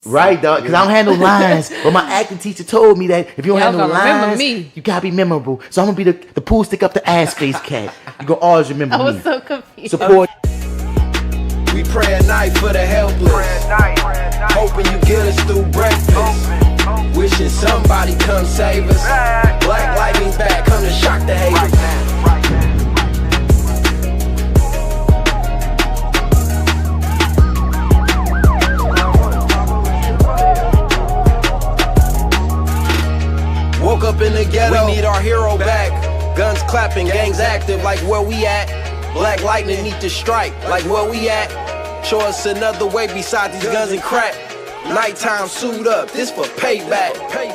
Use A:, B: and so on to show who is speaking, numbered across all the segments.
A: Right, dog, because I don't have no lines. But my acting teacher told me that if you don't have no lines, you gotta be memorable. So I'm gonna be the pool stick up the ass face cat. You gonna always remember me.
B: I was so confused.
A: Support.
C: We pray at night for the helpless. Hoping you get us through breakfast. Wishing somebody come save us. Black lightning's back, come to shock the haters. Woke up in the ghetto, we need our hero back. Guns clapping, gangs active, like where we at. Black lightning need to strike, like where we at. Show us another way besides these guns and crack. Nighttime suit up, this for payback.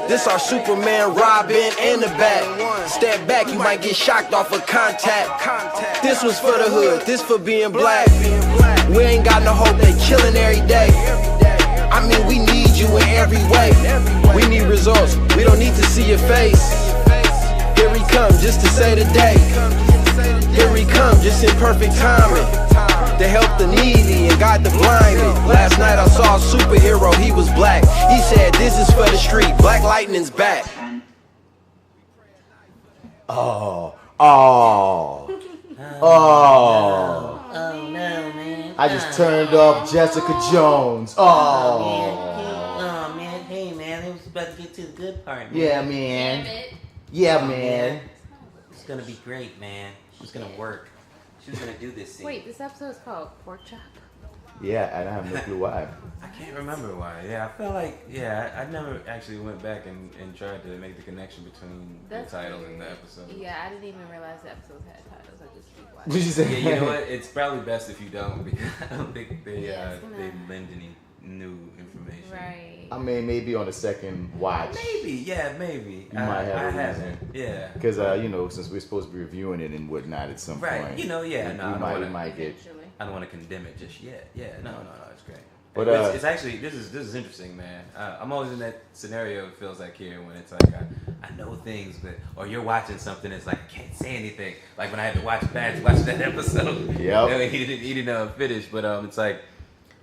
C: This our Superman, Robin, and the Bat. Step back, you might get shocked off of contact. This was for the hood, this for being black. We ain't got no hope, they killing every day. I mean, we need you in every way. We need results, we don't need to see your face. Here he come, just to say the day. Here he come, just in perfect timing. To help the needy and guide the blinded. Last night I saw a superhero, he was black. He said, this is for the street, Black Lightning's back.
A: Oh,
D: no, man.
A: I just turned off Jessica Jones.
D: Oh, man. Hey, man. It was about to get to the good part, man.
A: Yeah, man. Yeah, man.
D: It's gonna be great, man. She's gonna work. She was gonna do this scene.
B: Wait, this episode is called Pork Chop?
A: Yeah, and I have no clue why.
E: I can't remember why. Yeah, I feel like, I never actually went back and tried to make the connection between the title and the episode.
B: Yeah, I didn't even realize the episodes had titles. I just keep watching.
A: What did you say?
E: Yeah, you know what? It's probably best if you don't, because I don't think they lend any new information.
B: Right.
A: I mean, maybe on the second watch.
E: Maybe.
A: You might have a reason.
E: Yeah.
A: Because, since we're supposed to be reviewing it and whatnot at some point.
E: Right. You
A: might get...
E: I don't want to condemn it just yet. Yeah, no, it's great.
A: But
E: it's actually, this is interesting, man. I'm always in that scenario, it feels like here, when it's like I know things, or you're watching something, it's like I can't say anything. Like when I had to watch that episode.
A: Yep.
E: He didn't finish, but it's like,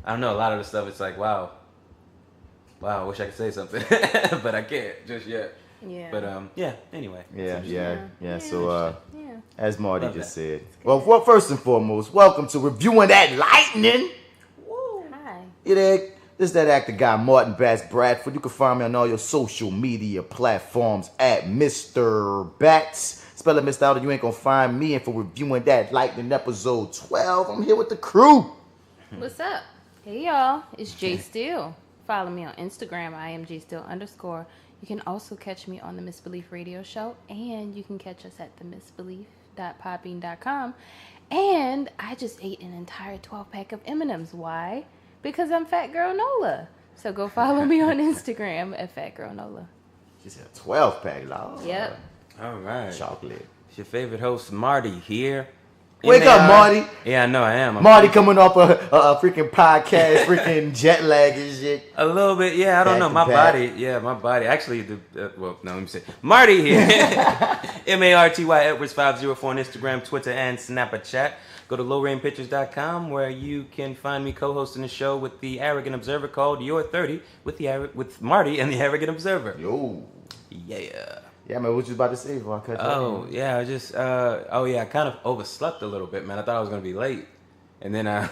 E: I don't know, a lot of the stuff, it's like, wow, I wish I could say something, but I can't just yet.
B: Yeah.
E: But anyway.
A: Yeah. So as Marty just said. Well, first and foremost, welcome to Reviewing That Lightning.
B: Woo. Hi.
A: This is that actor guy, Marty&amp Bradford. You can find me on all your social media platforms at Mr. Bats. Spell it Mr. Out, you ain't gonna find me. And for Reviewing That Lightning episode 12, I'm here with the crew.
B: What's up? Hey, y'all. It's J.Steel. Follow me on Instagram. I am J.Steel_. You can also catch me on TheMisbelief Radio Show, and you can catch us at TheMisbelief.podbean.com. And I just ate an entire 12-pack of M&M's. Why? Because I'm Fat Girl Nola. So go follow me on Instagram at Fat Girl Nola.
A: She said 12-pack, Lord.
B: Yep.
E: All right.
A: Chocolate.
E: It's your favorite host, Marty, here.
A: Wake up, Marty.
E: Yeah, I know I am.
A: Marty coming off a freaking podcast, freaking jet lag and shit.
E: A little bit, yeah. I don't know. My body. Actually, let me say. Marty here. MartyEdwards 504 on Instagram, Twitter, and Snapchat. Go to lowrainpictures.com where you can find me co-hosting a show with the Arrogant Observer called Your30 with Marty and the Arrogant Observer.
A: Yo.
E: Yeah.
A: Yeah, man, what you about to say before I cut you off?
E: Yeah, I just, I kind of overslept a little bit, man. I thought I was going to be late. And then I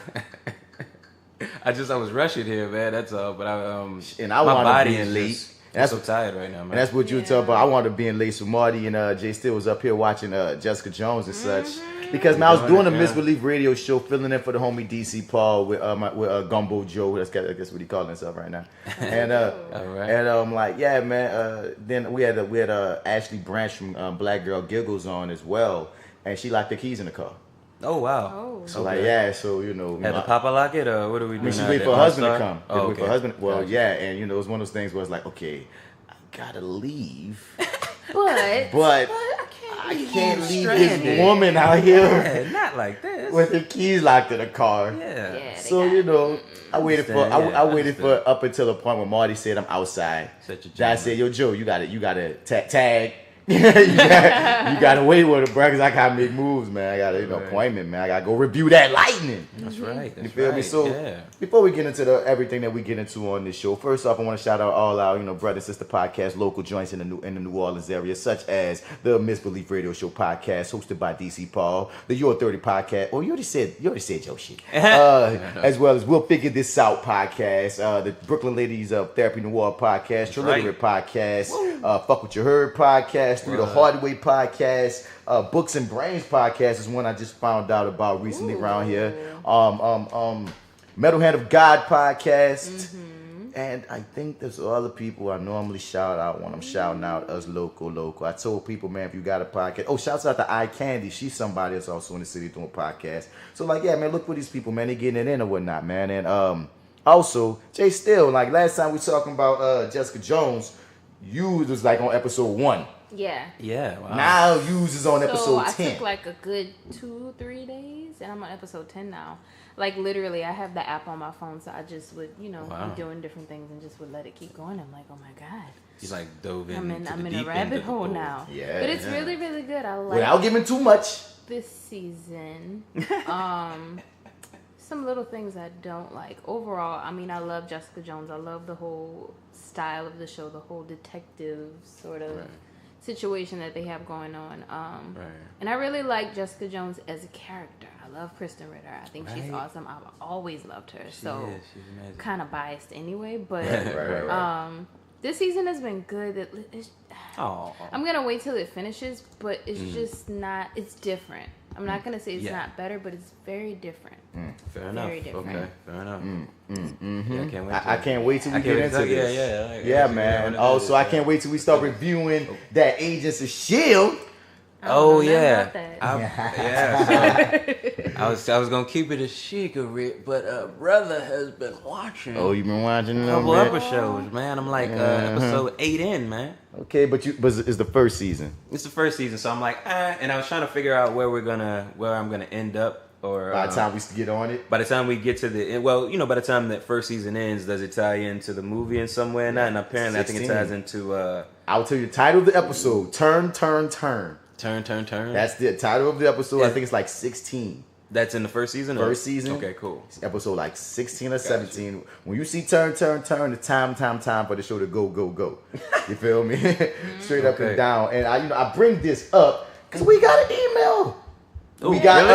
E: was rushing here, man, that's all. But my body is late. I'm so tired right now, man.
A: And that's what you were talking about. I wanted to be in late, so Marty and J.Steel was up here watching Jessica Jones and such. Because, man, I was doing the Misbelief Radio Show, filling in for the homie DC Paul with Gumbo Joe. That's what he calling himself right now. And I'm like, yeah, man. Then we had Ashley Branch from Black Girl Giggles on as well, and she locked the keys in the car.
E: Oh wow!
A: So like, yeah, so
E: had the Papa lock it, or what do we do?
A: She wait for her husband to come.
E: Oh, okay.
A: For her husband. Well, yeah, and it was one of those things where it's like, okay, I gotta leave, but I can't leave this woman out here.
E: Yeah, not like this.
A: With the keys locked in the car.
E: Yeah.
A: So I waited for up until the point where Marty said I'm outside. I said, yo, Joe, you gotta tag. you gotta wait with it, bro, because I gotta make moves, man. I got an appointment, man. I gotta go review that lightning.
E: That's right.
A: You feel me? So before we get into everything that we get into on this show, first off, I want to shout out all our brother and sister podcast local joints in the New Orleans area, such as the Misbelief Radio Show podcast hosted by DC Paul, the Your30 Podcast. Oh, you already said your shit. As well as We'll Figure This Out podcast, the Brooklyn Ladies of Therapy Noir podcast, Trilliterate podcast, Fuck What You Heard podcast, Through the Hard Way podcast, Books and Brains podcast is one I just found out about recently around here. Metal Hand of God podcast. And I think there's other people I normally shout out when I'm shouting out us local. I told people, man, if you got a podcast. Oh, shouts out to Eye Candy. She's somebody that's also in the city doing podcasts. So like, yeah, man, look for these people, man. They getting it in or whatnot, man. And also, J.Steel, like last time we talking about Jessica Jones, you was like on episode 1.
B: Yeah.
E: Wow.
A: Now Hughes is on episode 10.
B: So I took like a good 2-3 days, and I'm on episode 10 now. Like literally, I have the app on my phone, so I just would, be doing different things and just would let it keep going. I'm like, oh my god.
E: You like dove in.
B: I'm in a rabbit hole now.
A: Yeah.
B: But it's really, really good. I like.
A: Without giving too much.
B: This season, some little things I don't like. Overall, I mean, I love Jessica Jones. I love the whole style of the show, the whole detective sort of situation that they have going on. And I really like Jessica Jones as a character. I love Kristen Ritter. I think she's awesome. I've always loved her. She's kind of biased anyway, but this season has been good. I'm gonna wait till it finishes, but it's just not. It's different. I'm not gonna say it's not better, but it's very different.
E: Fair enough.
B: Very different.
E: Okay. Fair enough.
A: Yeah, I can't wait till we get into this.
E: Yeah,
A: man. Also, I can't wait till we start reviewing that Agents of S.H.I.E.L.D.
E: Oh
B: yeah.
E: I was gonna keep it a secret, but brother has been watching.
A: Oh, you've been watching
E: a couple episodes, man. I'm like episode 8 in, man.
A: Okay, but it's the first season.
E: It's the first season, so I'm like, and I was trying to figure out where I'm gonna end up. Or
A: by the time we get on it,
E: by the time we get to the by the time that first season ends, does it tie into the movie in some way or not? And apparently, 16. I think it ties into.
A: I'll tell you the title of the episode: Turn. That's the title of the episode. I think it's like 16.
E: That's in the first season.
A: First season.
E: Okay, cool.
A: Episode like 16 or 17. You. When you see turn, it's time for the show to go. You feel me? Straight up and down. And I bring this up because we got an email. Ooh, we got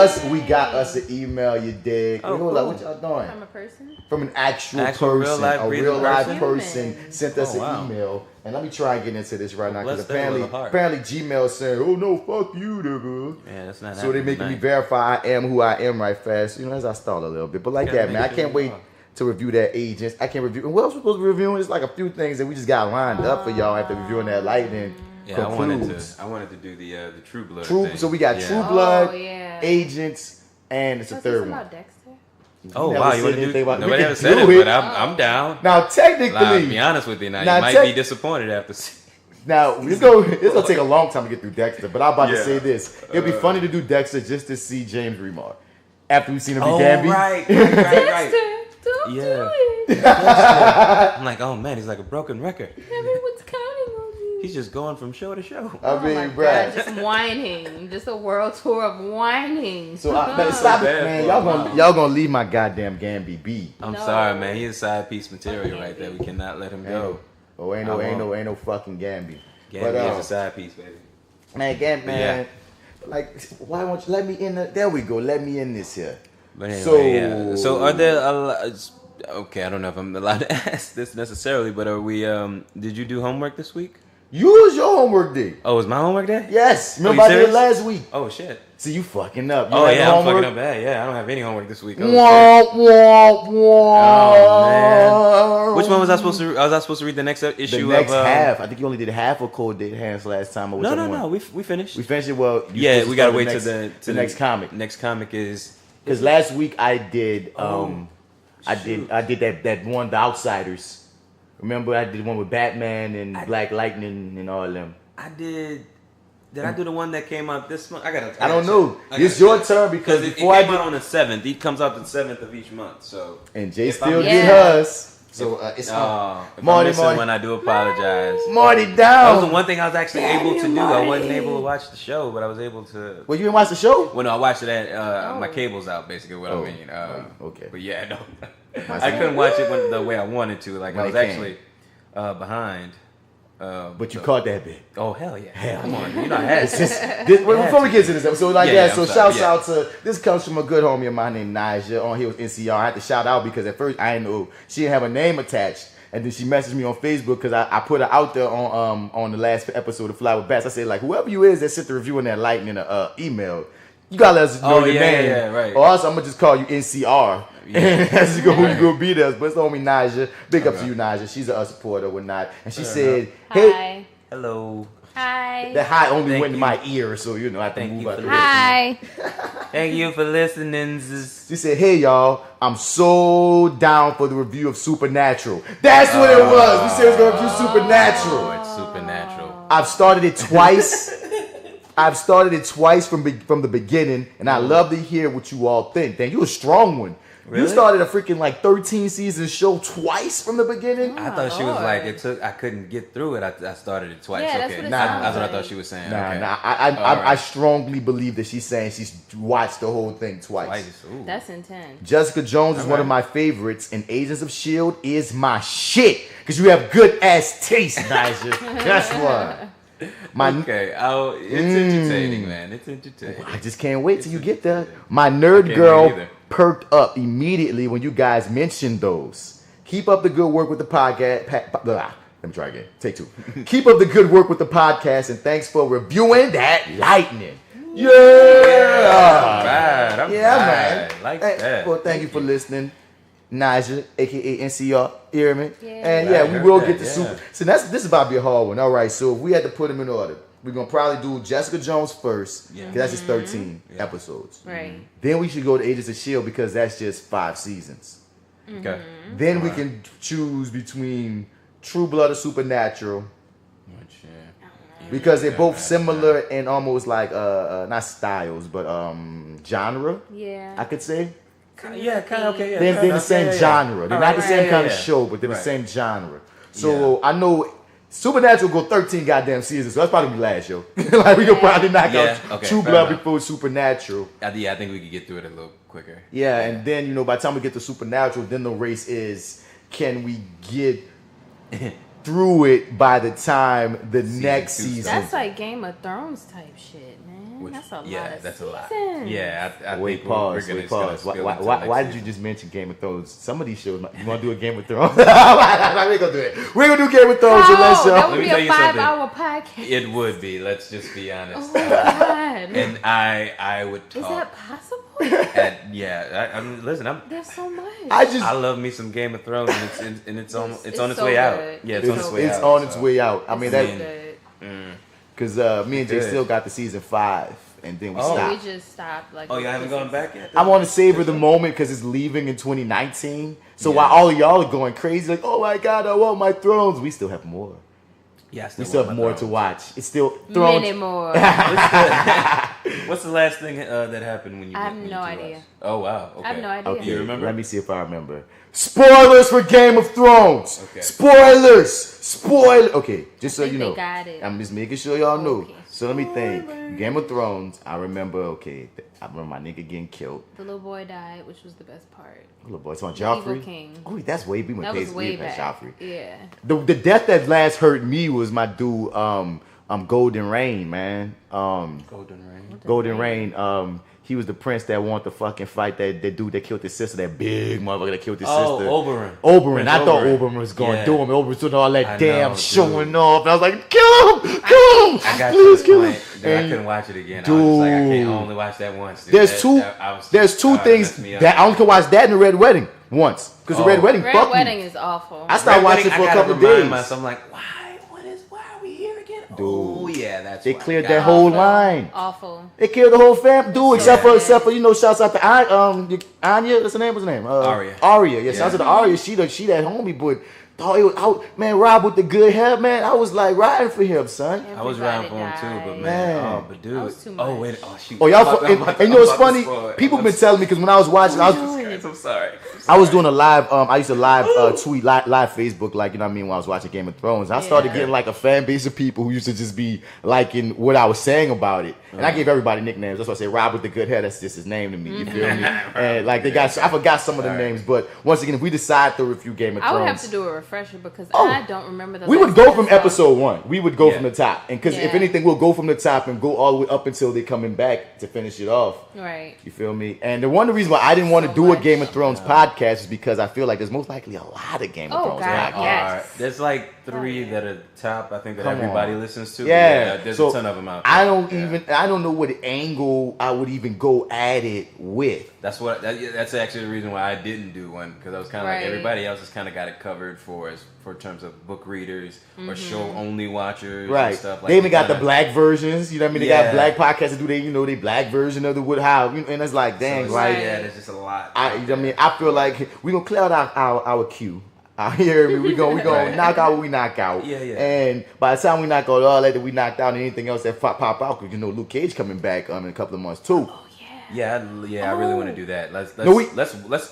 A: us an email, you dig. Cool. What y'all doing?
B: From a person?
A: From an actual person. A real live person sent us an email. And let me try and get into this right now. Because apparently Gmail is saying, oh no, fuck you, nigga.
E: Yeah, that's not
A: so they making me verify I am who I am right fast. As I stall a little bit. But like that, man. I can't wait to review that Agents. I can't review. And what else we're supposed to be reviewing? It's like a few things that we just got lined up for y'all after reviewing that Lightning.
E: Yeah, I wanted to do the True Blood.
A: So we got True Blood, Agents, and it's a third one.
B: Dexter?
E: Oh wow, you want to do? Nobody ever said it, but I'm down.
A: Now technically,
E: to be honest with you, now you might be disappointed after.
A: Now it's gonna take a long time to get through Dexter, but I'm about to say this: it'd be funny to do Dexter just to see James Remar after we've seen him be Gambit.
E: Right.
B: Dexter, don't do it.
E: I'm like, oh man, he's like a broken record.
B: Everyone's counting on you.
E: He's just going from show to show.
A: I mean, bro,
B: just whining, just a world tour of whining.
A: So stop it, man. Y'all gonna leave my goddamn Gamby be.
E: I'm sorry, man. He's side piece material right there. We cannot let him go.
A: Oh, ain't no fucking Gamby.
E: Gamby is a side piece, baby.
A: Man, Gamby, man. Like, why won't you let me in? There we go. Let me in this here.
E: But anyway, So are there a lot? Okay, I don't know if I'm allowed to ask this necessarily, but are we? Did you do homework this week?
A: You was your homework day.
E: Oh, was my homework day?
A: Yes. Remember I did it last week.
E: Oh shit.
A: See, you fucking up.
E: I'm fucking up bad. Yeah, I don't have any homework this week.
A: Oh man.
E: Which one was I supposed to? Was I supposed to read the next issue?
A: The next half. I think you only did half of Cold Dead Hands last time.
E: No. We finished.
A: We finished it. Well,
E: we gotta wait to the
A: next comic.
E: Next comic is
A: because last week I did. I did that one, The Outsiders. Remember, I did one with Batman and Black Lightning and all of them.
E: I did. Did I do the one that came out this month? I
A: don't know. It's your turn because
E: it came out on the 7th. It comes out the 7th of each month. So
A: and J.Steel did hers. So it's
E: Marty. When I do apologize.
A: Marty down.
E: That was the one thing I was actually able to do. I wasn't able to watch the show, but I was able to.
A: Well, you didn't watch the show?
E: Well, no, I watched it at my cable's out. Basically, what I mean.
A: Okay.
E: But yeah, no, I couldn't watch it the way I wanted to. Like I was actually behind.
A: But you caught that bit.
E: Oh hell yeah! Come on, you know I had
A: before we get to this episode, so
E: sorry,
A: shouts out to this comes from a good homie of mine named Naja on here with NCR. I had to shout out because at first I didn't know she didn't have a name attached, and then she messaged me on Facebook because I put her out there on the last episode of Fly with Bats. I said like whoever you is that sent the review in that lightning email, you gotta let us know your name.
E: Yeah, right.
A: Or else I'm gonna just call you NCR. Yeah. That's who you gonna beat us. But it's the homie Naja. Big up to you, Naja. She's a supporter or not. And she said, "Hey,
B: hi.
E: Hello."
B: Hi.
A: That hi only went in my ear, so you know I have to move out the way.
B: Hi.
E: Thank you for listening.
A: She said, "Hey y'all, I'm so down for the review of Supernatural." That's what it was. We said it was gonna review Supernatural.
E: Oh, it's Supernatural.
A: I've started it twice. from the beginning, and I love to hear what you all think. Dang, you a strong one. Really? You started a freaking 13 season show twice from the beginning.
E: I thought she was like I couldn't get through it. I started it twice.
B: Yeah,
E: okay,
B: that's
E: what I thought she was saying.
A: I strongly believe that she's saying she's watched the whole thing twice.
B: That's intense.
A: Jessica Jones is one of my favorites, and Agents of S.H.I.E.L.D. is my shit because you have good ass taste, Nigel. That's why.
E: It's entertaining, man. It's entertaining.
A: I just can't wait till you get there. My nerd girl perked up immediately when you guys mentioned those. Keep up the good work with the podcast. Let me try again. Take two. Keep up the good work with the podcast, and thanks for reviewing that lightning. Yeah.
E: All right. Man. Like that.
A: Well, thank you for listening. Naja, aka NCR, you hear me? Yeah. And we will get to Super. So this is about to be a hard one. All right, so if we had to put them in order, we're gonna probably do Jessica Jones first, because that's just 13 episodes.
B: Right.
A: Then we should go to Agents of S.H.I.E.L.D. because that's just 5 seasons.
E: Okay.
A: Then we can choose between True Blood or Supernatural. Because they're both similar in almost like not styles, but genre. Yeah. I could say.
E: Yeah, kind of okay. Yeah,
A: they're the same genre. They're not the same kind of show, but they're the same genre. So I know Supernatural go 13 goddamn seasons, so that's probably last show. Like we could probably knock out True Blood before Supernatural.
E: I think we could get through it a little quicker.
A: Yeah, and then by the time we get to Supernatural, then the race is can we get through it by the time the next season.
B: That's like Game of Thrones type shit, man. That's a lot.
E: Yeah, that's a lot. Yeah, I
A: wait,
E: think
A: pause.
E: we're
A: Pause. Why did you just mention Game of Thrones? Some of these shows, you want to do a Game of Thrones? We're gonna do it. We're gonna do Game of Thrones.
B: That would be a 5-hour podcast.
E: It would be. Let's just be honest.
B: Oh my God.
E: And I would talk.
B: Is that possible?
E: I mean, listen,
B: there's so much.
E: I love me some Game of Thrones, and it's on its
B: so
E: way
B: good.
E: out. Yeah, it's on its way out.
A: It's on its way out. I mean
B: that.
A: Because me and J.Steel got to season 5, and then we stopped.
B: We just stopped.
E: Y'all haven't gone back yet?
A: I want to savor the moment because it's leaving in 2019. So while all of y'all are going crazy, like, oh my God, I want my Thrones, we still have more.
E: Yeah,
A: we still have more to watch. It's still
B: Thrones. Many more.
E: What's the last thing that happened when you?
B: I have no idea.
E: Oh wow. Okay.
B: I have no idea.
A: Okay,
E: you remember?
A: Let me see if I remember. Spoilers for Game of Thrones. Okay. Spoilers. Okay, just so you know.
B: Got it.
A: I'm just making sure y'all know.
B: Okay.
A: So let me think. Game of Thrones. I remember. Okay, I remember my nigga getting killed.
B: The little boy died, which was the best part.
A: Little boy, it's on Joffrey.
B: Evil King.
A: Oh, that's way we
B: That was way back.
A: Joffrey.
B: Yeah.
A: The death that last hurt me was my dude. Golden Rain, man. Golden Rain. He was the prince that wanted to fucking fight that dude that killed his sister, that big motherfucker that killed his sister. Oberyn. I thought Oberyn was going to do him. Oberyn doing all that showing off. And I was like, kill him!
E: I got please kill him. I couldn't watch it again.
A: Dude,
E: I was like, I can't only watch that once. Dude.
A: There's two things that I only can watch that and the Red Wedding once. Because the Red Wedding fucked me.
B: Red Wedding is awful.
A: I started watching it for a couple of days.
E: I'm like, why are we here again? Dude, oh yeah, that's
A: they cleared that whole line.
B: Awful.
A: They killed the whole family, dude. Except for shouts out to Anya. What's her name? Arya. Yeah, shouts out to Arya. She that homie, but it was out, man. Rob with the good hair, man. I was like riding for him, son.
E: I was riding for him too, but man, but dude.
B: Oh wait,
E: shoot.
A: Oh y'all, and you know what's funny? People been telling me because when I was watching,
E: guys. I'm sorry.
A: I was doing a live. I used to live tweet, live Facebook, like, you know what I mean, when I was watching Game of Thrones. I started getting like a fan base of people who used to just be liking what I was saying about it, and I gave everybody nicknames. That's why I say Rob with the good hair. That's just his name to me. You feel me? And like I forgot some of the names, but once again, if we decide to review Game of Thrones,
B: I would have to do a refresher because I don't remember the.
A: We would go from episode 1. We would go from the top, and because if anything, we'll go from the top and go all the way up until they coming back to finish it off.
B: Right.
A: You feel me? And the reason why I didn't want to do a Game of Thrones podcast is because I feel like there's most likely a lot of Game of Thrones podcasts.
B: Yes.
E: There's like 3 that are top. I think that
A: Come
E: everybody
A: on.
E: listens to.
A: Yeah,
E: There's
A: so
E: a ton of them out there.
A: I don't know what angle I would even go at it with.
E: That's actually the reason why I didn't do one, because I was kind of like everybody else has kind of got it covered for terms of book readers or show only watchers, and stuff like.
A: They even got the black versions. You know what I mean? They got black podcasts that do they black version of the and it's like, dang,
E: so
A: right?
E: Yeah, there's just a lot.
A: I feel like we gonna clear out our queue. I hear me. We gonna knock out what we knock out.
E: Yeah.
A: And by the time we knock out all that we knocked out, and anything else that pop out, because Luke Cage coming back in a couple of months too.
E: I really want to do that. Let's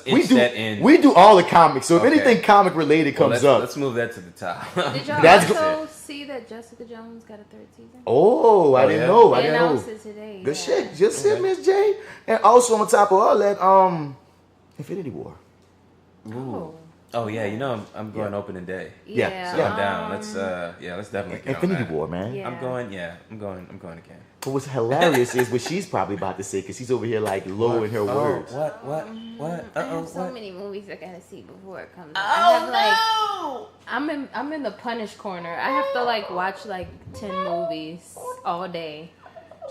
E: inch that in.
A: We do all the comics, so if anything comic related comes up,
E: let's move that to the top.
B: Did y'all also see that Jessica Jones got a 3rd season?
A: Oh, I didn't know.
B: They announced it today.
A: Good shit. Just sit, Miss J. And also on top of all that, Infinity War.
B: Ooh.
E: Oh yeah, I'm going opening day.
B: Yeah.
E: So I'm down. Let's definitely get
A: Infinity
E: on that.
A: War, man.
B: Yeah.
E: I'm going again.
A: But what's hilarious is what she's probably about to say, because she's over here like low in her words.
E: What?
B: I have so many movies I gotta see before it comes out. I'm in the punish corner. I have to watch 10 movies all day.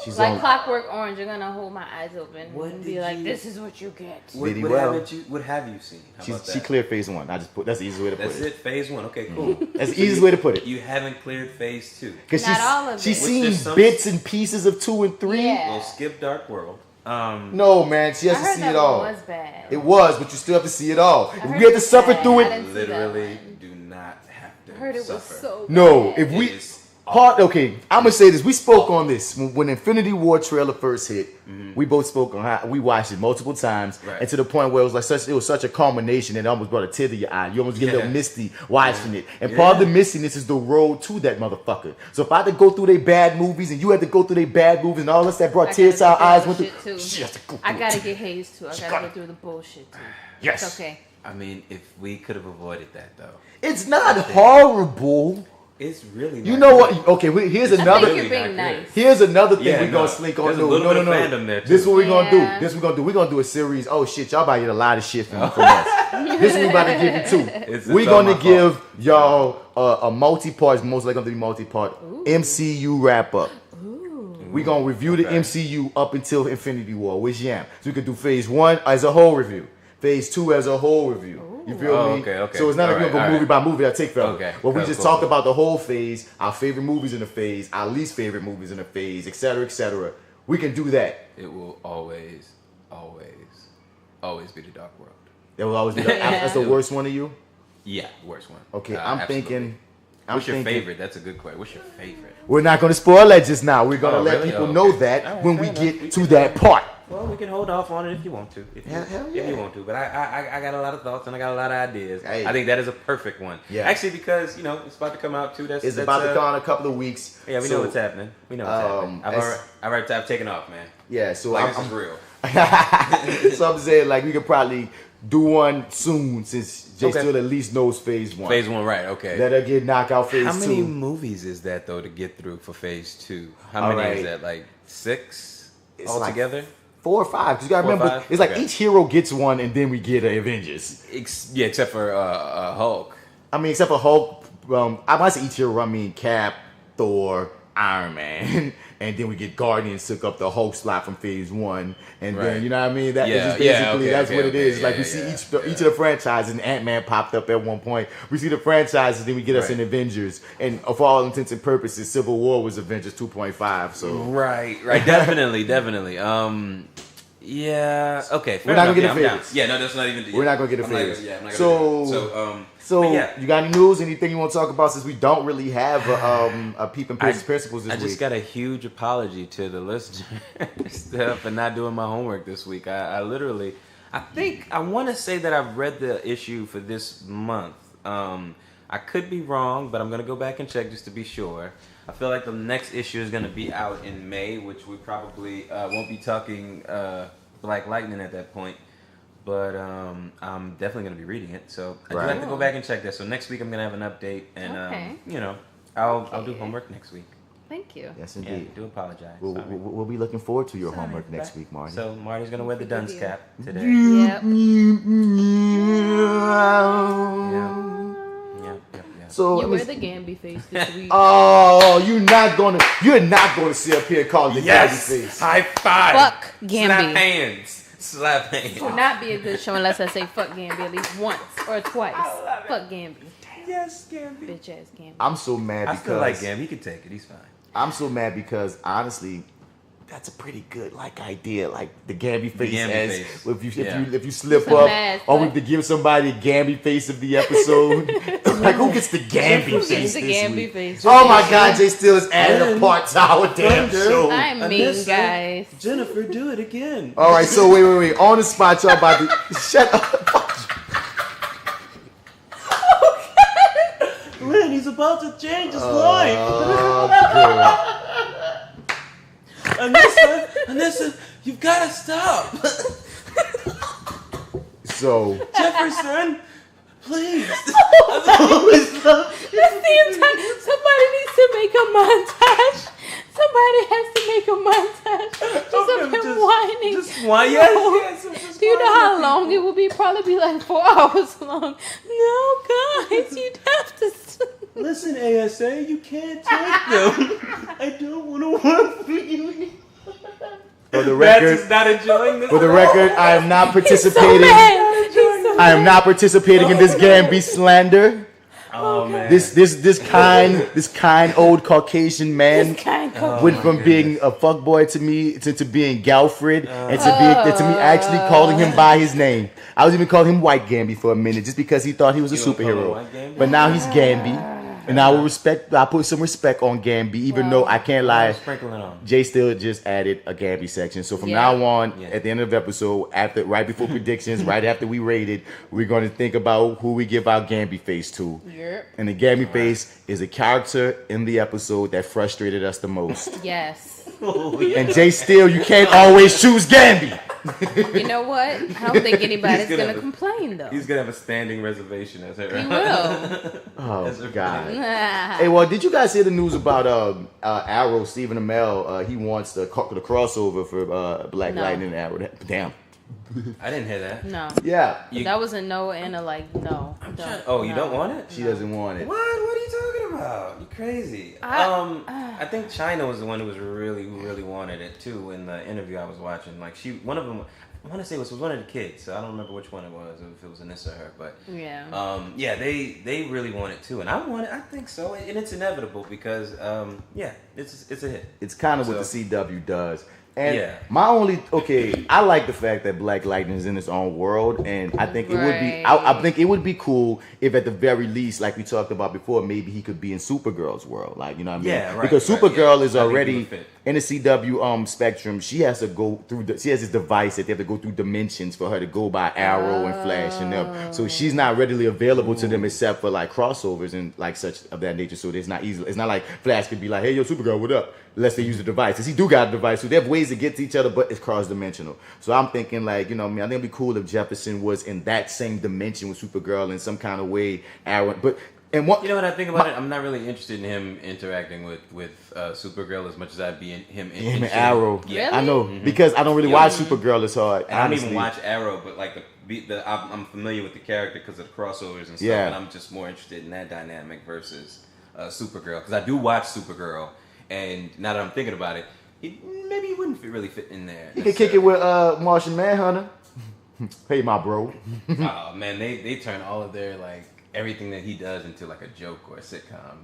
A: She's
B: like Clockwork Orange. You're gonna hold my eyes open and be like, "This is what you get."
E: What have you seen?
A: She cleared phase 1. That's the easiest way to put it.
E: That's it. Phase 1. Okay, cool.
A: That's the easiest way to put it.
E: You haven't cleared phase 2
A: because she's
B: seen
A: seen bits and pieces of 2 and 3.
B: Yeah.
E: Well, skip Dark World.
A: No, man, she has to see it all.
B: Was bad.
A: It was, but you still have to see it all. If we have to suffer through it,
E: literally do not have to.
B: I heard it
E: suffer.
B: was so bad.
A: No, if we. Okay, I'm gonna say this. We spoke on this when Infinity War trailer first hit. We both spoke on how we watched it multiple times, and to the point where it was such a culmination that it almost brought a tear to your eye. You almost get a little misty watching it, and part of the mistiness is the road to that motherfucker. So if I had to go through their bad movies, and you had to go through their bad movies, and all this that brought tears to our eyes,
B: I gotta get hazed too. I gotta go through the bullshit too.
A: Yes,
B: it's okay.
E: I mean, if we could have avoided that though,
A: it's not horrible.
E: It's really.
A: You know what? Okay, here's another.
B: I think you're being nice.
A: Here's another thing we're gonna slink on.
E: There's a little bit of fandom there too.
A: This is what we're gonna do. We're gonna do a series. Oh shit, y'all about to get a lot of shit from us. This is what we're about to give you too. We're gonna give y'all a multi-part. Most likely gonna be multi-part MCU wrap up. We're gonna review the MCU up until Infinity War with Yam. So we could do phase 1 as a whole review, phase 2 as a whole review. You feel me?
E: Okay.
A: So it's not like we're going to go movie by movie. That'll take forever.
E: Okay.
A: Well, we just talked about the whole phase, our favorite movies in the phase, our least favorite movies in the phase, etc., etc. We can do that.
E: It will always be the Dark World.
A: That will always be that's the worst one of you?
E: Yeah, worst one.
A: Okay, I'm thinking...
E: What's your favorite? That's a good question. What's your favorite?
A: We're not going to spoil that just now. We're going to let people know that when we get to that part.
E: Well, we can hold off on it if you want to. If you want to. But I got a lot of thoughts and I got a lot of ideas. Hey. I think that is a perfect one. Yeah. Actually, because, it's about to come out too. It's about
A: to come out in a couple of weeks.
E: Yeah, we know what's happening. I've taken off, man.
A: Yeah, so
E: this is real.
A: So I'm saying, we could probably do one soon since J.Steel at least knows phase 1.
E: Phase 1, right, okay.
A: Let her get knocked out phase 2.
E: How many movies is that, though, to get through for phase 2? How many is that? 6 altogether?
A: 4 or 5. Because you got to remember, it's each hero gets one and then we get an Avengers.
E: Except for Hulk.
A: I mean, except for Hulk. I might say each hero, I mean Cap, Thor, Iron Man. And then we get Guardians took up the Hulk slot from phase 1. And then, you know what I mean? That is just basically, that's what it is. We see each of the franchises, and Ant-Man popped up at one point. We see the franchises, then we get us in Avengers. And for all intents and purposes, Civil War was Avengers 2.5. So
E: Right. Definitely. Yeah. Okay.
A: We're not gonna get a favorites.
E: Yeah. No, that's not even.
A: We're not gonna get a favorites.
E: I'm not gonna
A: So you got any news? Anything you want to talk about? Since we don't really have a peep and principles this week.
E: I just got a huge apology to the listeners for not doing my homework this week. I literally, I want to say that I've read the issue for this month. I could be wrong, but I'm going to go back and check just to be sure. I feel like the next issue is going to be out in May, which we probably won't be talking Black Lightning at that point. But I'm definitely going to be reading it. So I do have to go back and check that. So next week I'm going to have an update. And, I'll do homework next week.
B: Thank you.
A: Yes, indeed.
E: Yeah, I do apologize.
A: We'll be looking forward to your homework next week, Marty.
E: So Marty's going to wear the dunce cap today.
B: Yep.
E: Yep.
A: So
B: you wear the Gamby face this week.
A: Oh, you're not gonna sit up here and call the Gamby face.
E: High five.
B: Fuck Gamby.
E: Slap hands. Slap hands.
B: It would not be a good show unless I say fuck Gamby at least once or twice. Fuck Gamby.
E: Yes, Gamby.
B: Bitch ass Gamby.
A: I'm so mad
E: I
A: because
E: still like Gamby. He can take it. He's fine.
A: I'm so mad because honestly, that's a pretty good idea. Like the Gamby face. Face. If you slip up, or we have to give somebody a Gamby face of the episode. Like who gets the Gamby face
B: the
A: this
B: Gamby
A: week?
B: face.
A: Oh my God, J.Steel is adding a part to our damn show.
B: I'm mean, guys.
E: Jennifer, do it again.
A: All right, so wait. On the spot, y'all about to shut up.
E: Lynn, he's about to change his life. Anissa, you've got to stop.
A: So
E: Jefferson, please.
B: Somebody needs to make a montage. Somebody has to make a montage. Just of him whining.
E: Just whine. Yes.
B: Do you know how long it will be? Probably be like 4 hours long. No, guys, you'd have to.
E: Listen, ASA, you can't take them. I don't want to work for you.
A: For the record,
E: Bats is not enjoying this.
A: For the record, I am not participating. I am not participating in this Gamby slander.
E: Oh man.
A: This kind old Caucasian man went from being a fuckboy to being Galfred and to me actually calling him by his name. I was even calling him White Gamby for a minute just because he thought he was a superhero. But now he's Gamby. And I put some respect on Gamby, even though I can't lie. J.Steel just added a Gamby section. So from now on, at the end of the episode, right before predictions, right after we rated, we're going to think about who we give our Gamby face to. Yep. And the Gamby face is a character in the episode that frustrated us the most.
B: Yes.
A: And J.Steel, you can't always choose Gamby.
B: You know what? I don't think anybody's going to complain, though.
E: He's going to have a standing reservation. He
B: will.
A: Oh, God. Hey, well, did you guys hear the news about Arrow, Stephen Amell? He wants the crossover for Black Lightning and Arrow. Damn.
E: I didn't hear that.
B: No.
A: Yeah.
B: That was a no and a no.
E: You don't want it?
A: She doesn't want it.
E: What? What are you talking about? You crazy. I think China was the one who who really wanted it too. In the interview I was watching, one of them. I want to say it was one of the kids, so I don't remember which one it was, if it was Anissa or her, but they really want it too, and I want it. I think so, and it's inevitable because it's a hit. It's
A: kind of what the CW does. And I like the fact that Black Lightning is in its own world, and I think it would be. I think it would be cool if, at the very least, like we talked about before, maybe he could be in Supergirl's world, you know what I mean?
E: Yeah, right.
A: Because Supergirl is already in the CW spectrum. She has to go through. She has this device that they have to go through dimensions for her to go by Arrow and Flash and them. So she's not readily available to them except for crossovers and such of that nature. So it's not easy. It's not like Flash could be like, "Hey, yo, Supergirl, what up?" Unless they use the device. Because he do got a device. So they have ways to get to each other, but it's cross-dimensional. So I'm thinking I think it'd be cool if Jefferson was in that same dimension with Supergirl in some kind of way. Arrow, you know
E: what I think about it? I'm not really interested in him interacting with Supergirl as much as I'd be in him
A: in Arrow.
E: Yeah,
B: really?
A: I know because I don't really watch Supergirl as hard.
E: And I don't even watch Arrow, but I'm familiar with the character because of the crossovers and stuff. And I'm just more interested in that dynamic versus Supergirl because I do watch Supergirl. And now that I'm thinking about it, maybe he wouldn't really fit in there.
A: He could kick it with Martian Manhunter. Hey, my bro.
E: Oh man, they turn all of their everything that he does into a joke or a sitcom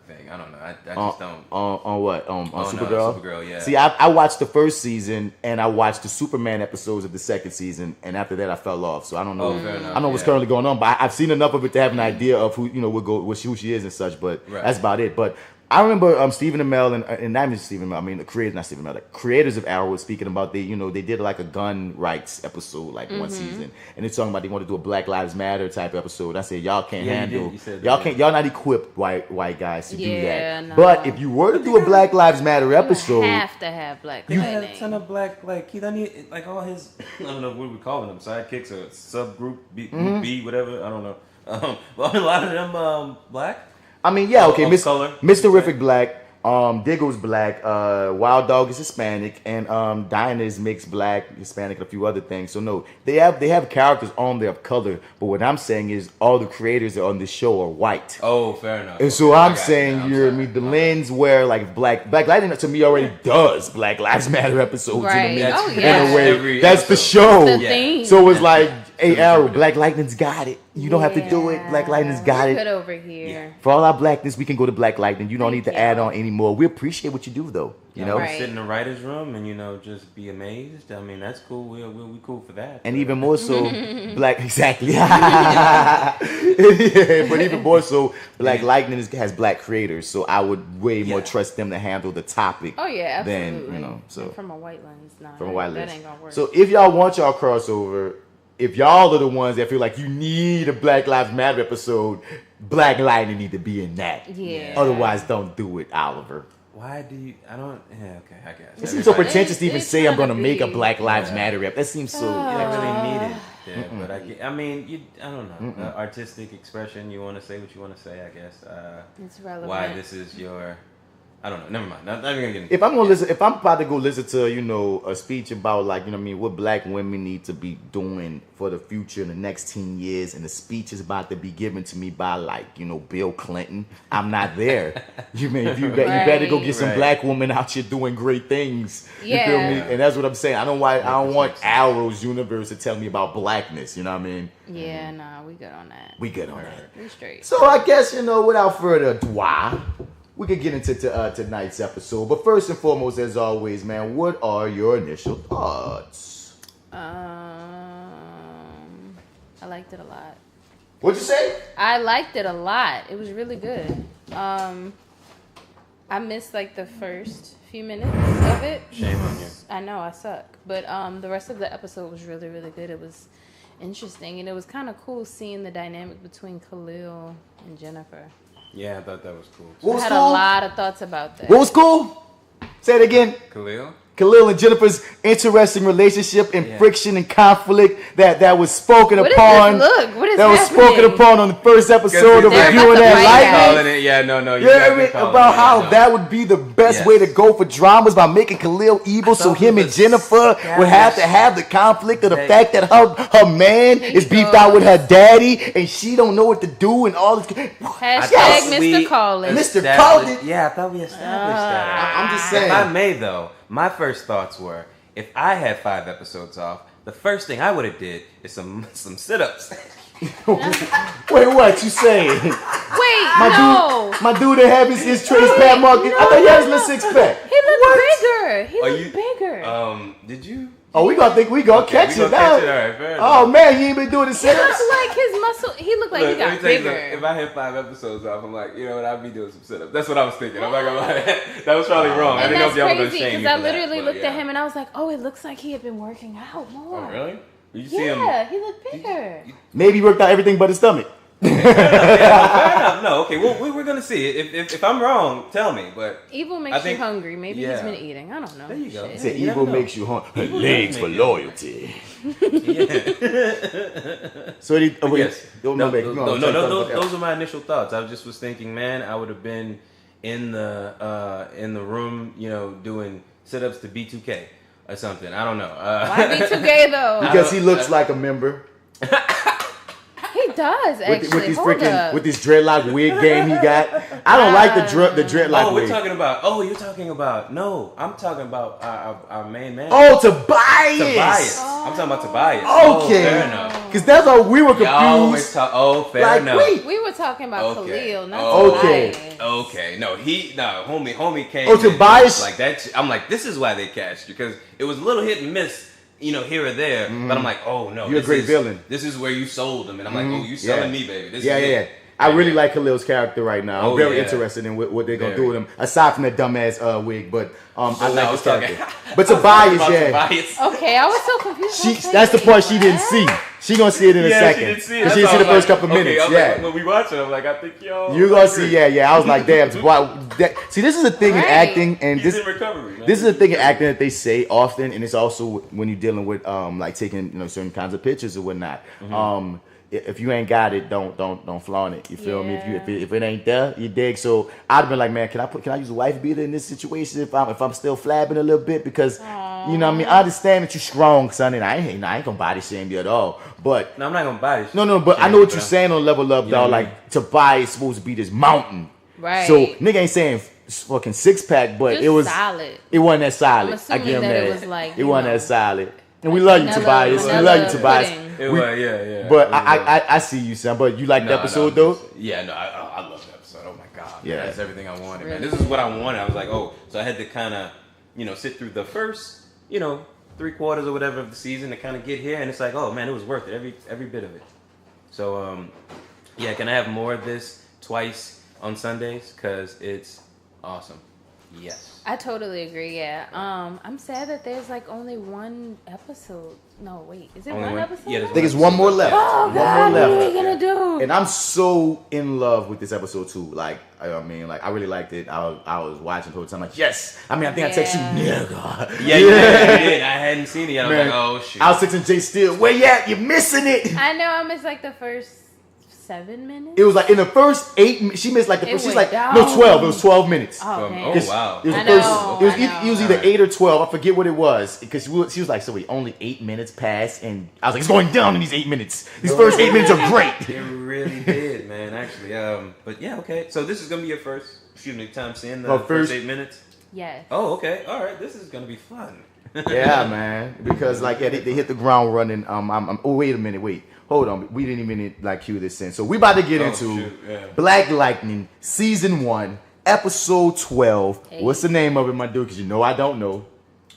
E: thing. I don't know. I just don't.
A: On what? On Supergirl?
E: No, Supergirl, yeah.
A: See, I watched the first season and I watched the Superman episodes of the second season, and after that I fell off. So I don't know.
E: Fair enough,
A: I don't know what's currently going on, but I've seen enough of it to have an idea of who she is and such. But that's about it. But I remember Stephen Amell and not even Stephen Amell, I mean the creators of Arrow was speaking about they did like a gun rights episode like one season, and they're talking about they want to do a Black Lives Matter type episode. I said y'all can't handle, y'all not equipped white guys to do that. No. But if you were to do a Black Lives Matter episode,
B: you have to have Black.
E: You had a ton of black, like he doesn't need, like all his, I don't know what we calling them, sidekicks or subgroup B, whatever, I don't know. But a lot of them black.
A: I mean, yeah, okay.
E: Color.
A: Mr. Terrific black, Diggle's black, Wild Dog is Hispanic, and Dinah is mixed black, Hispanic, and a few other things. So no, they have characters on there of color. But what I'm saying is all the creators on this show are white.
E: Oh, fair enough.
A: And so I'm saying the lens where like Black Lightning to me already does Black Lives Matter episodes.
B: Right.
A: You know what I mean?
B: In
A: a way, that's the show.
B: That's the thing.
A: So it's like, hey Arrow, Black Lightning's got it. You don't have to do it. Black Lightning's got it.
B: Good over here.
A: Yeah. For all our blackness, we can go to Black Lightning. You don't need to add on anymore. We appreciate what you do, though. You know,
E: sit in the writer's room and just be amazed. I mean, that's cool. We cool for that.
A: And even more so, exactly. But even more so, Black Lightning has black creators, so I would way more trust them to handle the topic.
B: Oh yeah, absolutely.
A: Than so
B: from a white lens,
A: that
B: ain't gonna work.
A: So if y'all want y'all crossover. If y'all are the ones that feel like you need a Black Lives Matter episode, Black Lightning need to be in that.
B: Yeah.
A: Otherwise, don't do it, Oliver.
E: Why do you? I don't. Yeah. Okay. I guess.
A: It seems so pretentious to even say I'm going to make a Black Lives Matter rep. That seems so.
E: You don't really need it. Yeah, but I mean, I don't know. Artistic expression. You want to say what you want to say. I guess.
B: It's relevant.
E: Why this is your. I don't know. Never mind. Not even gonna get into
A: if I'm gonna listen, if I'm about to go listen to a speech about like what black women need to be doing for the future in the next 10 years, and the speech is about to be given to me by like Bill Clinton, I'm not there. You better go get some black women out here doing great things. You feel me? And that's what I'm saying. I don't want Arrow's universe to tell me about blackness. You know what I mean?
B: Yeah, nah, we good on that.
A: We good on that.
B: We straight.
A: So I guess without further ado, we could get into tonight's episode. But first and foremost, as always, man, what are your initial thoughts?
B: I liked it a lot.
A: What'd you say?
B: I liked it a lot. It was really good. I missed like the first few minutes of it.
E: Shame on you.
B: I know, I suck. But the rest of the episode was really, really good. It was interesting. And it was kind of cool seeing the dynamic between Khalil and Jennifer.
E: Yeah, I thought that was cool.
B: I had a lot of thoughts about that.
A: What was cool? Say it again. Khalil and Jennifer's interesting relationship and friction and conflict that was spoken upon.
B: What is
A: that was spoken upon on the first episode of Reviewing That Lightning.
E: Yeah, no.
A: About how that would be the best way to go for dramas by making Khalil evil, so him and Jennifer would have to have the conflict of the fact that her man is beefed out with her daddy and she don't know what to do and all this.
B: Hashtag Mr. Collins.
A: Mr. Collins.
E: Yeah, I thought we established that.
A: I'm just saying.
E: If I may though. My first thoughts were, if I had 5 episodes off, the first thing I would have did is some sit-ups.
A: Wait, what you saying?
B: Wait,
A: my dude that have his trace pad market. I thought he had his little 6-pack.
B: He looked bigger. He looked bigger.
E: Did you?
A: Oh, we gonna catch it now.
E: All right, fair
A: enough. Man, he ain't been doing the sit-ups.
B: He looked like his muscle. He looked like he got bigger.
E: If I had 5 episodes off, I'm like, I'd be doing some sit-ups. That's what I was thinking. I'm not gonna lie. That was probably wrong. I didn't know if y'all were gonna shame me.
B: Because I literally looked at him and I was like, oh, it looks like he had been working out more.
E: Oh, really? You see him?
B: Yeah, he looked bigger.
A: Maybe he worked out everything but his stomach.
E: Fair enough. No, okay. Well, we're gonna see it. If I'm wrong, tell me. But
B: evil makes you hungry. Maybe he's been eating. I don't know.
E: There you go.
A: He said evil makes you hungry. Legs for loyalty. So
E: yes. Those are my initial thoughts. I just was thinking, man, I would have been in the room, doing sit-ups to B2K or something. I don't know.
B: Why B2K though?
A: Because he looks like a member.
B: He does actually.
A: With this dreadlock wig game he got. I don't like the dreadlock wig.
E: You're talking about. No, I'm talking about our main man.
A: Oh, Tobias.
E: I'm talking about Tobias.
A: Okay.
E: Fair enough.
A: Because that's how we were confused.
E: Fair enough.
B: We were talking about Khalil, not
A: Tobias.
E: Okay. No, homie came.
A: Oh, Tobias.
E: Like that. I'm like, this is why they cashed you, because it was a little hit and miss. Here or there, but I'm like, oh no,
A: you're a great villain.
E: This is where you sold them, and I'm like, oh, you selling me, baby.
A: I really like Khalil's character right now. I'm very
E: yeah.
A: interested in what they're gonna
E: Very.
A: do with him, aside from the dumbass wig. But I like his
E: talking-
A: character. But Tobias,
E: Tobias.
B: Okay, I was so confused.
A: that's the part she didn't see. She gonna see it in a second.
E: She didn't see it.
A: She didn't see the first couple minutes.
E: I was
A: Yeah.
E: like, when we watch it, I'm like, I think y'all.
A: You gonna see, yeah. I was like, damn. See, this is the thing in
B: Right.
A: acting, and
E: He's
A: this
E: in recovery, man.
A: this is the thing in acting that they say often, and it's also when you're dealing with like taking certain kinds of pictures or whatnot.
E: Mm-hmm.
A: If you ain't got it, don't flaunt it. You feel me?
B: Yeah.
A: If it ain't there, you dig. So I'd have been like, man, can I use a wife beater in this situation if I'm still flabbing a little bit, because you know what I mean, I understand that you're strong, son, and I ain't gonna body shame you at all. But
E: No, I'm not gonna body.
A: no, but I know what you're
E: But
A: saying on level up,
E: You know
A: dog.
E: what I
A: Like Tobias is supposed to be this mountain,
B: Right.
A: So nigga ain't saying fucking 6-pack, but
B: Just
A: it was
B: solid.
A: It wasn't that solid.
B: I'm
A: I
B: assuming
A: give him
B: that
A: that.
B: it was like,
A: it
B: you
A: wasn't
B: know,
A: that solid. And we love you,
B: vanilla-
A: Tobias. We
B: vanilla
A: love you, Tobias.
B: pudding.
E: It was, yeah.
A: But
E: It was,
A: I see you, son. But you like the
E: No,
A: episode
E: no,
A: though?
E: Yeah, no, I love the episode. Oh my god,
A: Yeah.
E: that's everything I wanted, man.
B: Really?
E: This is what I wanted. I was like, so I had to kind of, sit through the first, 3/4 or whatever of the season to kind of get here, and it's like, oh man, it was worth it, every bit of it. So, yeah, can I have more of this twice on Sundays? Cause it's awesome. Yes.
B: I totally agree. Yeah. I'm sad that there's like only one episode. No, wait. Is it
E: Only
B: one
E: one-
B: episode?
E: yeah,
B: now?
A: I think it's one more left.
B: Oh
A: One
B: God,
A: more
B: what are
A: left.
B: we gonna do?
A: And I'm so in love with this episode too. Like, I mean, like I really liked it. I was watching the whole time. Like, yes. I mean, I think I text you,
B: Yeah.
A: nigga.
E: Yeah, you did. I hadn't seen it yet. I was
A: Man,
E: like, oh shoot.
A: I was texting J.Steel. Where you at? You're missing it.
B: I know I missed like the first 7 minutes.
A: It was like in the first 8. She missed like the
B: It
A: first. She's
B: went
A: like no
B: down.
A: 12. It was 12 minutes.
B: Oh,
E: From-
B: man.
E: oh, wow.
A: It was,
B: I
A: the first,
B: know,
A: it was,
B: I
A: it was
B: know.
A: either 8 or 12. I forget what it was because she was like, so wait, only 8 minutes passed, and I was like, it's going down in these 8 minutes. These first 8 minutes are great.
E: It really did, man. Actually, but yeah, okay. So this is gonna be your first, time seeing the
A: Oh,
E: first
A: first-
E: 8 minutes.
B: Yes.
E: Oh, okay. All right. This is gonna be fun.
A: Yeah, man. Because like they hit the ground running. Oh, wait a minute. Wait. Hold on. We didn't even like cue this in. So we about to get into
E: shoot, yeah.
A: Black Lightning season 1, episode 12.
B: Hey.
A: What's the name of it, my dude? Because I don't know.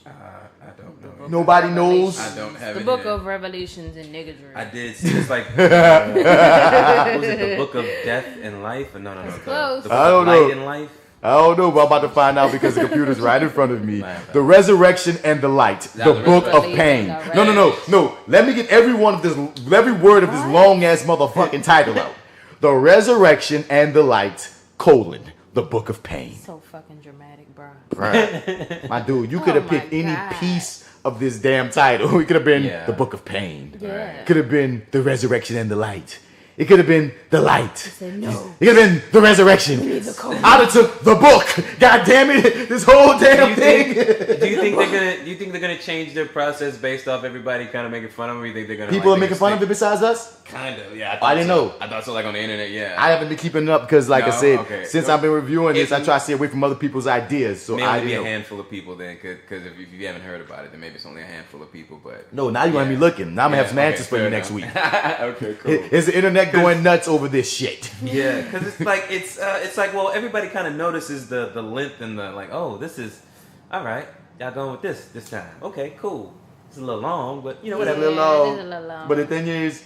E: I don't know.
A: Nobody knows.
E: I don't have
B: The
E: it.
B: Book
E: here.
B: of Revolutions and Niggadry.
E: I did see it's like was it the Book of Death and Life? No.
B: That's
E: The
B: close.
E: Book
A: I
E: of
A: don't
E: Light
A: know.
E: and Life.
A: I don't know, but I'm about to find out because the computer's right in front of me.
E: Man.
A: The Resurrection and the Light, the
E: the
A: Book of
B: Resurrection.
A: Pain.
B: No,
A: No. Let me get every word of this long ass motherfucking title out. The Resurrection and the Light, the Book of Pain.
B: So fucking dramatic, bro.
A: Right. My dude, you could have
B: Oh
A: picked
B: my
A: any
B: God.
A: piece of this damn title. It could have been
E: Yeah.
A: the Book of Pain.
B: Yeah.
A: It could have been the Resurrection and the Light. It could have been the Light.
B: Said no.
A: It could have been the Resurrection. I'd have took the book. God damn it! This whole damn thing.
E: Do you think they're gonna change their process based off everybody kind of making fun of them? Or you think they're gonna
A: People are making fun of it besides us.
E: Kind of, yeah.
A: I didn't know.
E: I thought so, like on the internet, yeah.
A: I haven't been keeping up because, like I
E: No?
A: said,
E: Okay.
A: since I've been reviewing this, I
E: If-
A: try to stay away from other people's ideas. So
E: Maybe
A: I
E: only be a
A: didn't know.
E: handful of people then, because if you haven't heard about it, then maybe it's only a handful of people. But
A: No, now you want me
E: Yeah.
A: looking. Now I'm gonna have some
E: okay,
A: answers for you
E: fair
A: next
E: enough.
A: week.
E: Okay, cool.
A: Is the internet going nuts over this shit?
E: Yeah, because it's like well, everybody kind of notices the length and the like. Oh, this is all right. Y'all going with this time? Okay, cool. It's a little long, but whatever.
A: Little
B: Yeah,
A: long.
B: it is a little long.
A: But the thing is,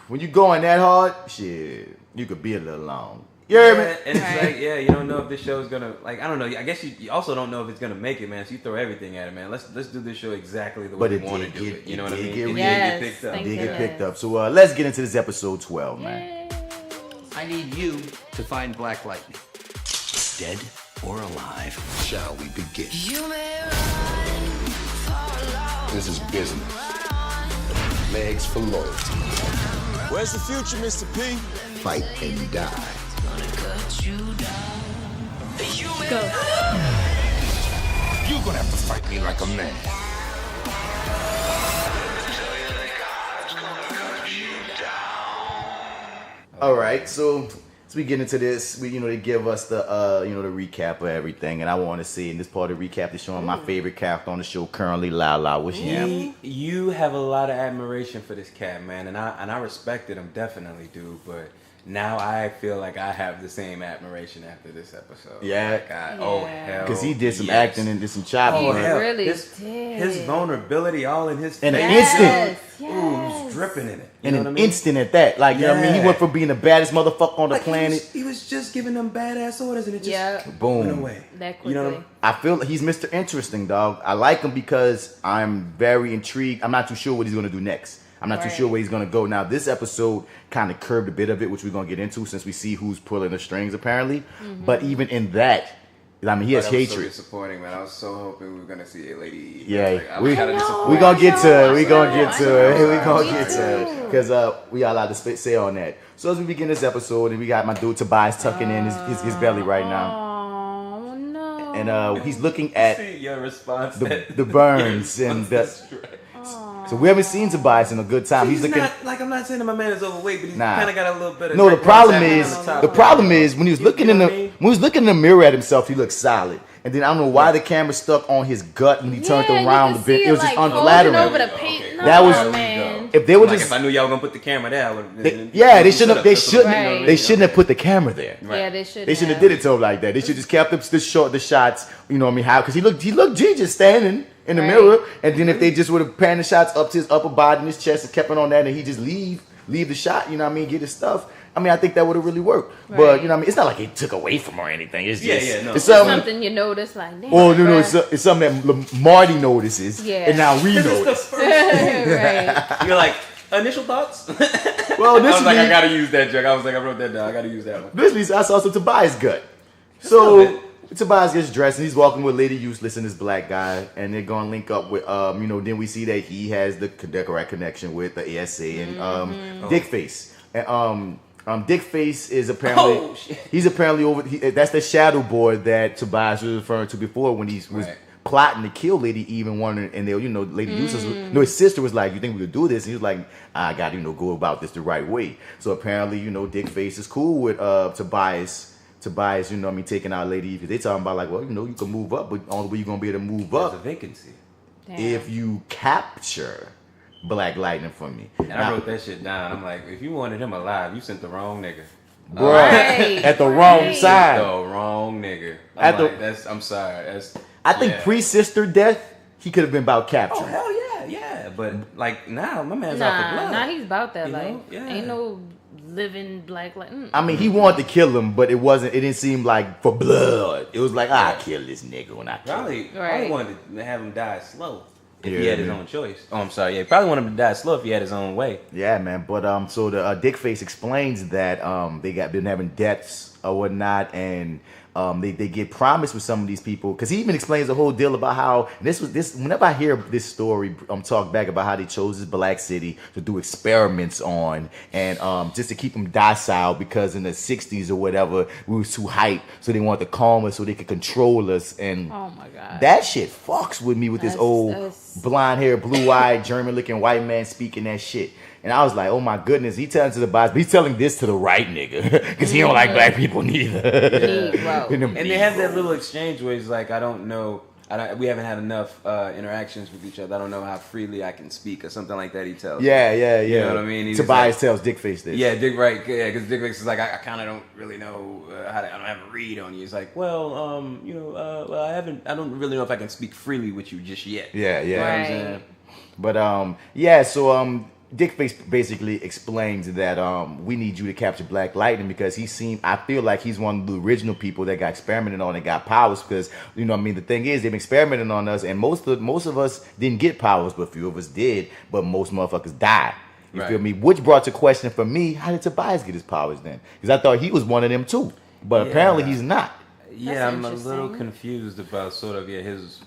A: when you going that hard, shit, you could be a little long. You hear me?
E: And it's
B: Right.
E: like, yeah, you don't know if this show is gonna I don't know. I guess you also don't know if it's gonna make it, man. So you throw everything at it, man. Let's do this show exactly the way
A: But
E: we
A: it
E: want to
A: did
E: do
A: get-
E: it. You know what I
A: it
E: mean?
A: did
E: It
A: get
E: did
B: Yes,
E: get picked up.
B: thank
A: They get
B: goodness.
A: picked up. So let's get into this episode 12, man.
B: Yay.
F: I need you to find Black Lightning. Dead or alive?
G: Shall we begin?
H: You may run for long.
G: This is business. Legs for loyalty.
I: Where's the future, Mr. P?
G: Fight and die.
H: Cut you down. You may
B: Go.
G: You're gonna have to fight me like a man.
A: All right, so as we get into this, they give us the the recap of everything, and I want to see in this part of the recap they're showing my favorite character on the show currently, Lala. What's your
E: You have a lot of admiration for this cat, man, and I respect it. I definitely do, but now I feel like I have the same admiration after this episode.
A: Yeah.
E: Like oh hell,
A: because he did some acting and did some chopping.
E: Oh hell,
B: really
E: his vulnerability all in his
A: in
E: face.
A: an instant.
B: Yes.
E: Ooh, it was dripping in it.
A: In an instant at that. Like, you know what I mean? He went from being the baddest motherfucker on the planet.
E: He was just giving them badass orders and it just
A: boom.
E: went away.
B: That quickly.
E: You know what
A: I feel like he's Mr. Interesting, dog. I like him because I'm very intrigued. I'm not too sure what he's going to do next. I'm not too sure where he's going to go. Now, this episode kind of curbed a bit of it, which we're going to get into since we see who's pulling the strings, apparently.
B: Mm-hmm.
A: But even in that, I mean, he has hatred.
E: So disappointing, man. I was so hoping we were going to see a lady.
A: Yeah,
E: we're
A: going to get to it. We're going to get to it. We're going to get to it. Because we got a lot to say on that. So as we begin this episode, and we got my dude Tobias tucking in his belly right now.
B: Oh, no.
A: And he's looking at
E: your response
A: the burns and the... So we haven't seen Tobias in a good time. He's looking
E: not, like I'm not saying that my man is overweight, but he's kind of got a little bit of.
A: No, the problem is when he was looking in the mirror at himself, he looked solid. And then I don't know why the camera stuck on his gut when he turned around a bit. It was just unflattering.
B: Over the paint.
A: That was
B: man.
A: If they were
E: like
A: just
E: if I knew y'all were gonna put the camera there, I would.
A: They shouldn't have put the camera there.
B: Right. Yeah, they should.
A: They shouldn't have did it to him like that. They should just kept the shots. You know what I mean? How? Because he looked G just standing in the mirror, and then if they just would have panned the shots up to his upper body and his chest and kept it on that, and he just leave the shot. You know what I mean? Get his stuff. I mean, I think that would have really worked. Right. But, you know what I mean? It's not like it took away from or anything. It's just...
B: It's something you notice, like, damn.
A: Oh, no, it's something that Marty notices. Yeah. And now we notice.
B: Right.
E: You're like, initial thoughts?
A: Well, this
E: I was like, I gotta use that joke. I was like, I wrote that down. I gotta use that one.
A: This week, I saw some Tobias gut. So... Tobias gets dressed and he's walking with Lady Useless and this black guy, and they're gonna link up with then we see that he has the correct connection with the ASA and Dickface. And Dickface is apparently he's apparently over. That's the shadow boy that Tobias was referring to before when he was plotting to kill Lady Eve and one, and they Lady Useless. His sister was like, "You think we could do this?" And he was like, "I got to go about this the right way." So apparently, Dickface is cool with Tobias, you know what I mean, taking out Lady Eve. They talking about like, well, you can move up, but only way you're gonna be able to move up
E: is a vacancy.
A: If you capture Black Lightning from me.
E: And I wrote that shit down. I'm like, if you wanted him alive, you sent the wrong nigga.
A: Right. At the wrong side.
E: The wrong nigga. I'm sorry.
A: I think pre-sister death, he could have been about capture.
E: Oh hell yeah. But like now, my man's out for blood.
B: Nah, he's about that. Ain't no living Black Lightning.
A: I mean, he wanted to kill him, but it didn't seem like for blood. It was like, I'll kill this nigga when I kill him.
E: Probably wanted to have him die slow. If he had his own choice. Oh, I'm sorry. Yeah, he probably wanted him to die slow if he had his own way.
A: Yeah, man. But so the Dickface explains that they been having deaths or whatnot, and they get promised with some of these people, because he even explains the whole deal about how this. Whenever I hear this story, talk back about how they chose this black city to do experiments on, and just to keep them docile, because in the 60s or whatever we was too hyped, so they wanted to calm us so they could control us. And
B: oh my god,
A: that shit fucks with me with this old blonde hair, blue eyed German looking white man speaking that shit. And I was like, oh my goodness, he telling to the boss, but he's telling this to the right nigga, because he don't like black people neither.
E: And they have that little exchange where he's like, I don't know, we haven't had enough interactions with each other. I don't know how freely I can speak, or something like that. He tells.
A: Yeah.
E: You know what I mean?
A: Tobias tells Dickface this.
E: Yeah, because Dickface is like, I kind of don't really know I don't have a read on you. He's like, well, I don't really know if I can speak freely with you just yet.
A: Yeah.
E: You know what I'm saying?
A: But so Dickface basically explains that we need you to capture Black Lightning, because I feel like he's one of the original people that got experimented on and got powers, because you know what I mean, the thing is, they've been experimenting on us, and most of us didn't get powers, but a few of us did, but most motherfuckers died. You feel me? Which brought to question for me, how did Tobias get his powers then? Because I thought he was one of them too, but apparently he's not.
E: Yeah, I'm a little confused about sort of his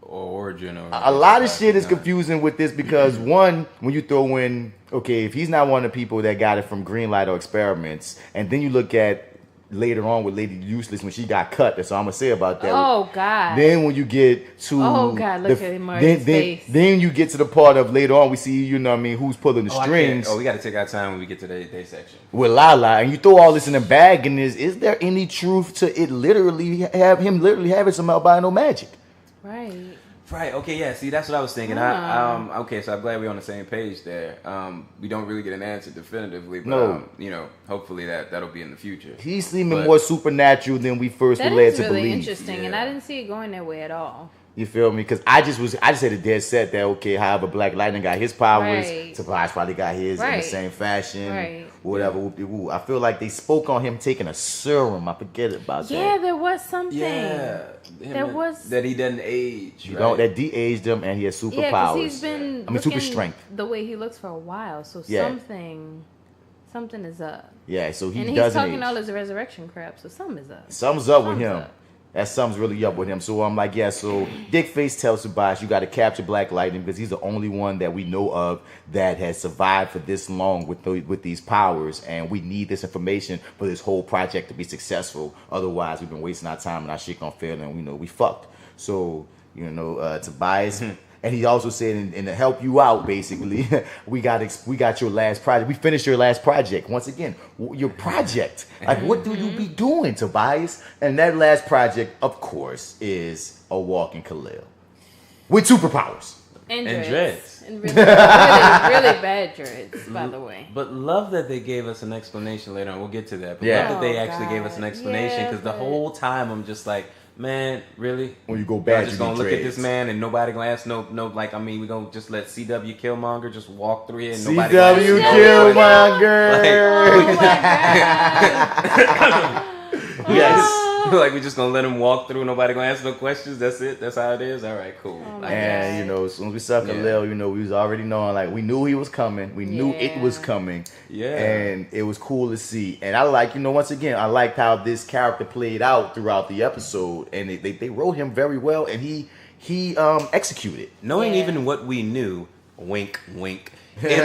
E: origin.
A: A lot of shit is confusing with this, because one, when you throw in, okay, if he's not one of the people that got it from Greenlight or experiments, and then you look at later on with Lady Useless when she got cut, that's all I'm gonna say about that.
B: Oh god.
A: Then when you get to
B: look at Marty's face.
A: Then you get to the part of later on we see, you know what I mean, who's pulling the strings.
E: We gotta take our time when we get to the section.
A: With Lala, and you throw all this in a bag, and is there any truth to it literally having some albino magic?
B: Right.
E: Right. Okay. Yeah. See, that's what I was thinking. Okay. So I'm glad we're on the same page there. We don't really get an answer definitively, but hopefully that'll be in the future.
A: He's seeming more supernatural than we first were led to believe. That is
B: really interesting, and I didn't see it going that way at all.
A: You feel me? Because I just had a dead set that, okay, however Black Lightning got his powers, Tobias probably got his in the same fashion, whatever. I feel like they spoke on him taking a serum. I forget about that.
B: Yeah, there was something.
E: Yeah. That he doesn't age,
A: that de-aged him, and he has superpowers. Yeah,
B: because he's been
A: super strength.
B: The way he looks for a while, so something is up.
A: Yeah, so he doesn't age.
B: And he's talking all his resurrection crap, so something is up.
A: Something's up with him. That something's really up with him. So I'm like, so Dickface tells Tobias, you got to capture Black Lightning because he's the only one that we know of that has survived for this long with these powers. And we need this information for this whole project to be successful. Otherwise, we've been wasting our time and our shit gonna fail and we fucked. So, Tobias... And he also said, and to help you out, basically, we got your last project. We finished your last project. Once again, your project. Like, what do you be doing, Tobias? And that last project, of course, is a walking Khalil with superpowers.
B: And dreads. And really bad dreads, by the way.
E: But love that they gave us an explanation later on. We'll get to that. But love that they actually gave us an explanation because the whole time I'm just like, man, really?
A: When you go back,
E: you're just gonna look at this man and nobody gonna ask we're gonna just let CW Killmonger just walk through here and nobody
A: CW Killmonger.
E: Yes. Like we're just gonna let him walk through, nobody gonna ask no questions, that's it, that's how it is. All right, cool.
A: And as soon as we saw Khalil, we was already knowing, like, we knew he was coming, we knew it was coming. And it was cool to see. And I like, once again, I liked how this character played out throughout the episode, and they wrote him very well, and he executed.
E: Knowing even what we knew, wink wink, it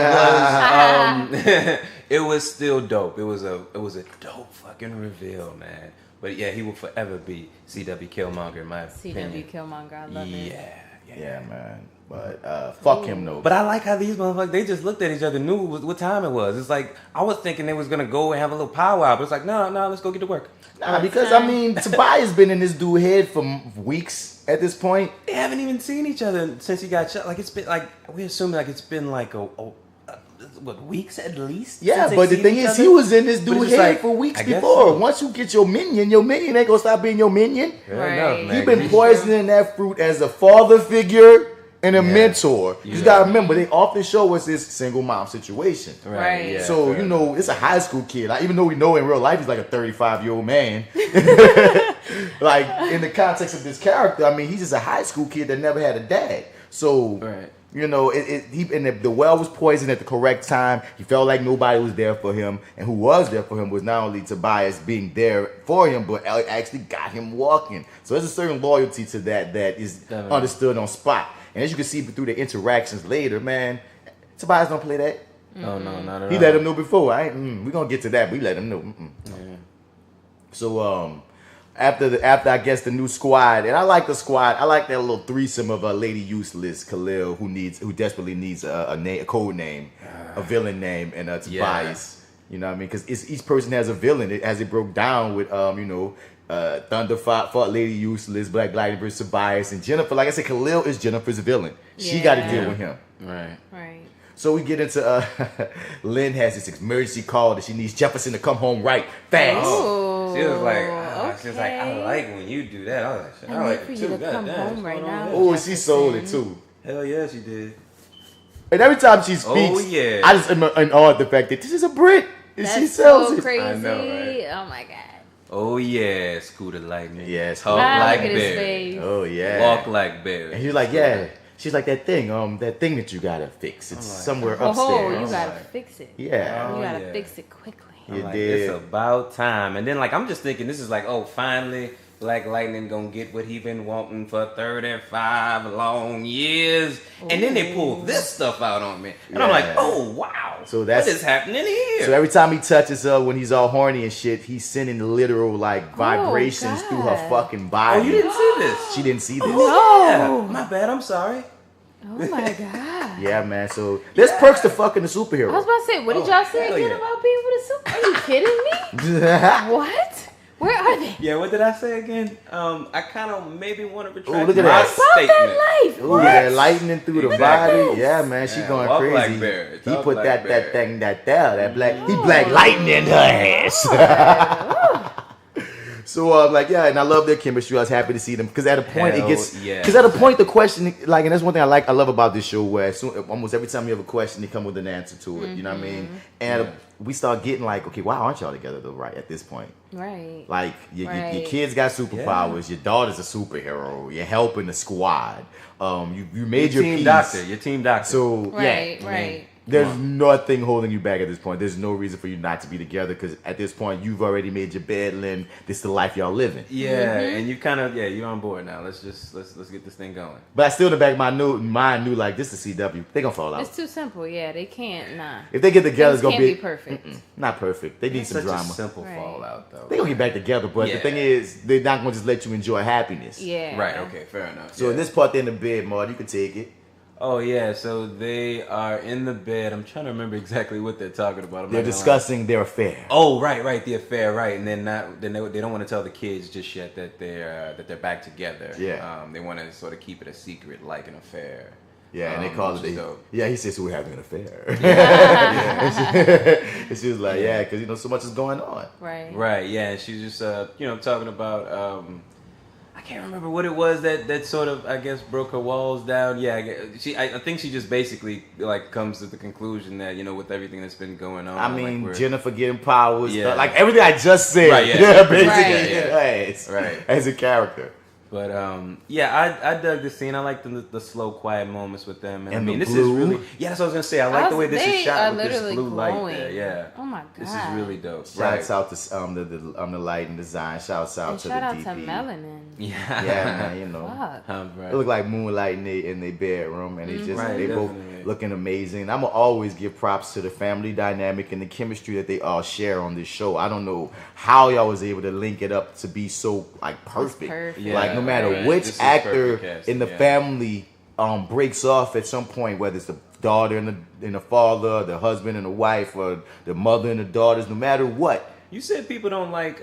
E: was still dope. It was a dope fucking reveal, man. But yeah, he will forever be CW Killmonger in my opinion.
B: CW Killmonger, I love it.
A: Yeah, man. But fuck him though.
E: But I like how these motherfuckers, they just looked at each other, knew what time it was. It's like, I was thinking they was going to go and have a little powwow, but it's like, no, let's go get to work.
A: Nah, because Tobias been in this dude's head for weeks at this point.
E: They haven't even seen each other since he got shot. Like, it's been like, we assume like it's been like weeks at least?
A: Yeah, but the thing is, he was in this dude's head for weeks before. So. Once you get your minion ain't gonna stop being your minion. You've been poisoning that fruit as a father figure and a mentor. You just gotta remember, they often show us this single mom situation.
B: Right.
A: Yeah, so, it's a high school kid. Like, even though we know in real life he's like a 35-year-old man. Like, in the context of this character, he's just a high school kid that never had a dad. So... the well was poisoned at the correct time. He felt like nobody was there for him, and who was there for him was not only Tobias being there for him, but actually got him walking. So there's a certain loyalty to that is understood on spot. And as you can see through the interactions later, man, Tobias don't play that.
E: Oh no, not at all.
A: He let him know before. We're gonna get to that, but he let him know. So After I guess the new squad, and I like the squad. I like that little threesome of Lady Useless, Khalil, who desperately needs a code name, a villain name, and Tobias. You know what I mean? Because each person has a villain. As it broke down with Thunder fought Lady Useless, Black Lightning versus Tobias, and Jennifer. Like I said, Khalil is Jennifer's villain. She got to deal with him.
B: Right.
A: So we get into Lynn has this emergency call that she needs Jefferson to come home fast.
B: Oh,
E: she was like, I like when you do that. I was like, I like
B: for you to come home right now.
A: Oh, she sold it too.
E: Hell yeah, she did.
A: And every time she speaks, I just am in awe of the fact that this is a Brit. And
B: That's
A: she sells
B: so crazy.
A: I
E: know, right?
B: Oh my god.
E: Oh yeah, Scooter Lightning.
A: Yes,
E: talk like Barry.
A: Oh yeah,
E: walk like Barry.
A: And he's like, she's like that thing that you gotta fix. It's somewhere upstairs.
B: Oh, you gotta fix it.
A: Yeah,
B: you gotta fix it quickly.
E: It's about time. And then I'm just thinking this is finally Black Lightning gonna get what he been wanting for 35 long years. Ooh. And then they pull this stuff out on me. And I'm like, oh wow. So what is happening here?
A: So every time he touches her when he's all horny and shit, he's sending literal vibrations through her fucking body.
E: Oh, you didn't see this?
A: She didn't see this.
B: Oh,
E: yeah. My bad, I'm sorry.
B: Oh my god.
A: Yeah, man. So there's perks to fucking the superhero.
B: I was about to say, what did y'all say again about being with a super? Are you kidding me? What? Where are they?
E: Yeah, what did I say again? I kind of maybe want to retract
A: look at
E: my
A: that.
E: statement.
B: That life.
A: Ooh, that lightning through the
E: Exactly.
A: body. Yeah, man, she going
E: walk
A: crazy.
E: like bear.
A: He
E: Talk
A: put
E: like
A: that
E: bear.
A: thing that black. He black lightning in her ass. So and I love their chemistry. I was happy to see them because at a point
E: Hell
A: it gets
E: yeah.
A: because at a point the question and that's one thing I love about this show where almost every time you have a question they come with an answer to it. You know what I mean? And we start getting like, okay, why aren't y'all together though? Right at this point,
B: Right.
A: like your kids got superpowers. Your daughter's a superhero. You're helping the squad. You made your
E: team
A: peace.
E: doctor. Your team doctor.
A: So
B: Right.
A: there's nothing holding you back at this point. There's no reason for you not to be together because at this point you've already made your bed, Lynn. This is the life y'all living.
E: Yeah, and you kind of you're on board now. Let's get this thing going.
A: But I still in the back of my mind knew like this is CW. They gonna fall out.
B: It's too simple. Yeah, they can't. Nah.
A: If they get together, it's
B: Things
A: gonna
B: can't
A: be
B: perfect.
A: Not perfect. They need some
E: Such
A: drama.
E: a simple
B: Right.
E: fallout though.
A: They gonna get back together, but the
E: Yeah.
A: thing is, they're not gonna just let you enjoy happiness.
B: Yeah.
E: Right. Okay. Fair enough.
A: So in this part, they're in the bed, Marty. You can take it.
E: Oh yeah. So they are in the bed. I'm trying to remember exactly what they're talking about.
A: They're discussing their affair.
E: Oh right, the affair, right, and then they don't want to tell the kids just yet that they're back together.
A: Yeah.
E: They want to sort of keep it a secret, like an affair.
A: Yeah, and they call
E: which
A: it.
E: is dope.
A: Yeah, he says so we're having an affair. It's just like because so much is going on.
B: Right.
E: Right, yeah, and she's just talking about I can't remember what it was that sort of I guess broke her walls down. Yeah, I think she just basically like comes to the conclusion that with everything that's been going on.
A: I mean,
E: like
A: Jennifer getting powers,
E: Yeah.
A: like everything I just said.
E: Right, yeah.
A: Basically,
E: Right. Right.
A: as a character.
E: But I dug the scene. I like the slow, quiet moments with them. And I mean,
A: the
E: this
A: blue.
E: is really that's what I was gonna say. I like the way this is
B: They
E: shot
B: are
E: with this
B: literally
E: blue light
B: glowing.
E: there. Yeah.
B: Oh my god.
E: This is really dope.
A: Shouts out to the lighting design. Shouts out
B: And
A: to
B: shout
A: the
B: out
A: DP.
B: to Melanin.
E: Yeah.
A: Yeah, man,
B: Fuck.
E: Right.
A: It look like moonlight in their bedroom, and they just
E: Right,
A: they both
E: definitely.
A: looking amazing. I'm gonna always give props to the family dynamic and the chemistry that they all share on this show. I don't know how y'all was able to link it up to be so like perfect.
B: perfect.
E: Yeah,
A: like no matter
E: right.
A: which
E: This is
A: actor
E: perfect casting,
A: in the
E: yeah.
A: family breaks off at some point, whether it's the daughter and the father, the husband and the wife, or the mother and the daughters. No matter what.
E: You said people don't like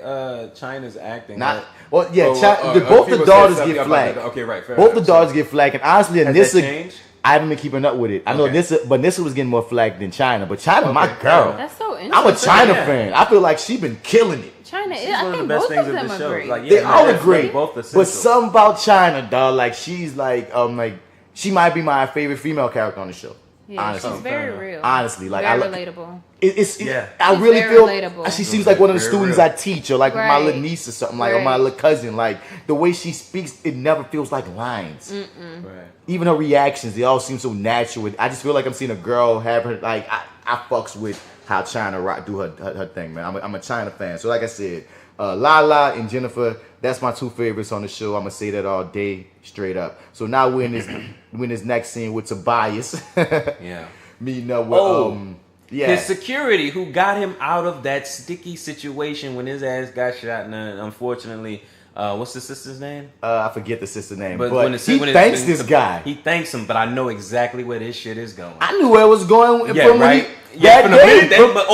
E: China's acting.
A: Not
E: right?
A: well, yeah.
E: Or
A: both
E: people
A: the
E: said
A: daughters
E: something
A: get
E: about
A: flagged.
E: Okay, right. Fair
A: Both the
E: enough.
A: daughters get flagged, and honestly,
E: Has
A: Anissa,
E: that changed?
A: I haven't been keeping up with it. I know
E: Okay.
A: Nissa was getting more flagged than China, but China, my girl.
B: That's so interesting.
A: I'm a China
E: Yeah.
A: fan. I feel like she's been killing it.
B: China is.
E: She's
B: I
E: one of
B: think
E: the best
B: both
E: things
B: of them
E: the
B: are
E: show.
B: great.
E: Like,
A: They all are
E: they're
A: great,
E: both
A: but
E: essential.
A: something about China, dog. Like she's like she might be my favorite female character on the show.
B: Yeah,
A: honestly,
B: she's very real.
A: honestly, like
B: very
A: I
B: relatable.
E: Yeah.
A: I
B: She's
A: really
B: very
A: feel
B: relatable.
A: she seems like one of the
E: Very
A: students
E: real.
A: I teach, or like my
B: Right.
A: little niece or something, like or my
B: Right.
A: little cousin. Like the way she speaks, it never feels like lines.
E: Right.
A: Even her reactions, they all seem so natural. I just feel like I'm seeing a girl have her like I fucks with how China do her thing, man. I'm a China fan. So like I said, Lala and Jennifer, that's my two favorites on the show. I'm gonna say that all day, straight up. So now we're in this next scene with Tobias.
E: Yeah.
A: Meeting up with
E: His security, who got him out of that sticky situation when his ass got shot, and unfortunately, what's the sister's name?
A: I forget the sister's name, but
E: when
A: he
E: it's-
A: thanks this guy.
E: He thanks him, but I know exactly where this shit is going.
A: I knew where it was going.
E: Yeah,
A: from
E: right.
A: That
E: from the
A: day,
E: minute that, but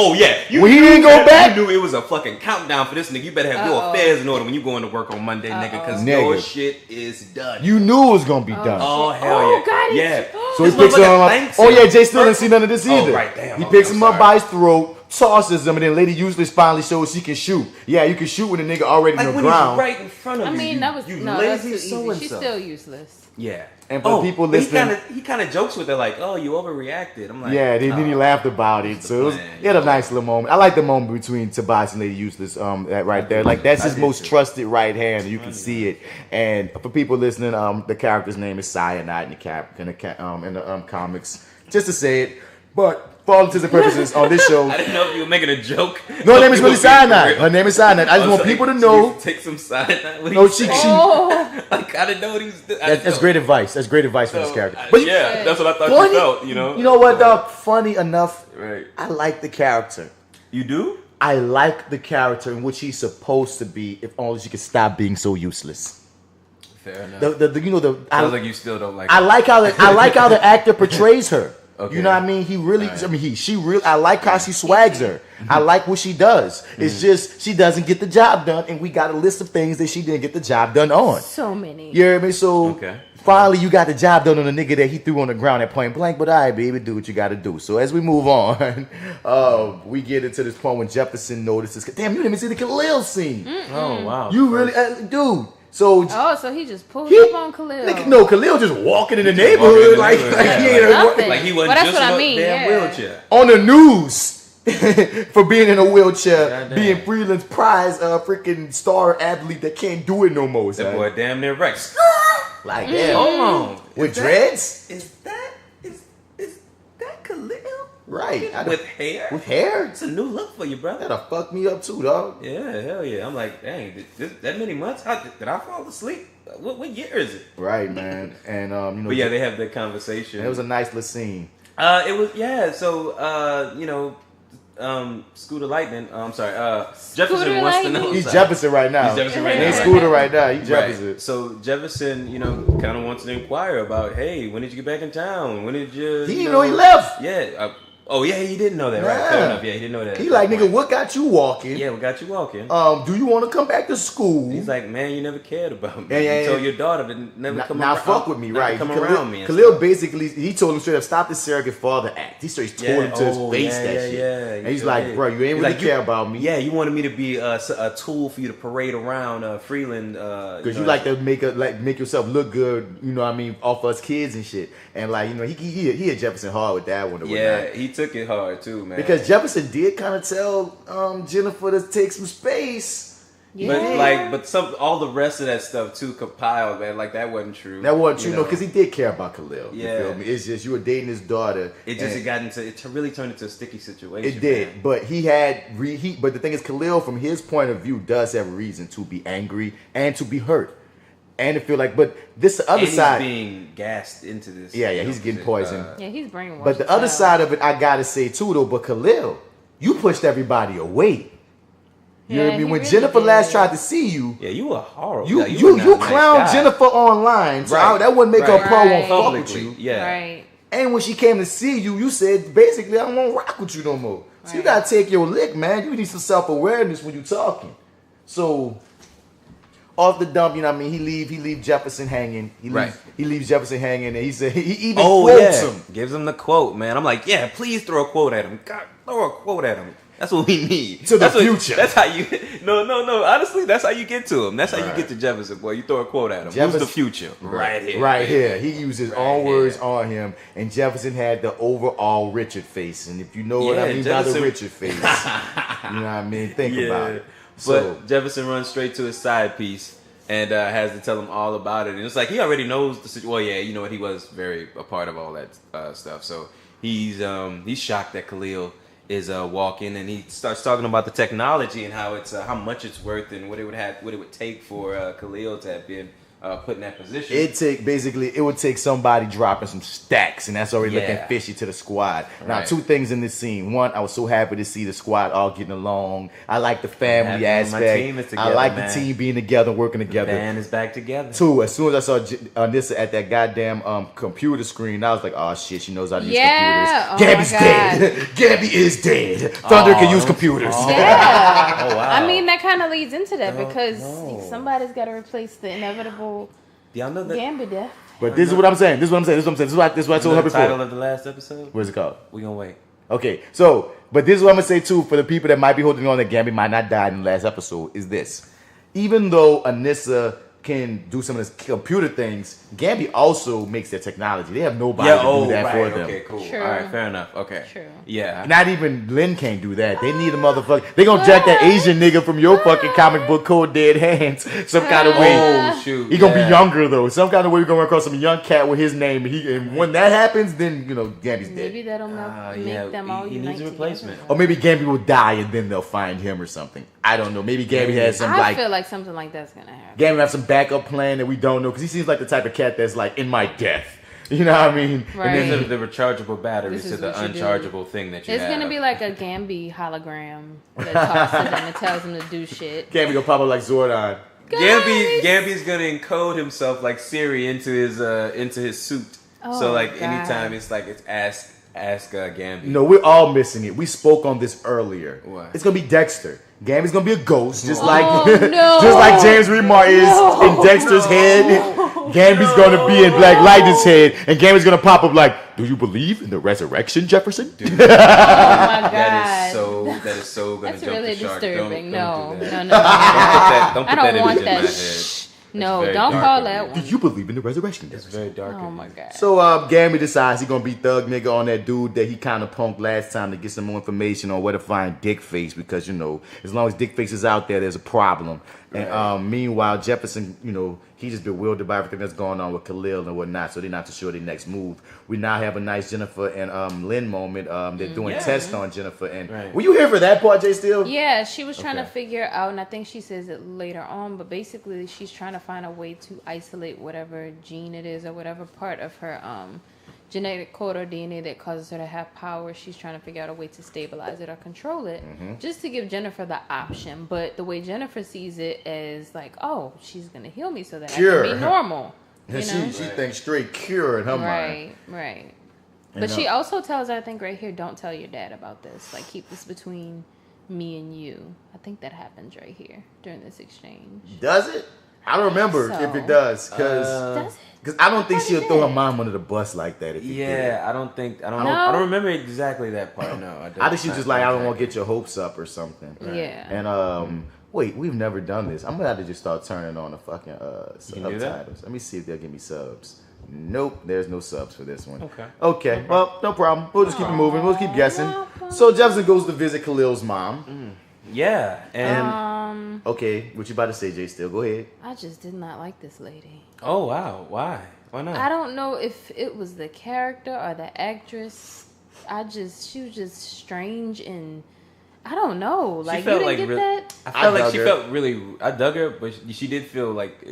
A: when he didn't go back,
E: you knew it was a fucking countdown for this nigga. You better have your affairs in order when you going to work on Monday, nigga, because your
A: Nigga.
E: shit is done.
A: you knew it was gonna be done.
E: Oh hell
B: Oh,
E: yeah,
B: God,
E: yeah.
A: So he
E: This
A: picks him
E: motherfucker
A: up.
E: thanks
A: Oh
E: him.
A: yeah, J.Steel didn't see none of this
E: Oh,
A: either.
E: right, damn.
A: He
E: Okay,
A: picks
E: I'm
A: him up
E: sorry.
A: by his throat, tosses him, and then Lady Useless finally shows she can shoot. Yeah, you can shoot when the nigga already
E: Like
A: in the
E: when
A: ground.
E: he's right in front of
B: I
E: you.
B: mean, that was
E: you
B: no, that's too
E: lazy
B: easy.
E: so-and-so.
B: She's still useless.
E: Yeah.
A: And for the people
E: but
A: listening-
E: he kind of jokes with her like, "Oh, you overreacted." I'm like,
A: Yeah, then he
E: "Oh."
A: laughed about it.
E: What's
A: So
E: the
A: it was,
E: plan?
A: he had a nice little moment. I like the moment between Tobias and Lady Useless. That right there, like that's his
E: I did
A: most
E: too.
A: trusted right hand. You can see it. And for people listening, the character's name is Cyanide in the comics. Just to say it, but for all intents and purposes on this show,
E: I didn't know if you were making a joke.
A: no, her name is
E: You
A: really
E: were being
A: Cyanide.
E: for
A: Her
E: real.
A: name is Cyanide. I just want
E: was
A: people to
E: like,
A: know.
E: Take some cyanide. What
A: No,
E: he
A: she.
E: said?
B: Oh,
E: Like I didn't know what he was doing.
A: That's great advice. That's great advice for this
E: So,
A: character. But
E: yeah, that's what I thought
A: funny,
E: you felt. You know.
A: You know what, dog? Funny enough,
E: Right.
A: I like the character.
E: You do?
A: I like the character in which he's supposed to be, if only she could stop being so useless.
E: Fair enough.
A: Sounds
E: like you still don't like.
A: I like how the actor portrays her.
E: Okay.
A: You know what I mean? He really, I mean, she really, I like how she swags her. I like what she does. It's just, she doesn't get the job done, and we got a list of things that she didn't get the job done on.
B: So many.
A: You hear me? So, finally, you got the job done on the nigga that he threw on the ground at point blank, but all right, baby, do what you got to do. So, as we move on, we get into this point when Jefferson notices, damn, you didn't even see the Khalil scene.
E: Oh, wow.
A: You really, dude. So
B: he just pulled up on Khalil.
A: No, Khalil just walking in the neighborhood like he ain't
E: like he wasn't just in a damn wheelchair.
A: On the news for being in a wheelchair, being Freeland's prize freaking star athlete that can't do it no more.
E: That boy damn near Rex.
A: Like damn.
E: Hold on.
A: With dreads?
E: Is that Khalil?
A: Right.
E: With hair?
A: With hair?
E: It's a new look for you, brother.
A: That'll fuck me up too, dog.
E: Yeah, hell yeah. I'm like, dang, that many months? Did I fall asleep? What year is it?
A: Right, man. And you know.
E: But yeah, they have that conversation.
A: It was a nice little scene.
E: It was So you know, Scooter Lightning. I'm sorry. Jefferson wants to know.
A: He's Jefferson right now.
E: He's Jefferson right now.
A: He's Scooter right now. He's Jefferson.
E: Right. So Jefferson, you know, kind of wants to inquire about, hey, when did you get back in town? When did you?
A: He didn't know he left.
E: Yeah. Oh yeah, he didn't know that. Right. Fair enough. Yeah, he didn't know that.
A: He like, nigga, what got you walking?
E: Yeah, what got you walking?
A: Do you want to come back to school?
E: He's like, man, you never cared about me.
A: Yeah.
E: You told your daughter to never come around.
A: Now fuck with me, right?
E: Come around me.
A: Khalil basically, he told him straight up, stop the surrogate father act. He straight told him to his face that shit.
E: Yeah.
A: And he's like, bro, you ain't really care about me.
E: Yeah, you wanted me to be a tool for you to parade around Freeland.
A: Because you like to make yourself look good, you know what I mean, off us kids and shit. And like, you know, he hit Jefferson hard with that one.
E: Yeah, he took it hard too, man.
A: Because Jefferson did kind of tell Jennifer to take some space.
B: Yeah.
E: But all the rest of that stuff too compiled, man. Like that wasn't true.
A: That wasn't true, no, because he did care about Khalil.
E: Yeah.
A: You feel me? It's just you were dating his daughter.
E: It really turned into a sticky situation.
A: It did,
E: man.
A: but but the thing is, Khalil, from his point of view, does have a reason to be angry and to be hurt. And to feel like, but this other side,
E: he's being gassed into this.
A: Yeah, he's getting poisoned.
B: Yeah, he's brainwashed.
A: But the other side of it, I gotta say too, though. But Khalil, you pushed everybody away. You know what I mean? When really Jennifer last tried to see you,
E: yeah, you were horrible.
A: You clowned Jennifer online, so that wouldn't make her pro won't fuck with you.
E: Yeah,
B: right.
A: And when she came to see you, you said basically, I don't want to rock with you no more. So you gotta take your lick, man. You need some self-awareness when you talking. So. Off the dump, you know what I mean? He leave Jefferson hanging. He leaves Jefferson hanging, and he said he even quotes him.
E: Gives him the quote, man. I'm like, yeah, please throw a quote at him. God, throw a quote at him. That's what we need.
A: To the future.
E: That's how you. No. Honestly, that's how you get to him. That's how you get to Jefferson, boy. You throw a quote at him. Who's the future? Right here.
A: Right here. He used his own words on him, and Jefferson had the overall Richard face. And if you know what I mean by the Richard face, you know what I mean? Think about it.
E: But Jefferson runs straight to his side piece and has to tell him all about it. And it's like he already knows the situation. Well, yeah, you know what? He was very a part of all that stuff. So he's shocked that Khalil is walking, and he starts talking about the technology and how it's how much it's worth and what it would take for Khalil to have been put in that position.
A: It would take somebody dropping some stacks, and that's already looking fishy to the squad. Right. Now, two things in this scene. One, I was so happy to see the squad all getting along. I like the family aspect.
E: My team is together,
A: I like the team being together, working together.
E: The band is back together.
A: Two, as soon as I saw Anissa at that goddamn computer screen, I was like, oh shit, she knows how to use computers. Gabby's dead. Gabby is dead. Thunder can use computers.
B: Yeah. Oh, wow. I mean, that kind of leads into that because somebody's got to replace the inevitable
E: y'all know that
B: Gamby death.
A: But this is what I'm saying. This is what I told her before.
E: The title of the last episode?
A: What is it called?
E: We gonna wait.
A: Okay, so, but this is what I'm gonna say too for the people that might be holding on that Gamby might not die in the last episode is this. Even though Anissa can do some of this computer things, Gamby also makes their technology. They have nobody to do that for them.
E: Okay, cool.
B: True.
E: All right, fair enough. Okay.
B: True.
E: Yeah.
A: Not even Lynn can't do that. They need a motherfucker. They gonna jack that Asian nigga from your fucking comic book called Dead Hands some kind of way.
E: Oh, shoot.
A: He gonna be younger though. Some kind of way we gonna run across some young cat with his name. And when that happens, then you know Gamby's dead.
B: Maybe that'll make them all
E: he
B: unite
E: needs a replacement.
B: together.
A: Or maybe Gamby will die and then they'll find him or something. I don't know. Maybe Gamby has some
B: I feel like something like that's gonna happen.
A: Gamby have some backup plan that we don't know because he seems like the type of cat that's like in my death. You know what I mean?
B: Right.
E: And then the rechargeable batteries to the unchargeable thing that you have.
B: It's gonna be like a Gamby hologram that talks to them and tells them to do shit.
A: Gamby gonna pop up like Zordon.
E: Gamby's gonna encode himself like Siri into his suit. Oh, so like anytime it's like it's ask ask Gamby.
A: No, we're all missing it. We spoke on this earlier.
E: What?
A: It's gonna be Dexter. Gamby's gonna be a ghost, just like
B: no.
A: just like James Remar is in Dexter's head. Gamby's gonna be in Black Lightning's head, and Gamby's gonna pop up like, "Do you believe in the resurrection, Jefferson?"
B: Oh my god,
E: that is so gonna
B: that's
E: jump
B: really
E: the shark.
B: disturbing.
E: Don't do that.
B: No.
E: Don't put
B: I
E: that
B: don't
E: image
B: want
E: in my
B: that.
E: head.
B: No,
E: very
B: don't
E: dark
B: call
E: of
B: that
E: you.
A: Do
B: one.
A: you believe in the resurrection?
E: It's
A: Jefferson?
E: very dark.
B: Oh my god.
A: So Gamby decides he's gonna be thug nigga on that dude that he kind of punked last time to get some more information on where to find Dickface, because as long as Dickface is out there, there's a problem. Right. And meanwhile, Jefferson, he's just bewildered by everything that's going on with Khalil and whatnot, so they're not too sure their next move. We now have a nice Jennifer and Lynn moment. They're doing tests on Jennifer. And were you here for that part, J.Steel?
B: Yeah, she was trying to figure out, and I think she says it later on, but basically she's trying to find a way to isolate whatever gene it is or whatever part of her genetic code or DNA that causes her to have power. She's trying to figure out a way to stabilize it or control it, just to give Jennifer the option. But the way Jennifer sees it is like, oh, she's going to heal me so that I can be normal.
A: And she thinks straight cure in her mind.
B: Right. But she also tells her, I think right here, don't tell your dad about this. Like, keep this between me and you. I think that happens right here during this exchange.
A: Does it? I don't remember if it does, because I don't think she'll throw her mom under the bus like that. If
E: I don't remember exactly that part. No,
A: I think she's just like, I don't want to get your hopes up or something.
B: Right. Yeah.
A: And wait, we've never done this. I'm gonna have to just start turning on the fucking subtitles. Let me see if they'll give me subs. Nope, there's no subs for this one. Okay. Well, no problem. We'll just keep it moving. We'll keep guessing. So Jefferson goes to visit Khalil's mom.
E: Yeah, and
A: okay, what you about to say, J.Steel? Go ahead.
B: I just did not like this lady.
E: Oh wow, why? Why not?
B: I don't know if it was the character or the actress. She was just strange, and I don't know. Like, you didn't get that?
E: I felt like she felt really. I dug her, but she did feel like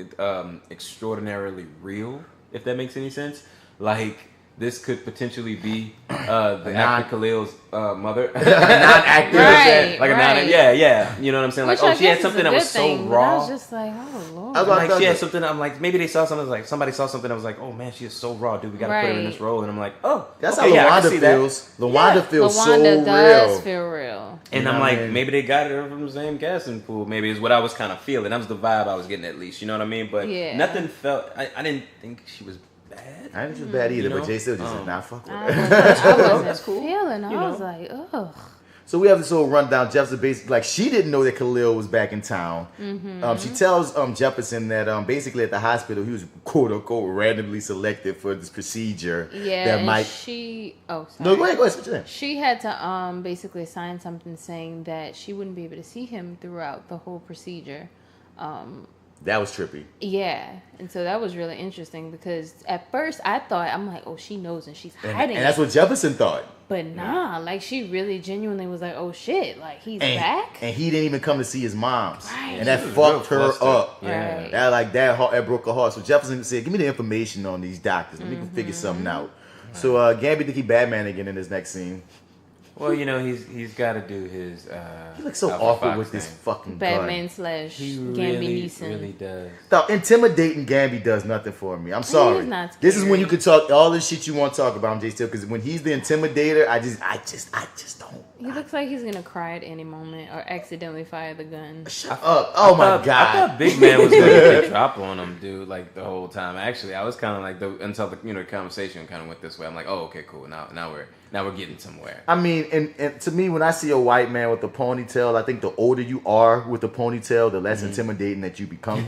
E: extraordinarily real. If that makes any sense, like. This could potentially be the actor Khalil's mother.
A: Non-actor.
B: Right.
E: Like a non-actor. You know what I'm saying?
B: Which
E: like, she had something that was so raw.
B: I was just like, oh, Lord.
E: Like, she had something, I'm like, maybe they saw something, like, somebody saw something that was like, oh, man, she is so raw, dude. We got to put her in this role. And I'm like, oh.
A: That's how LaWanda feels. LaWanda feels so real.
B: LaWanda does feel real.
E: And I'm like, maybe they got her from the same casting pool. Maybe is what I was kind of feeling. That was the vibe I was getting, at least. You know what I mean? But nothing felt, I didn't think she was bad.
A: I didn't think she was bad either, but J.Steel just did not fuck with her.
B: I wasn't feeling. I was like, ugh.
A: So we have this whole rundown. Jefferson basically, like, she didn't know that Khalil was back in town. She tells Jefferson that basically at the hospital he was quote unquote randomly selected for this procedure.
B: Yeah,
A: that might.
B: Sorry.
A: No, go ahead. What you saying?
B: She had to basically sign something saying that she wouldn't be able to see him throughout the whole procedure.
A: That was trippy.
B: Yeah, and so that was really interesting because at first I'm like, oh, she knows and she's hiding.
A: And that's what Jefferson thought.
B: But nah, like she really genuinely was like, oh shit, like he's back.
A: And he didn't even come to see his mom's.
B: Right.
A: And that fucked her up.
B: Yeah.
A: Right. That broke her heart. So Jefferson said, give me the information on these doctors. Let me figure something out. So Gamby think he Batman again in this next scene.
E: Well, he's got to do his.
A: He looks so awkward with this fucking
B: Batman
A: gun.
B: /
E: He
B: Gamby Neeson.
E: really does.
A: Now, intimidating Gamby does nothing for me. I'm sorry.
B: He's not scary.
A: This is when you could talk all this shit you want to talk about, J.Steel, because when he's the intimidator, I just don't.
B: He looks like he's gonna cry at any moment or accidentally fire the gun.
A: Shut up! Oh my god!
E: I thought Big Man was going to drop on him, dude. Like the whole time. Actually, I was kind of like until the conversation kind of went this way. I'm like, oh, okay, cool. Now we're getting somewhere.
A: I mean, and to me, when I see a white man with a ponytail, I think the older you are with the ponytail, the less intimidating that you become.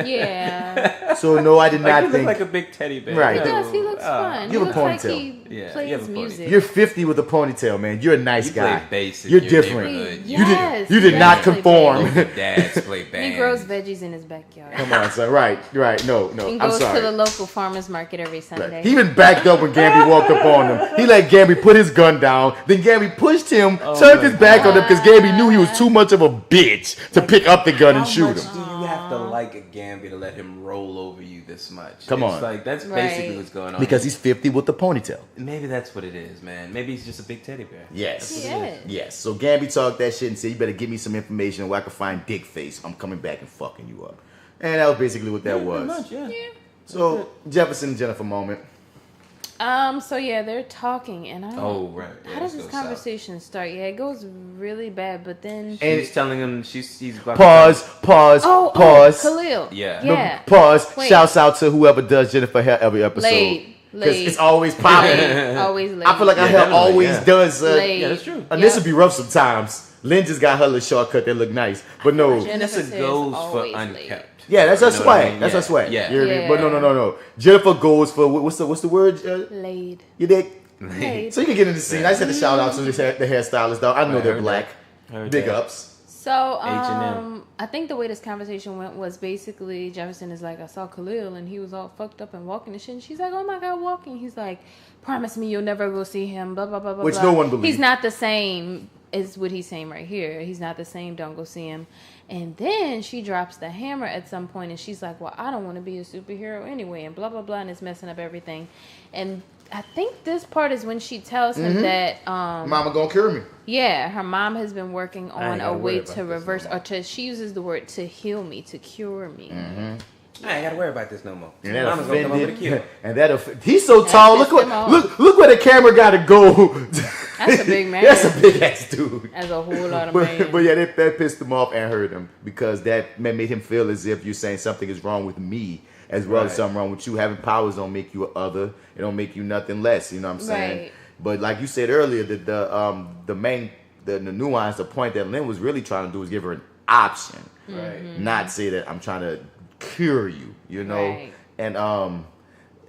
B: Yeah.
A: So no, I did not
E: you
A: think
E: look like a big teddy bear.
A: Right.
B: He does. He looks fun.
A: You
B: He
A: have a
B: looks like
A: ponytail.
B: he
E: You
B: plays
E: have a
B: music.
A: You're 50 with a ponytail, man. You're a nice guy.
E: Play bass in
A: You're
E: your
A: different.
E: neighborhood.
B: Yes,
A: You did not conform.
E: Dads play band.
B: He grows veggies in his backyard.
A: Come on, son. Right. No.
B: He
A: I'm
B: goes
A: sorry.
B: to the local farmer's market every Sunday.
A: He even backed up when Gamby walked up on him. He let Gamby put his gun down. Then Gamby pushed him, turned his back on him because Gamby knew he was too much of a bitch to pick up the gun and shoot him.
E: Do you have to like a Gamby to let him roll over you this much?
A: Come on.
E: It's like that's basically what's going on.
A: Because he's 50 with the ponytail.
E: Maybe that's what it is, man. Maybe he's just a big teddy bear.
A: Yes.
B: Yes.
A: Yes. So Gamby talked that shit and said, you better give me some information where I can find Dick Face. I'm coming back and fucking you up. And that was basically what that was.
E: Pretty much, yeah.
A: So Jefferson and Jennifer moment.
B: So yeah, they're talking, and I don't.
E: Oh right. Yeah,
B: how does this conversation start? Yeah, it goes really bad, but then
E: she's telling him he's about
A: pause.
B: Khalil.
E: Yeah.
B: Yeah.
A: Pause.
B: Wait.
A: Shouts out to whoever does Jennifer hair every episode. Because it's always popping.
B: Always late.
A: I feel like her hair always does.
B: Yeah,
E: that's true.
A: And this would be rough sometimes. Lynn just got her little shortcut that look nice, but no.
B: Jennifer
E: goes for
B: always
E: unkept.
B: late.
A: Yeah, that's her
E: You know what I
A: swag.
E: mean?
A: That's her swag.
E: Yeah.
A: You know what I mean? But no. Jennifer goes for what's the word?
B: Laid.
A: You dig?
B: Laid.
A: So you can get in the scene. I just had to shout out to the hairstylist though. I know they're black. Big ups.
B: So
E: H&M.
B: I think the way this conversation went was basically Jefferson is like, I saw Khalil and he was all fucked up and walking and shit. And she's like, oh my God, walking. He's like, promise me you'll never go see him. Blah blah blah blah.
A: Which
B: blah.
A: no one believes.
B: He's not the same is what he's saying right here. He's not the same. Don't go see him. And then she drops the hammer at some point and she's like, well, I don't want to be a superhero anyway, and blah blah blah, and it's messing up everything. And I think this part is when she tells him that
A: Mama gonna cure me.
B: yeah, her mom has been working on a way to reverse
E: no more.
B: or to she uses the word to heal me, to cure me.
E: I ain't gotta worry about this no more.
A: And that
E: Mama's gonna come over to kill.
A: offended. And that he's so tall.
B: pissed him off.
A: Look where the camera gotta go.
B: That's a big man.
A: That's a big ass dude.
B: As a whole lot of man.
A: But yeah, that pissed him off and hurt him because that made him feel as if you're saying something is wrong with me as well as something wrong with you. Having powers don't make you other. It don't make you nothing less. You know what I'm saying?
B: Right.
A: But like you said earlier, that the nuance, the point that Lynn was really trying to do is give her an option,
E: Right.
A: not say that I'm trying to cure you. You know,
B: Right.
A: and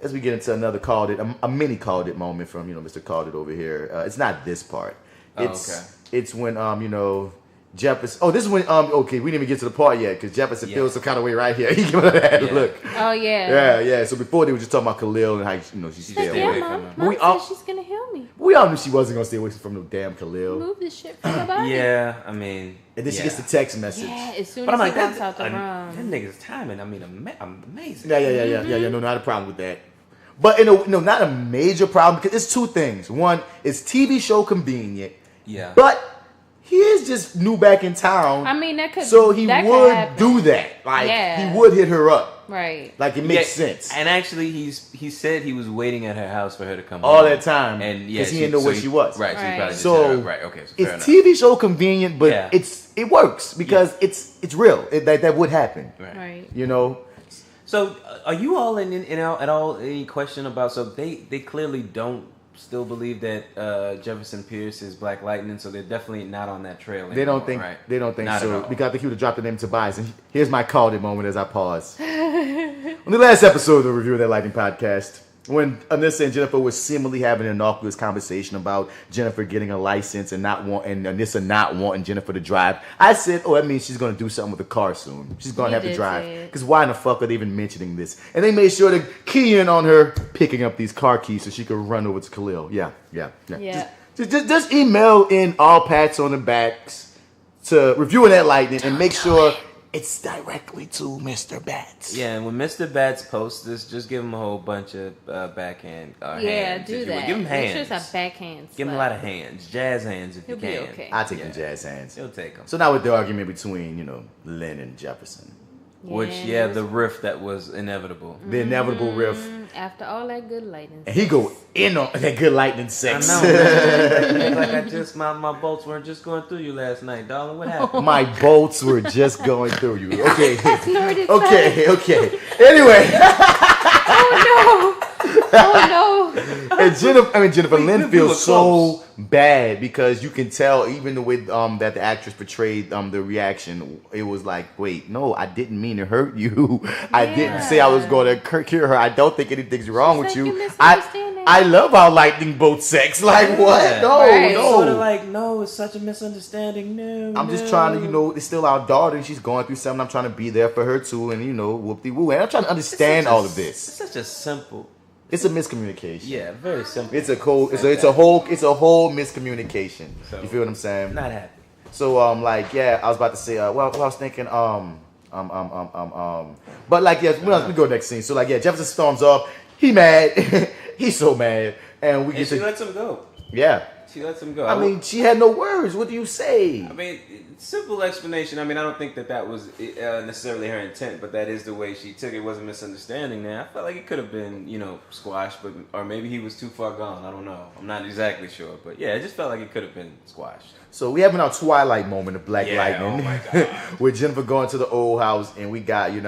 A: as we get into another called it a mini called it moment from Mr. Called It over here. It's not this part. It's when Jefferson. Oh, this is when okay, we didn't even get to the part yet because Jefferson feels some kind of way right here. He giving her that look.
B: Oh yeah.
A: Yeah. So before they were just talking about Khalil and how she's
B: She's
A: stay
B: like,
A: away.
B: yeah,
A: But we
B: mom said she's gonna heal me.
A: We all knew she wasn't gonna stay away from no damn Khalil.
B: Move this shit from her body.
E: Yeah, I mean.
A: And then she gets the text message.
B: Yeah, as soon
E: But
B: as
E: I'm
B: he
E: like,
B: walks out the room.
E: that nigga's timing. I mean, amazing.
A: Yeah. No, not a problem with that. But not a major problem because it's two things. One, it's TV show convenient.
E: Yeah.
A: But he is just new back in town.
B: I mean, that could.
A: So he
B: that could
A: would
B: happen.
A: do that. Like
B: Yeah.
A: he would hit her up.
B: Right.
A: Like it makes sense.
E: And actually, he said he was waiting at her house for her to come
A: All
E: home.
A: that time.
E: And
A: because he didn't know where she was.
E: Right. So he probably just
A: So
E: hit her up. Right. Okay. So fair
A: it's
E: enough.
A: TV show convenient, but it works because it's real. That would happen.
B: Right.
A: You know.
E: So are you all in at all any question about? So they clearly don't still believe that Jefferson Pierce is Black Lightning, so they're definitely not on that trail anymore.
A: They don't think.
E: Right?
A: They don't think
E: Not
A: so.
E: at all.
A: Because I think he would have dropped the name Tobias. And here's my called it moment as I pause. On the last episode of the Review of That Lightning podcast, when Anissa and Jennifer were seemingly having an innocuous conversation about Jennifer getting a license and Anissa not wanting Jennifer to drive, I said, "Oh, that means she's going to do something with the car soon. She's going to have to drive." Because why in the fuck are they even mentioning this? And they made sure to key in on her picking up these car keys so she could run over to Khalil. Yeah. Just email in all pats on the backs to Reviewing That Lightning and make sure it's directly to Mr. Bats.
E: Yeah, and when Mr. Bats posts this, just give him a whole bunch of backhand hands.
B: Do that.
E: Give him hands.
B: Make sure it's a backhand.
E: Give him a lot of hands. Jazz hands if
B: He'll
E: you
B: be
E: can.
B: okay.
A: I take the jazz hands.
E: He'll take them.
A: So now with the argument between, Lynn and Jefferson.
E: Which, the riff that was inevitable.
A: The inevitable riff.
B: After all that good lightning.
A: And he go in on that good lightning sex.
E: I know, man. It's like my bolts weren't just going through you last night, darling. What happened?
A: My bolts were just going through you. Okay.
B: Snorted
A: Okay. Anyway.
B: Oh no.
A: And Jennifer Lynn feels so bad because you can tell even the way that the actress portrayed the reaction. It was like, wait, no, I didn't mean to hurt you. I didn't say I was going to cure her. I don't think anything's wrong with you. I love how lightning bolt sex. Like what? No.
E: Sort of like, no, it's such a misunderstanding. No,
A: I'm just trying to, it's still our daughter and she's going through something. I'm trying to be there for her too, and whoop-de-woo. And I'm trying to understand all of this.
E: It's such a simple.
A: It's a miscommunication.
E: Yeah, very simple.
A: It's a whole miscommunication. So, you feel what I'm saying?
E: Not happy.
A: So I was about to say, I was thinking, but we go next scene. So Jefferson storms off. He mad. He's so mad, and we get
E: she lets him go.
A: Yeah.
E: She lets him go.
A: I mean, she had no words. What do you say?
E: I mean, simple explanation. I mean, I don't think that was necessarily her intent, but that is the way she took it. It was a misunderstanding there. I felt like it could have been, squashed, or maybe he was too far gone. I don't know. I'm not exactly sure. But yeah, it just felt like it could have been squashed.
A: So we having our Twilight moment of Black Lightning.
E: Oh my God.
A: With Jennifer going to the old house, and we got, we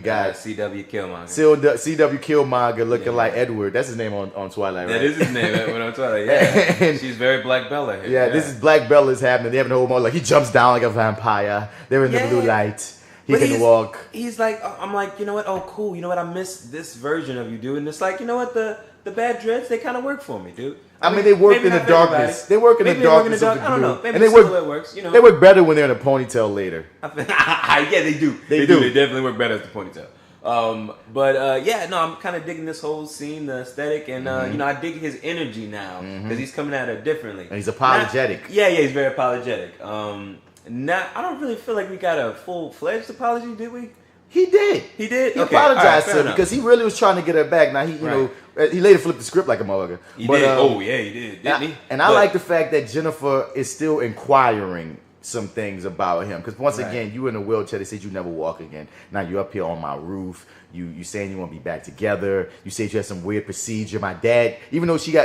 A: got
E: CW Killmonger.
A: CW Killmonger looking like Edward. That's his name on Twilight, right?
E: That is his name on Twilight, yeah. And she's very Black Bella here.
A: Yeah, this is Black Bella's happening. They having a whole moment, like he jumps down like a vampire. They're in the blue light. He can walk.
E: He's like, I'm like, you know what? Oh, cool. You know what? I miss this version of you, dude. And it's like, you know what? The bad dreads, they kind of work for me, dude.
A: I mean, they work in the darkness. They work in the darkness of the
E: I don't know. Maybe
A: and
E: it works.
A: They work better when they're in a ponytail later.
E: Yeah, they do. They do. They definitely work better as the ponytail. I'm kind of digging this whole scene, the aesthetic, and I dig his energy now because he's coming at her differently.
A: And he's apologetic.
E: He's very apologetic. I don't really feel like we got a full-fledged apology, did we?
A: He did.
E: He did?
A: He apologized to her because he really was trying to get her back. Now, he later flipped the script like a motherfucker.
E: He did. He did. Didn't he?
A: And I like the fact that Jennifer is still inquiring some things about him. Because once again, you in a wheelchair. They said you never walk again. Now you're up here on my roof. You saying you want to be back together. You said you had some weird procedure. My dad, even though she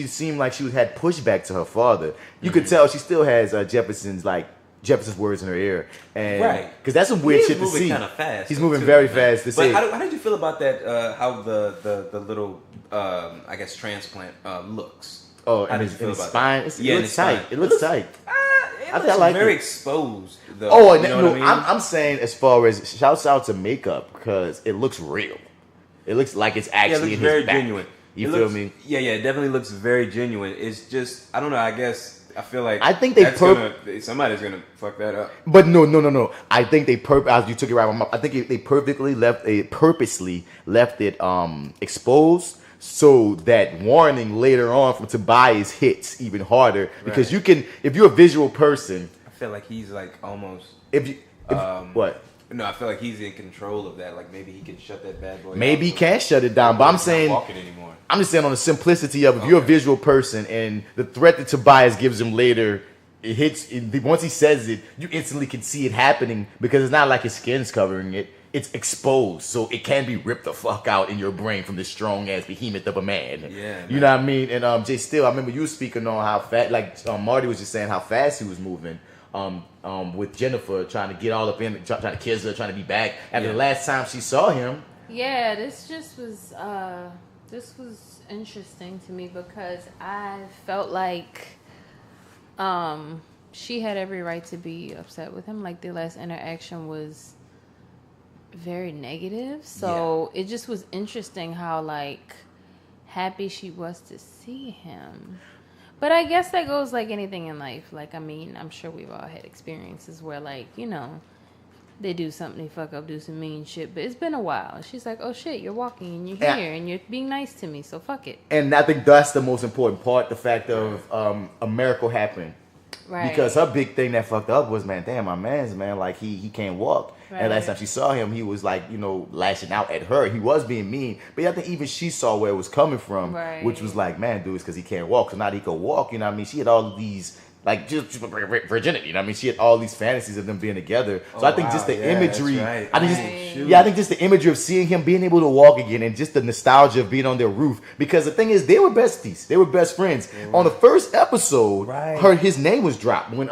A: seemed like she had pushback to her father. You could tell she still has Jefferson's words in her ear, and because that's some weird shit to see.
E: He's moving kind of fast.
A: He's moving very fast to say.
E: How did you feel about that? How the little I guess transplant looks?
A: Oh, and his spine. It looks tight. It looks tight.
E: I think I like very exposed. Though.
A: Oh,
E: you know what I mean?
A: I'm saying as far as shouts out to makeup because it looks real. It looks like it's actually in his
E: very
A: back.
E: Genuine.
A: You feel me?
E: Yeah, it definitely looks very genuine. It's just I don't know. I guess. I feel like somebody's gonna fuck that up.
A: But no. I think they as you took it right from my mouth. I think they purposely left it exposed so that warning later on from Tobias hits even harder because if you're a visual person.
E: I feel like he's like almost
A: what?
E: No, I feel like he's in control of that. Like maybe he can shut that bad boy.
A: Maybe he can shut it down, but I'm saying.
E: Not walking anymore.
A: I'm just saying on the simplicity of if you're a visual person and the threat that Tobias gives him later, it hits. Once he says it, you instantly can see it happening because it's not like his skin's covering it. It's exposed, so it can be ripped the fuck out in your brain from this strong ass behemoth of a man.
E: Yeah,
A: you know what I mean. And J.Steel, I remember you speaking on how fast, like Marty was just saying how fast he was moving. With Jennifer trying to get all up in, trying to kiss her, trying to be back. After the last time she saw him.
B: Yeah, this was interesting to me because I felt like she had every right to be upset with him. Like the last interaction was very negative. So it just was interesting how happy she was to see him. But I guess that goes like anything in life. Like, I mean, I'm sure we've all had experiences where, they do something, they fuck up, do some mean shit. But it's been a while. And she's like, oh, shit, you're walking and you're here and you're being nice to me, so fuck it. And I think that's the most important part, the fact of a miracle happened. Right. Because her big thing that fucked up was, man, damn, my man's, man, like, he can't walk. Right. And last time she saw him, he was like, lashing out at her. He was being mean. But I think even she saw where it was coming from, which was like, man, dude, it's because he can't walk. So now that he could walk, you know what I mean? She had all of these, just virginity, you know what I mean? She had all these fantasies of them being together. So I think just the imagery, I think just the imagery of seeing him being able to walk again and just the nostalgia of being on their roof. Because the thing is, they were besties. They were best friends. On the first episode, his name was dropped when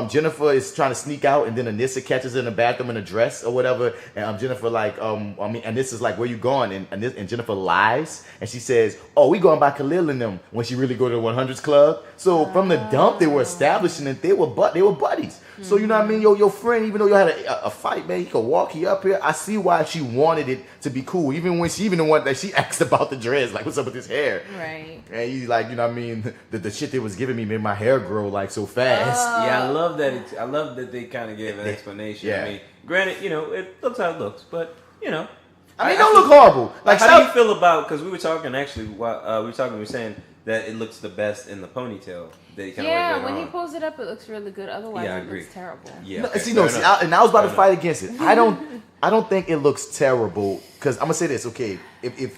B: Jennifer is trying to sneak out and then Anissa catches her in the bathroom in a dress or whatever. And Jennifer Anissa's like, where you going? And Jennifer lies. And she says, oh, we going by Khalil and them when she really go to the 100s Club. So from the dump, they were establishing that they were buddies. So you know what I mean? Your friend, even though you had a fight, man, he could walk he up here. I see why she wanted it to be cool. Even when she the one that she asked about the dreads, like, what's up with his hair? Right. And he's like, you know what I mean? The shit they was giving me made my hair grow like so fast.
E: Yeah, I love that. I love that they kind of gave an explanation. Yeah. I mean, granted, it looks how it looks, but I mean,
A: it don't look horrible. Like,
E: how do you feel about? Because we were talking actually. We were saying that it looks the best in the ponytail.
B: When he pulls it up, it looks really good. Otherwise, it looks terrible.
A: Yeah. I was about to fight against it. I don't think it looks terrible because I'm gonna say this. Okay, if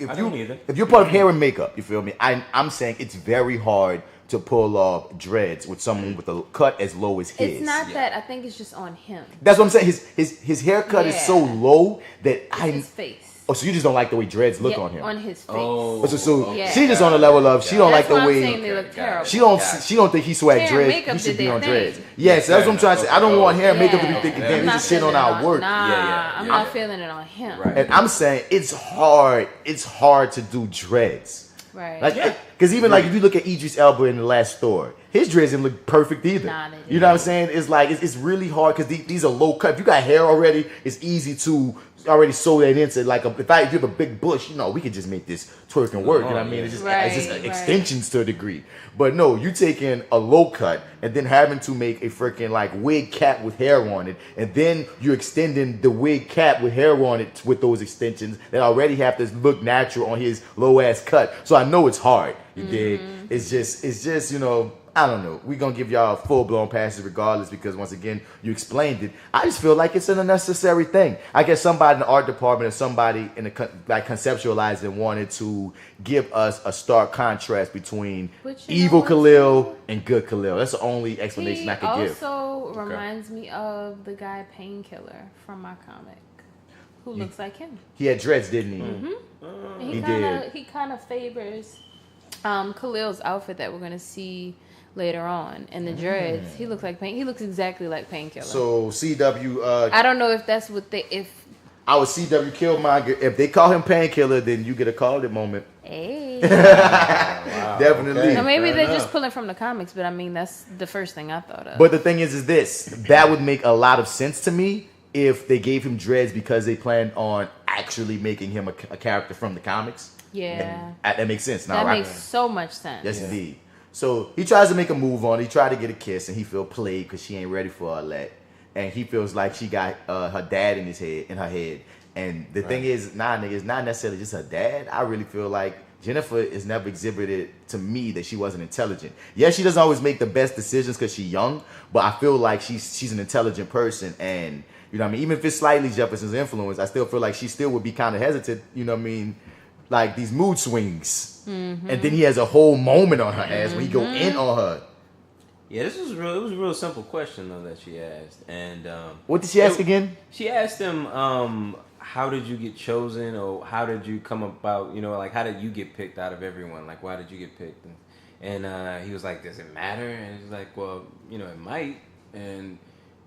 A: you're part of hair and makeup, you feel me? I'm saying it's very hard to pull off dreads with someone with a cut as low as his.
B: It's not that. I think it's just on him.
A: That's what I'm saying. His haircut is so low that
B: his face.
A: Oh, so you just don't like the way dreads look on him?
B: On his face.
A: Oh, so she just on the level of she don't like the way.
B: Saying they look terrible.
A: She don't think he swag dreads. He should be on dreads. Yes, that's what I'm trying to say. I don't want hair and makeup to be thinking, damn, we just shit on our work.
B: I'm not feeling it on him.
A: Right. And I'm saying it's hard. It's hard to do dreads.
B: Right.
A: Like, because even like if you look at Idris Elba in The Last Story, his dreads didn't look perfect either. You know what I'm saying? It's like it's really hard because these are low cut. If you got hair already, it's easy to already sew that into like if you have a big bush, we could just make this twerk and work. You know what I mean? It's just extensions to a degree. But no, you taking a low cut and then having to make a freaking like wig cap with hair on it, and then you're extending the wig cap with hair on it with those extensions that already have to look natural on his low ass cut. So I know it's hard. You dig? It's just I don't know. We're going to give y'all full-blown passes regardless because, once again, you explained it. I just feel like it's an unnecessary thing. I guess somebody in the art department or somebody in the conceptualized and wanted to give us a stark contrast between evil Khalil and good Khalil. That's the only explanation I could give.
B: He also reminds me of the guy Painkiller from my comic who looks like him.
A: He had dreads, didn't he?
B: Mm-hmm.
A: He did.
B: He kind of favors Khalil's outfit that we're going to see later on, and the dreads, he looks exactly like Painkiller.
A: So CW,
B: I don't know if that's what
A: I was CW Killmonger. If they call him Painkiller, then you get a call at moment.
B: Hey,
A: wow, definitely.
B: Okay. Maybe they're just pulling from the comics, but I mean that's the first thing I thought of.
A: But the thing is this: that would make a lot of sense to me if they gave him dreads because they planned on actually making him a character from the comics.
B: Yeah,
A: that makes sense.
B: That makes so much sense.
A: Yes, indeed. So he tries to make a move on. He tried to get a kiss, and he feel played because she ain't ready for all that. And he feels like she got her dad in her head. And the thing is, nigga, it's not necessarily just her dad. I really feel like Jennifer is never exhibited to me that she wasn't intelligent. Yes, she doesn't always make the best decisions because she's young, but I feel like she's an intelligent person. And you know what I mean? Even if it's slightly Jefferson's influence, I still feel like she still would be kind of hesitant. You know what I mean? Like these mood swings. Mm-hmm. And then he has a whole moment on her ass when he go in on her.
E: Yeah, it was a real simple question though that she asked. And
A: what did she ask again?
E: She asked him, how did you get chosen, or how did you come about, like how did you get picked out of everyone? Like why did you get picked? And he was like, does it matter? And he's like, well, it might. And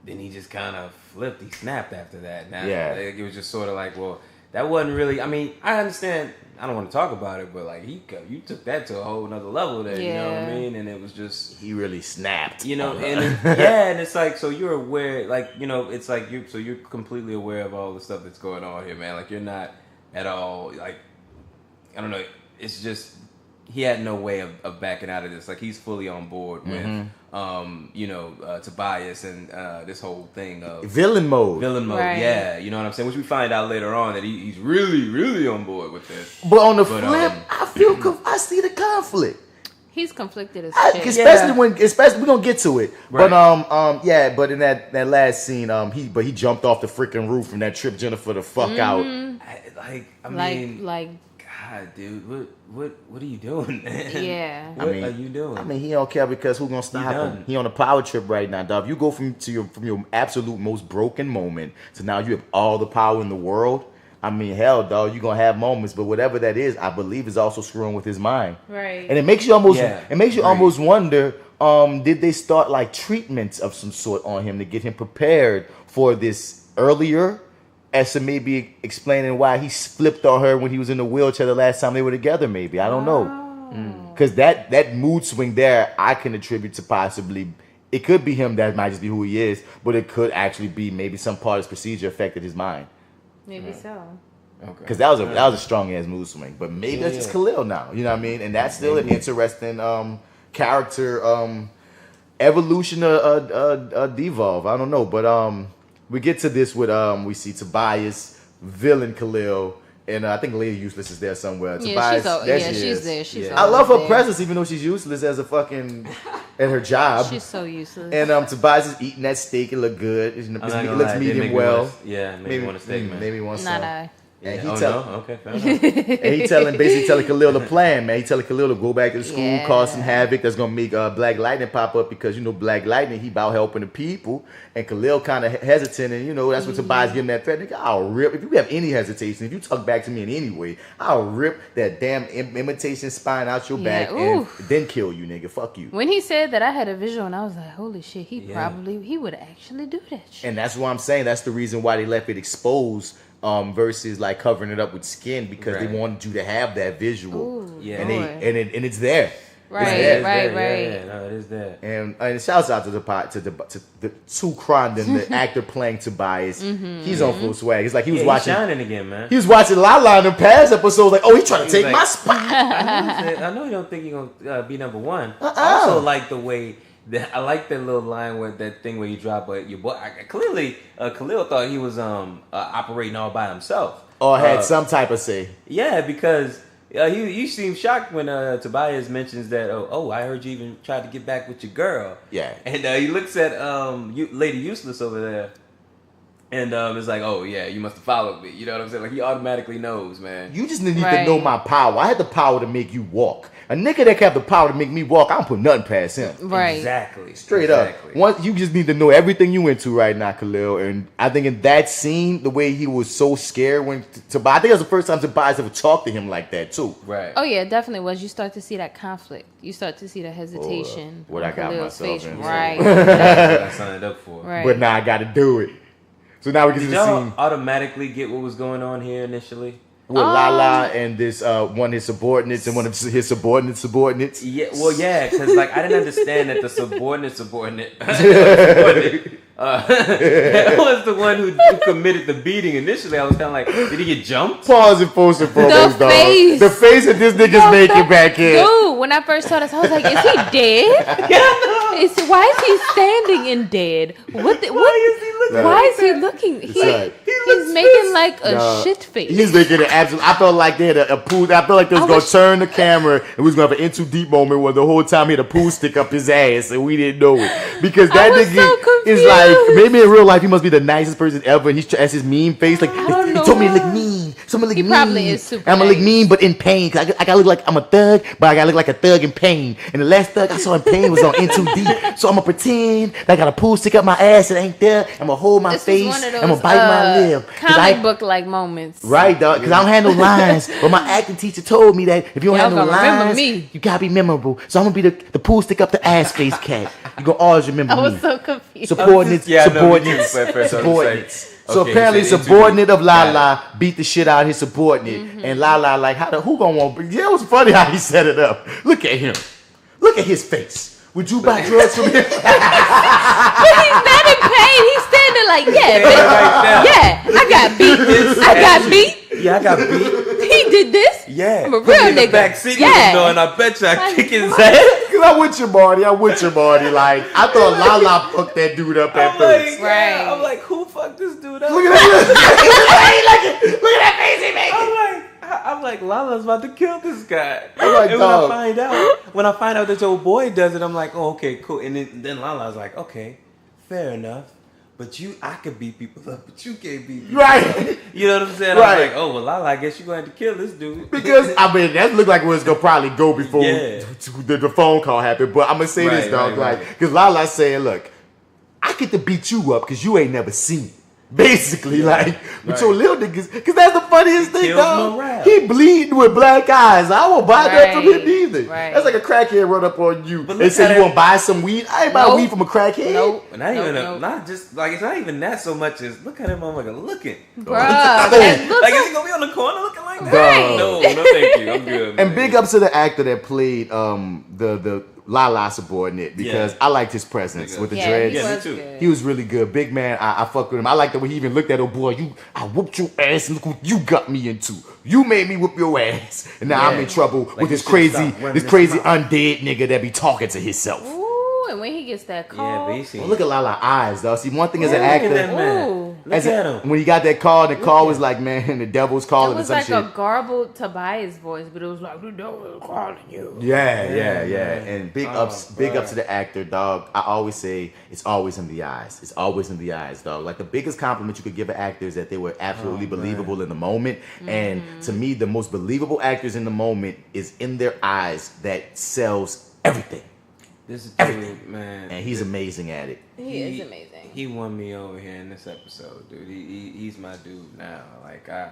E: then he just kind of flipped. He snapped after that. Now, it was just sort of like, well, that wasn't really. I mean, I understand. I don't want to talk about it, but like you took that to a whole nother level there. You know what I mean? And it was just
A: he really snapped.
E: And it's like, so you're aware, like it's like you're completely aware of all the stuff that's going on here, man. Like you're not at all like, I don't know. It's just he had no way of backing out of this. Like he's fully on board with Tobias and this whole thing of
A: villain mode.
E: Right. Yeah, you know what I'm saying? Which we find out later on that he's really, really on board with this.
A: But on the flip, I feel I see the conflict.
B: He's conflicted as shit.
A: Especially we're gonna get to it. Right. But but in that last scene, he jumped off the freaking roof and that tripped Jennifer the fuck out.
E: God, dude, what are you doing, man?
B: Yeah.
E: What are you doing?
A: I mean, he don't care because who's gonna stop him? He on a power trip right now, dog. You go from your absolute most broken moment to now you have all the power in the world. I mean, hell, dog, you're gonna have moments, but whatever that is, I believe is also screwing with his mind.
B: Right.
A: And it makes you almost wonder, did they start like treatments of some sort on him to get him prepared for this earlier? As to maybe explaining why he flipped on her when he was in the wheelchair the last time they were together, maybe. I don't know. Because that mood swing there, I can attribute to possibly, it could be him, that might just be who he is, but it could actually be maybe some part of his procedure affected his mind.
B: Maybe so.
A: Okay. Because that was a strong ass mood swing. But maybe that's just Khalil now. You know what I mean? And that's still an interesting character evolution devolve. I don't know. But we get to this with we see Tobias, villain Khalil, and I think Lady Useless is there somewhere.
B: Yeah,
A: Tobias,
B: she's there. She's
A: I love her presence, even though she's useless as a fucking at her job.
B: She's so useless.
A: And Tobias is eating that steak. It looked good. It looks medium well.
E: Maybe want a steak, man.
A: Maybe want some.
B: Not I.
A: And he
E: Okay, fair enough.
A: And he basically telling Khalil the plan, man. He telling Khalil to go back to the school, cause some havoc that's gonna make Black Lightning pop up because Black Lightning, he about helping the people, and Khalil kind of hesitant, and that's what Tobias giving that threat. Nigga, I'll rip if you have any hesitation. If you talk back to me in any way, I'll rip that damn imitation spine out your back and then kill you, nigga. Fuck you.
B: When he said that, I had a visual, and I was like, holy shit, he would actually do that shit.
A: And that's what I'm saying. That's the reason why they left it exposed. Versus like covering it up with skin because they wanted you to have that visual.
B: Ooh,
A: and it's there.
B: Right.
E: Yeah, no, it is there.
A: And shouts out to the two Crondon, the actor playing Tobias. He's on full swag. It's like he was watching.
E: He's shining again, man.
A: He was watching Lala in the past episodes. Like, he trying to take my spot.
E: I know you don't think you're gonna be number one. I also like the way. I like that little line with that thing where you drop your boy. Clearly, Khalil thought he was operating all by himself.
A: Or had some type of say.
E: Yeah, because you seem shocked when Tobias mentions that. I heard you even tried to get back with your girl.
A: Yeah,
E: and he looks at Lady Useless over there, and it's like, you must have followed me. You know what I'm saying? Like he automatically knows, man.
A: You just need to know my power. I had the power to make you walk. A nigga that have the power to make me walk, I don't put nothing past him.
B: Right.
E: Exactly.
A: Straight up. Once you just need to know everything you into right now, Khalil. And I think in that scene, the way he was so scared when Tobias, I think it was the first time Tobias ever talked to him like that too.
E: Right.
B: Oh yeah, it definitely was. You start to see that conflict. You start to see the hesitation.
A: What I got myself in.
B: Right.
E: That's what I signed up for.
B: Right.
A: But now I got to do it. So now we get to the scene.
E: Automatically get what was going on here initially?
A: With Lala and this one of his subordinates and one of his subordinates.
E: Yeah, because I didn't understand that the subordinate was the one who committed the beating initially. I was kind of like, did he get jumped?
A: Pause and post and foremost, dog. The face that this nigga's making back here.
B: Dude, when I first saw this, I was like, is he dead? Why is he standing in dead? Why is he looking? Why is he looking? He's making like a shit face.
A: He's making an absolute. I felt like they had a pool. I felt like they was gonna turn the camera and we was gonna have an in too deep moment where the whole time he had a pool stick up his ass and we didn't know it because that nigga is like maybe in real life he must be the nicest person ever. And has his mean face like he told me to look mean. So I'm gonna look mean.
B: Probably is super
A: I'm gonna look mean but in pain. Cause I gotta look like I'm a thug, but I gotta look like a thug in pain. And the last thug I saw in pain was on in too deep. So I'm gonna pretend that I got a pool stick up my ass. It ain't there. I'm gonna hold my face. I'm gonna bite my lip.
B: Comic book like moments.
A: Right, dog. Because I don't have no lines. But my acting teacher told me that if you don't have no lines, you gotta be memorable. So I'm gonna be the pool stick up the ass face cat. You gonna always remember me.
B: I was so confused.
A: Subordinates. So apparently, subordinate of Lala beat the shit out of his subordinate, and Lala like, who gonna want? Yeah, it was funny how he set it up. Look at him. Look at his face. Would you buy drugs from him?
B: But he's not in pain. He's standing like, I got beat. I got beat.
E: Yeah, I got beat.
B: He did this.
E: Yeah.
B: I'm a real nigga.
E: In the back seat, and I bet you I kick his ass.
A: Cause I'm with you, Marty. Like I thought Lala fucked that dude up at first.
B: Right.
E: I'm like, who fucked this dude up?
A: Look at that. Look at that face he making.
E: I'm like, Lala's about to kill this guy.
A: Like,
E: and when I find out that your boy does it, I'm like, oh, okay, cool. And then Lala's like, okay, fair enough. But I could beat people up, but you can't beat people up. You know what I'm saying?
A: Right.
E: I was like, oh, well, Lala, I guess you're going to kill this dude.
A: Because, that looked like it was going to probably go before the phone call happened. But I'm going to say this, dog. Because Lala's saying, look, I get to beat you up because you ain't never seen it. Basically, but your little niggas, because that's the funniest thing, dog. He bleeding with black eyes. I won't buy that from him either. Right. That's like a crackhead run up on you and say you want to buy some weed. I ain't buy weed from a crackhead.
B: Nope.
E: Not just it's not even that so much as look at that motherfucker looking.
B: Bruh.
E: Is he gonna be on the corner looking like that?
B: Right.
E: No, thank you. I'm good. Man.
A: And big ups to the actor that played the Lala subordinate because I liked his presence with the dreads.
E: Yeah, me too.
A: He was really good. Big man, I fuck with him. I like the way he even looked at, boy, I whooped your ass and look what you got me into. You made me whoop your ass. And now I'm in trouble with this crazy undead nigga that be talking to himself.
B: Ooh, and when he gets that call.
E: Yeah,
A: look at Lala's eyes, though. See, one thing as an actor,
E: Look at him.
A: When he got that call, the call was like, man, the devil's calling.
B: It was like a garbled Tobias voice, but it was like, the devil is calling you.
A: Yeah. And big ups to the actor, dog. I always say it's always in the eyes. It's always in the eyes, dog. Like the biggest compliment you could give an actor is that they were absolutely believable in the moment. And to me, the most believable actors in the moment is in their eyes that sells everything.
E: This is
A: everything,
E: man.
A: And he's amazing at it.
B: He is amazing.
E: He won me over here in this episode, dude. He's my dude now. Like I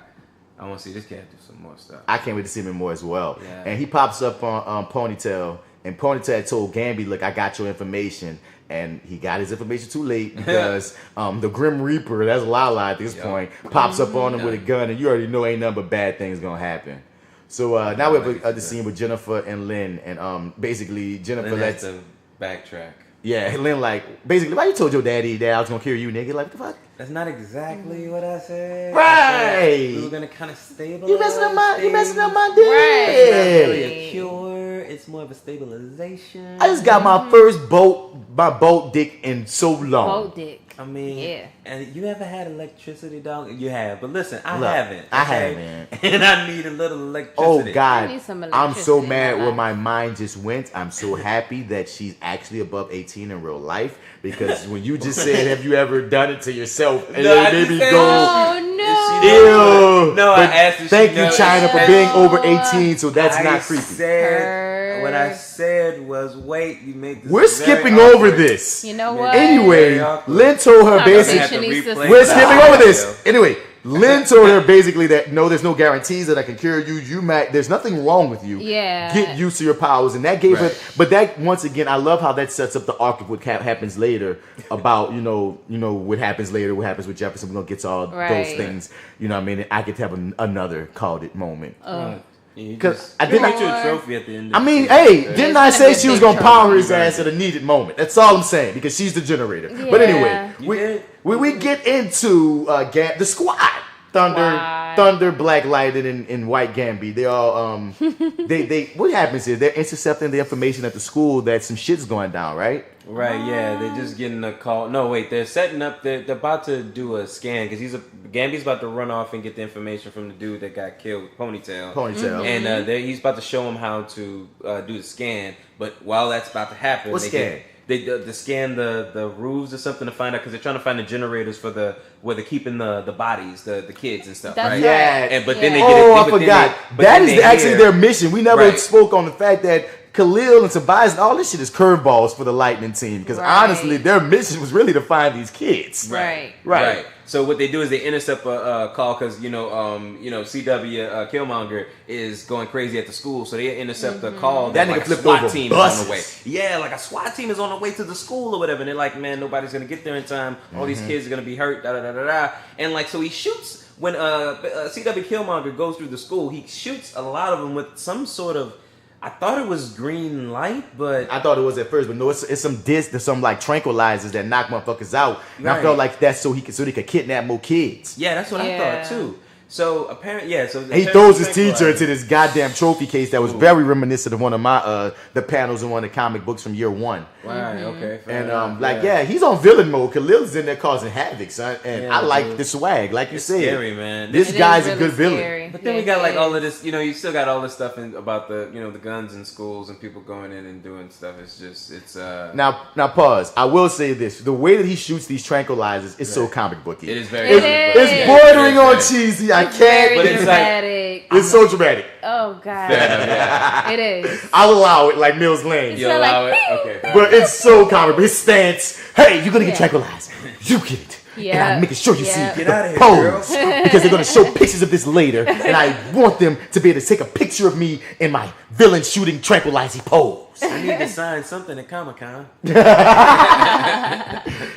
E: want to see this cat do some more stuff.
A: I can't wait to see him in more as well.
E: Yeah.
A: And he pops up on Ponytail, and Ponytail told Gamby, "Look, I got your information." And he got his information too late because the Grim Reaper, that's Lala at this point, pops up on him with a gun, and you already know ain't nothing but bad things gonna happen. So now we have the scene with Jennifer and Lynn, and basically Jennifer
E: lets to backtrack.
A: Yeah, Lynn basically, why you told your daddy that I was gonna kill you, nigga? Like, what the fuck?
E: That's not exactly what I said.
A: Right.
E: We were gonna kind of stabilize.
A: You messing up my dick.
E: Right. It's not really a cure. It's more of a stabilization.
A: I just got my first boat dick in so long.
B: Boat dick.
E: I mean,
B: yeah.
E: And you ever had electricity, dog? You have, but listen, I
A: Look,
E: haven't. Okay?
A: I haven't.
E: And I need a little electricity.
A: Oh God,
B: I need some
A: I'm so
B: electricity
A: mad
B: in my
A: where
B: life.
A: my mind just went. I'm so happy that she's actually above 18 in real life, because when you just said, "Have you ever done it to yourself?" and
E: No, I
A: then
E: just
A: baby
E: said-
A: goes,
B: Oh
A: "Ew."
E: No, I asked her.
A: Thank you, China, for being over 18, so that's not creepy.
E: What I said was, wait, you made this.
A: We're skipping over this.
B: You know what?
A: Anyway, Lynn told her basically, we're skipping over this. Anyway, Lynn told her basically that no, there's no guarantees that I can cure you. There's nothing wrong with you.
B: Yeah.
A: Get used to your powers, and that gave her. But that once again, I love how that sets up the arc of what happens later about you know what happens later, what happens with Jefferson. We're gonna get to all those things. You know what I mean? I get to have another called it moment. Because I didn't
E: get you a trophy at the end.
A: I mean, hey, didn't I say she was gonna power his ass at a needed moment? That's all I'm saying, because she's the generator.
B: Yeah.
A: But anyway, we get into the squad. Thunder, Black Lightning, and White Gamby. They all they what happens is they're intercepting the information at the school that some shit's going down, right?
E: Right, yeah, they're just getting a call. No, wait, they're setting up. They're about to do a scan because Gamby's about to run off and get the information from the dude that got killed, Ponytail. And he's about to show him how to do the scan. But while that's about to happen,
A: what scan?
E: They scan the roofs or something to find out, because they're trying to find the generators for where they're keeping the bodies, the kids and stuff.
B: That's
E: right?
A: Yeah.
E: But then they get it.
A: I forgot. That is actually their mission. We never spoke on the fact that Khalil and Tobias and all this shit is curveballs for the Lightning team, because honestly, their mission was really to find these kids.
B: Right.
E: So what they do is they intercept a call because CW Killmonger is going crazy at the school, so they intercept a call
A: that
E: like
A: nigga flipped
E: SWAT
A: over
E: team
A: buses.
E: is on the way. Yeah, like a SWAT team is on the way to the school or whatever, and they're like, man, nobody's gonna get there in time. All these kids are gonna be hurt. And like, so he shoots when CW Killmonger goes through the school. He shoots a lot of them with some sort of. I thought it was green light, but
A: I thought it was at first, but no, it's some there's some like tranquilizers that knock motherfuckers out. And I felt like that's so they could kidnap more kids.
E: Yeah, that's what I thought too. So apparently, So
A: and he throws his teacher into this goddamn trophy case that was very reminiscent of one of my the panels in one of the comic books from year one.
E: Right. Okay.
A: And he's on villain mode. Khalil's in there causing havoc, son. And I like the swag, like you said.
E: Scary, man.
A: This guy's a good villain.
E: But then we got like all of this. You still got all this stuff about the the guns in schools and people going in and doing stuff. It's
A: Now pause. I will say this: the way that he shoots these tranquilizers is so comic booky.
E: It is very.
A: It's bordering on cheesy. I can't.
B: But it's dramatic.
A: It's so dramatic.
B: Oh God. It is.
A: I'll allow it, like Mills Lane.
B: You'll allow
E: it. Okay.
A: But it's so comic. His stance. Hey, you're gonna get tranquilized. You get it. And I'm making sure you see the pose, because they're gonna show pictures of this later, and I want them to be able to take a picture of me in my villain shooting tranquilizing pose.
E: I need to sign something at Comic-Con.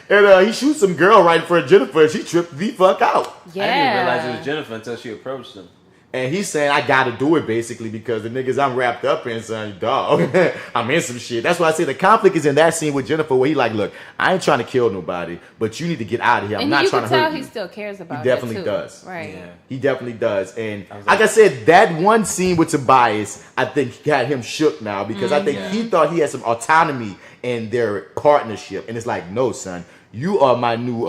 A: And he shoots some girl right in front of Jennifer, and she tripped the fuck out.
B: Yeah.
E: I didn't realize it was Jennifer until she approached him.
A: And he's saying, I gotta do it, basically, because the niggas I'm wrapped up in, son, dog. I'm in some shit. That's why I say the conflict is in that scene with Jennifer, where he like, look, I ain't trying to kill nobody, but you need to get out of here. I'm not trying to hurt you.
B: You can tell he still cares about it.
A: He definitely does.
B: Right.
E: Yeah.
A: He definitely does. And like I said, that one scene with Tobias, I think got him shook now, because I think he thought he had some autonomy in their partnership. And it's like, no, son, You are my new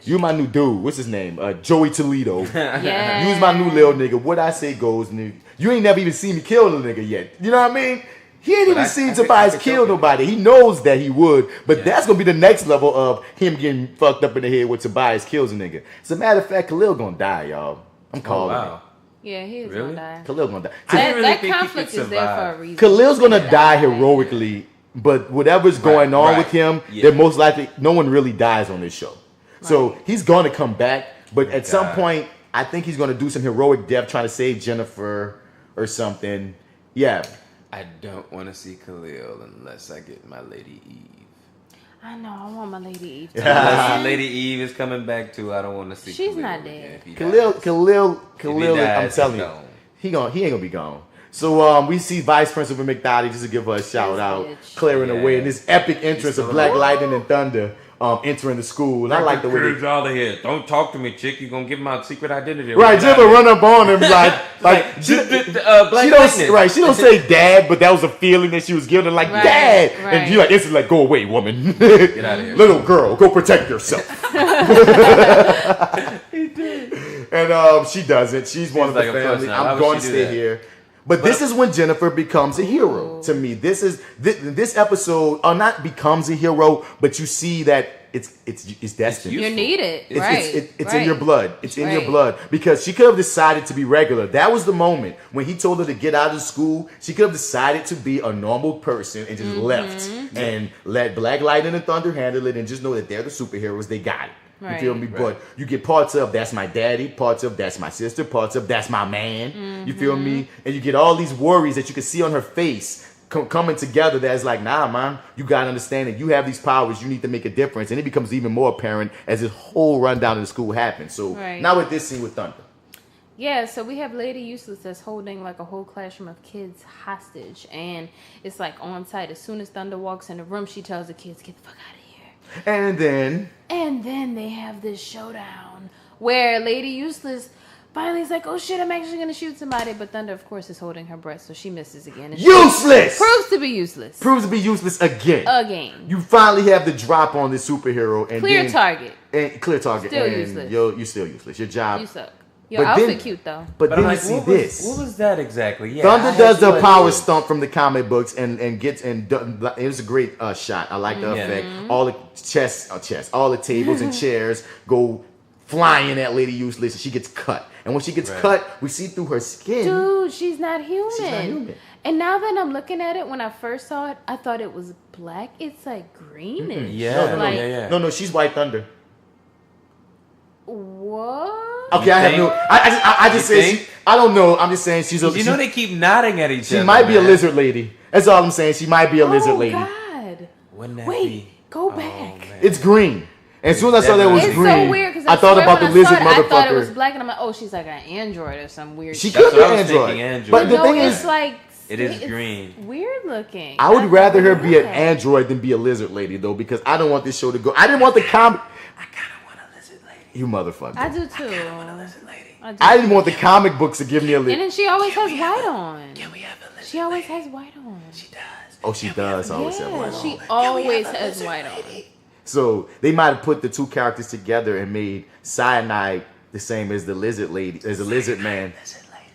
A: you're my new dude. What's his name? Joey Toledo.
B: Yeah.
A: You's my new little nigga. What I say goes, nigga. You ain't never even seen me kill a nigga yet. You know what I mean? He ain't even seen Tobias kill nobody. He knows that he would, but that's gonna be the next level of him getting fucked up in the head when Tobias kills a nigga. As a matter of fact, Khalil gonna die, y'all. I'm calling it.
B: Yeah, he is gonna die.
A: Khalil gonna die.
B: That conflict is there for a reason.
A: Khalil's gonna die heroically, but whatever's going on with him, they're most likely no one really dies on this show. So he's gonna come back, but at some point, I think he's gonna do some heroic death trying to save Jennifer or something. Yeah.
E: I don't want to see Khalil unless I get my Lady Eve.
B: I know, I want my Lady Eve too.
E: Unless Lady Eve is coming back too, I don't want to see
B: She's
E: Khalil
B: not dead.
A: Khalil, I'm telling you, he ain't gonna be gone. So we see Vice Principal McDottie, just to give her a shout out, clearing the way in this epic entrance of Black Lightning and Thunder entering the school. And I like the way they
E: all of here. Don't talk to me, chick. You gonna give my secret identity.
A: Right, Jennifer run up on him like she don't say dad, but that was a feeling that she was giving, like dad, and you like instantly like, go away, woman.
E: Get out of here,
A: little girl, go protect yourself. He did, and she doesn't. She's one of the family. I'm going to stay here. But this is when Jennifer becomes a hero to me. This episode, or not becomes a hero, but you see that it's destined.
B: You need it,
A: It's in your blood. It's in your blood, because she could have decided to be regular. That was the moment when he told her to get out of school. She could have decided to be a normal person and just left and let Black Lightning and Thunder handle it, and just know that they're the superheroes. They got it. You feel me? But you get parts of that's my daddy, parts of that's my sister, parts of that's my man. You feel me? And you get all these worries that you can see on her face coming together. That's like, nah, man, you gotta understand that you have these powers. You need to make a difference, and it becomes even more apparent as this whole rundown of the school happens. So now with this scene with Thunder.
B: Yeah, so we have Lady Useless that's holding like a whole classroom of kids hostage, and it's like on site. As soon as Thunder walks in the room, she tells the kids, "Get the fuck out of here."
A: And then they have this showdown where Lady Useless finally is like, oh shit, I'm actually gonna shoot somebody, but Thunder of course is holding her breath, so she misses again. And useless!
B: Proves to be useless.
A: Proves to be useless again.
B: Again. You
A: finally have the drop on this superhero, and
B: clear target.
A: Still
B: and useless.
A: You're still useless. Your job.
B: You suck. Your outfit cute though.
A: But then you see this.
E: What was that exactly? Yeah,
A: Thunder does the power stomp from the comic books and it was a great shot. I like the effect. All the all the tables and chairs go flying at Lady Useless, and she gets cut. And when she gets cut, we see through her skin.
B: Dude, she's not human. And now that I'm looking at it, when I first saw it, I thought it was black. It's like greenish.
A: No, she's White Thunder.
B: What?
A: Okay, I have no. I just say I don't know. I'm just saying she's a.
E: You know they keep nodding at each other.
A: She might be a lizard lady. That's all I'm saying. She might be a lizard lady.
B: Oh God!
E: Wouldn't that
B: Wait, go back.
A: It's green. And as soon as I saw that it was green,
B: so weird,
A: I thought about the lizard motherfucker.
B: I thought it was black, and I'm like, oh, she's like an android or some weird.
A: She could be an android. But the thing is,
B: like.
E: It is green.
B: Weird looking.
A: I would rather her be an android than be a lizard lady, though, because I don't want this show to go. I didn't want the comic.
E: I kind of want a lizard lady.
A: You motherfucker.
B: I do too.
E: I want a lizard lady.
A: I didn't want the comic books to give me a lizard.
B: And then she always has white on.
E: Can we have a lizard
B: She always has white on.
E: She does.
A: Oh, she does always have white on.
B: She always has white on.
A: So they might have put the two characters together and made Cyanide the same as the lizard lady, as the lizard man.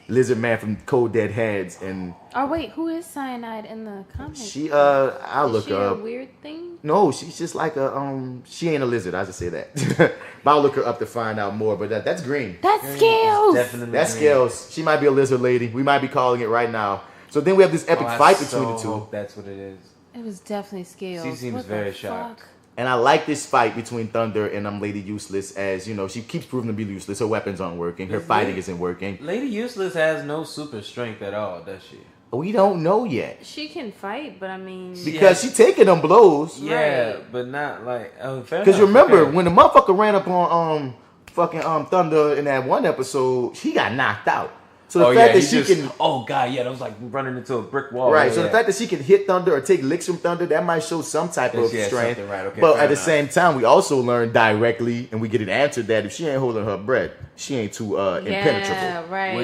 A: Lizard man from Cold Dead Heads. And
B: oh wait, who is Cyanide in the comics?
A: She I'll look her up.
B: A weird thing?
A: No, she's just like a she ain't a lizard. I just say that. But I'll look her up to find out more. But that's green.
B: That's Scales.
E: Definitely.
A: That's Scales. She might be a lizard lady. We might be calling it right now. So then we have this epic fight between the two.
E: Hope that's what it is.
B: It was definitely Scales.
E: She seems very shocked.
A: And I like this fight between Thunder and Lady Useless, as you know, she keeps proving to be useless. Her weapons aren't working. Her fighting isn't working.
E: Lady Useless has no super strength at all, does she?
A: We don't know yet.
B: She can fight, but I mean,
A: because she taking them blows.
E: Yeah,
B: right.
E: But not like.
A: Because you remember when the motherfucker ran up on fucking Thunder in that one episode, she got knocked out. So the fact that she can...
E: Oh, God, yeah, that was like running into a brick wall.
A: Right, so the fact that she can hit Thunder or take licks from Thunder, that might show some type of strength. Right. Okay, but at the same time, we also learn directly, and we get it answered, that if she ain't holding her breath, she ain't too impenetrable.
B: Yeah, right.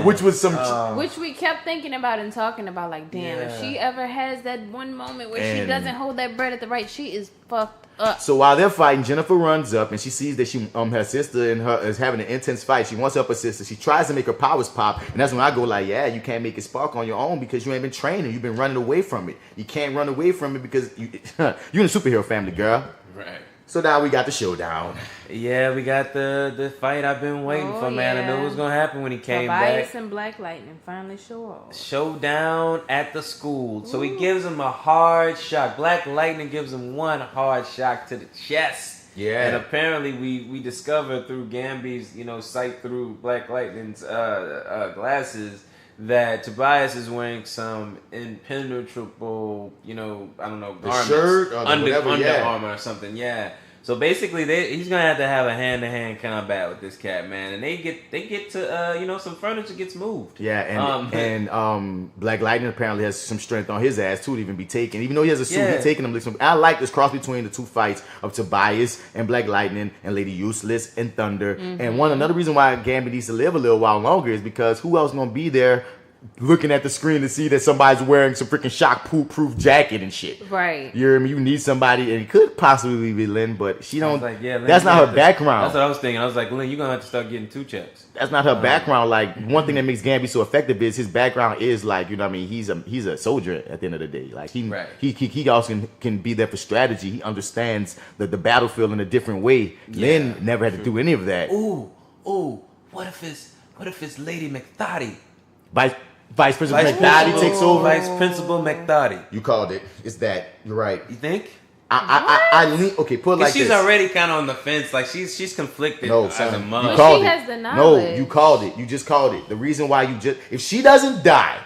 A: Which was some...
B: which we kept thinking about and talking about, like, damn, if she ever has that one moment where she doesn't hold that breath at the right, she is fucked up.
A: So while they're fighting, Jennifer runs up and she sees that her sister and her is having an intense fight. She wants to help her sister. She tries to make her powers pop, and that's when I go like, yeah, you can't make it spark on your own because you ain't been training. You've been running away from it. You can't run away from it because you're in a superhero family, girl.
E: Right.
A: So now we got the showdown.
E: Yeah, we got the fight I've been waiting for, man. I knew it was going to happen when he came
B: Tobias
E: back.
B: and Black Lightning finally show off.
E: Showdown at the school. So he gives him a hard shot. Black Lightning gives him one hard shot to the chest.
A: Yeah.
E: And apparently we discovered through Gamby's, sight through Black Lightning's glasses that Tobias is wearing some impenetrable, garments.
A: Shirt or
E: Under Armour or something, yeah. So basically, he's gonna have to have a hand-to-hand combat with this cat, man, and they get to some furniture gets moved.
A: Yeah, and Black Lightning apparently has some strength on his ass too to even be taken. Even though he has a suit, he's taking him. I like this cross between the two fights of Tobias and Black Lightning and Lady Useless and Thunder. Mm-hmm. And another reason why Gambit needs to live a little while longer is because who else gonna be there looking at the screen to see that somebody's wearing some freaking shock-proof jacket and shit.
B: Right.
A: You know what I mean? You need somebody, and it could possibly be Lynn, but she don't.
E: Like, yeah, Lynn,
A: that's not her background.
E: That's what I was thinking. I was like, Lynn, you're gonna have to start getting 2 checks.
A: That's not her background. Like, one thing that makes Gamby so effective is his background is like, you know what I mean? He's a soldier at the end of the day. Like he also can be there for strategy. He understands the battlefield in a different way. Yeah, Lynn never had to do any of that.
E: Ooh, what if it's Lady McThotty?
A: Vice Principal McThotty takes over.
E: Vice Principal McThotty.
A: You called it. It's that. You're right.
E: You think?
A: I lean. Okay, put it like
E: she's
A: this.
E: already kind of on the fence. Like she's conflicted.
A: No,
E: as a mom.
A: You called
B: she
A: it.
B: has the knowledge.
A: No, you called it. You just called it. The reason why if she doesn't die,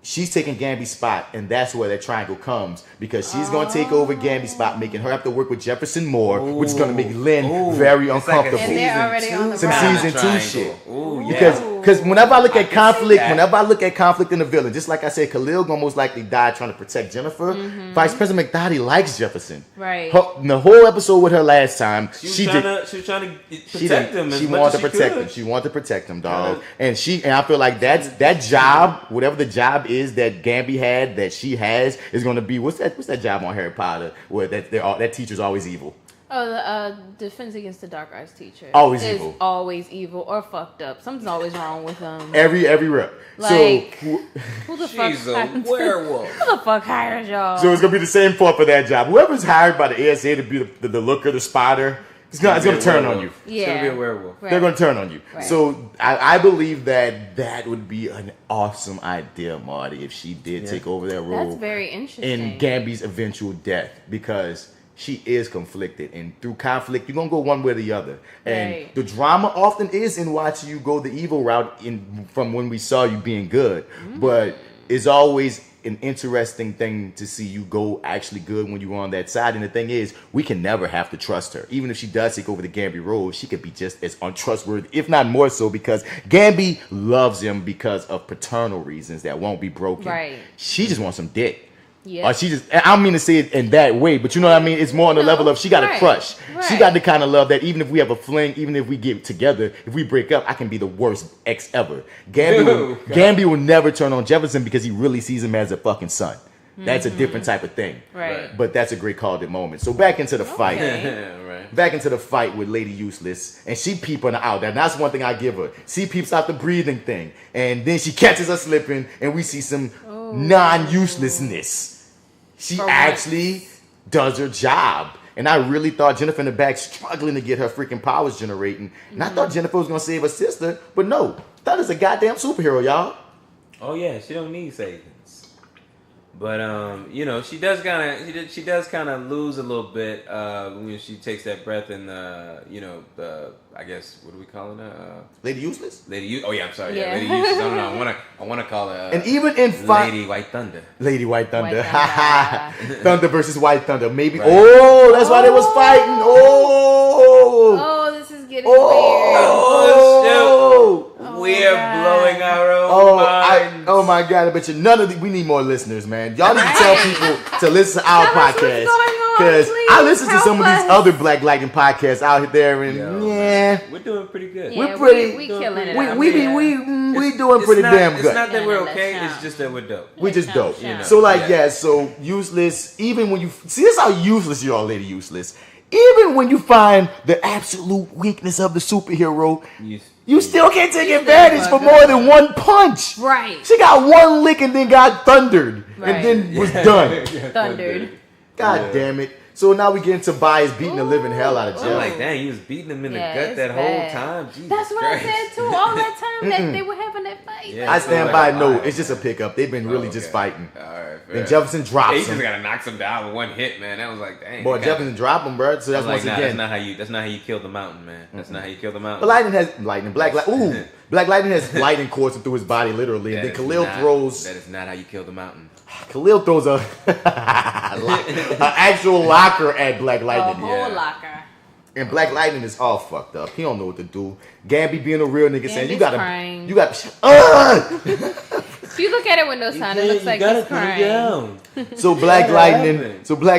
A: she's taking Gamby's spot, and that's where that triangle comes because she's going to take over Gamby's spot, making her have to work with Jefferson more, which is going to make Lynn very uncomfortable.
B: And they're already on the
A: some season 2 shit.
E: Ooh,
A: Because whenever I look at conflict in the villain, just like I said, Khalil gonna most likely die trying to protect Jennifer. Mm-hmm. Vice President McDotty likes Jefferson.
B: Right.
A: The whole episode with her last time,
E: she was trying to protect him.
A: She wanted to protect him. She wanted to protect him, dog. And I feel like that job, whatever the job is that Gamby had, that she has, is gonna be what's that job on Harry Potter where that teacher's always evil.
B: Oh, the Defense Against the Dark Arts teacher.
A: Always
B: is
A: evil.
B: Always evil or fucked up. Something's always wrong with them.
A: Every rep.
B: Like,
A: so
B: who the fuck?
E: She's a werewolf.
B: Who the fuck hired y'all?
A: So it's gonna be the same fault for that job. Whoever's hired by the ASA to be the looker, the spotter, it's gonna turn on you.
B: Yeah.
E: It's gonna be a werewolf.
B: Right.
A: They're gonna turn on you.
B: Right.
A: So I believe that would be an awesome idea, Marty, if she did take over that role.
B: That's very interesting.
A: In Gamby's eventual death, because she is conflicted, and through conflict, you're gonna go one way or the other. And the drama often is in watching you go the evil route from when we saw you being good. But it's always an interesting thing to see you go actually good when you were on that side. And the thing is, we can never have to trust her. Even if she does take over the Gamby role, she could be just as untrustworthy, if not more so, because Gamby loves him because of paternal reasons that won't be broken.
B: Right.
A: She just wants some dick.
B: Yeah.
A: Or she just, I don't mean to say it in that way, but you know what I mean? It's more on the level of she got a crush.
B: Right.
A: She got the kind of love that even if we have a fling, even if we get together, if we break up, I can be the worst ex ever. Gamby will never turn on Jefferson because he really sees him as a fucking son. That's a different type of thing.
B: Right.
A: But that's a great called it moment. So back into the fight.
E: Right.
A: Back into the fight with Lady Useless. And she peeping out. And that's one thing I give her. She peeps out the breathing thing. And then she catches her slipping. And we see some non-uselessness. She actually does her job. And I really thought Jennifer in the back struggling to get her freaking powers generating. And I thought Jennifer was going to save her sister. But no. Thunder's a goddamn superhero, y'all.
E: Oh, yeah. She don't need savings. But she does kind of lose a little bit when she takes that breath in I guess what are we calling her?
A: Lady Useless?
E: Oh yeah, I'm sorry. Yeah, Lady Useless. I don't know. I want to call her.
A: And even in
E: Lady White Thunder.
A: Lady White Thunder.
B: White Thunder.
A: Thunder versus White Thunder. Maybe.
E: Right.
A: Oh, that's why they was fighting.
B: Oh, this is getting weird.
E: We're blowing our own minds.
A: Oh my God! I bet you none of we need more listeners, man. Y'all need to tell people to listen to our podcast because I listen to some of these other Black Lightning podcasts out there, and
E: we're doing pretty good.
B: Yeah,
A: we're pretty.
B: We killing it.
A: We doing pretty damn good.
E: It's not that we're okay.
B: Let's
E: It's just that we're dope.
A: We just dope.
E: You know,
A: so so useless. Even when you see, this is how useless you are, Lady Useless. Even when you find the absolute weakness of the superhero, you still can't take advantage for more than one punch.
B: Right.
A: She got one lick and then got thundered and then was done.
B: Thundered.
A: God damn it. So now we get into Tobias beating the living hell out of Jill.
E: I'm like, dang, he was beating him in the gut that whole time. Jesus
B: That's what
E: Christ.
B: I said too. All that time that they were having that fight.
E: Yeah,
A: I stand by. No, it's just a pickup. They've been really just fighting.
E: All right.
A: Then Jefferson drops
E: he
A: him.
E: just gotta knock him down with one hit, man. That was like, dang.
A: Boy, Jefferson dropped him, bro. So that's
E: like,
A: once again.
E: That's not how you kill the mountain, man. That's not how you kill the mountain.
A: But Black Lightning has lightning coursing through his body literally, and then Khalil throws.
E: That is not how you kill the mountain.
A: Khalil throws an actual locker at Black Lightning.
B: A whole locker.
A: And Black Lightning is all fucked up. He don't know what to do. Gamby being a real nigga saying,
B: Gamby's crying. If you look at it with no sound, it looks like he's crying.
A: So Black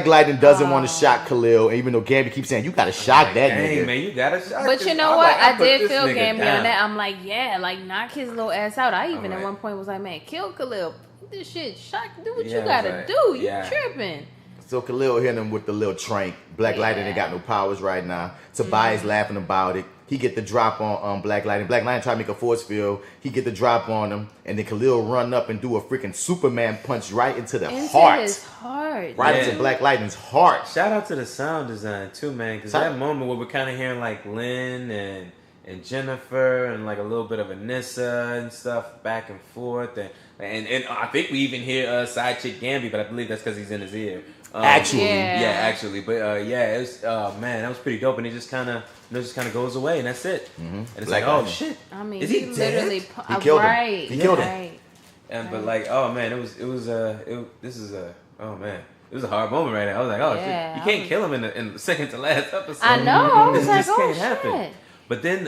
A: Lightning doesn't want to shock Khalil, and even though Gamby keeps saying, you gotta shock that nigga.
E: Man, you gotta shock
B: But
E: this.
B: you know what? I did feel
E: Gamby
B: Gamby on that. I'm like, yeah, like knock his little ass out. I even at one point was like, man, kill Khalil. This shit, shock, do what you gotta do. You tripping.
A: So Khalil hit him with the little trank. Black Lightning ain't got no powers right now. Tobias laughing about it. He get the drop on Black Lightning. Black Lightning try to make a force field. He get the drop on him. And then Khalil run up and do a freaking Superman punch right into the heart.
B: His heart.
A: Right into Black Lightning's heart.
E: Shout out to the sound design too, man. Because that moment where we're kind of hearing like Lynn and Jennifer and like a little bit of Anissa and stuff back and forth. And I think we even hear side chick Gamby, but I believe that's because he's in his ear. Actually. But it was man, that was pretty dope. And it just kind of goes away, and that's it. Mm-hmm. And it's
A: Black
E: like, oh shit,
B: I mean,
E: is he
B: literally
E: dead?
A: He killed him. He killed him.
E: And but like, oh man, it was a hard moment right now. I was like, oh shit, you can't kill him in the second to last episode.
B: I know. I was like,
E: just can't happen. But then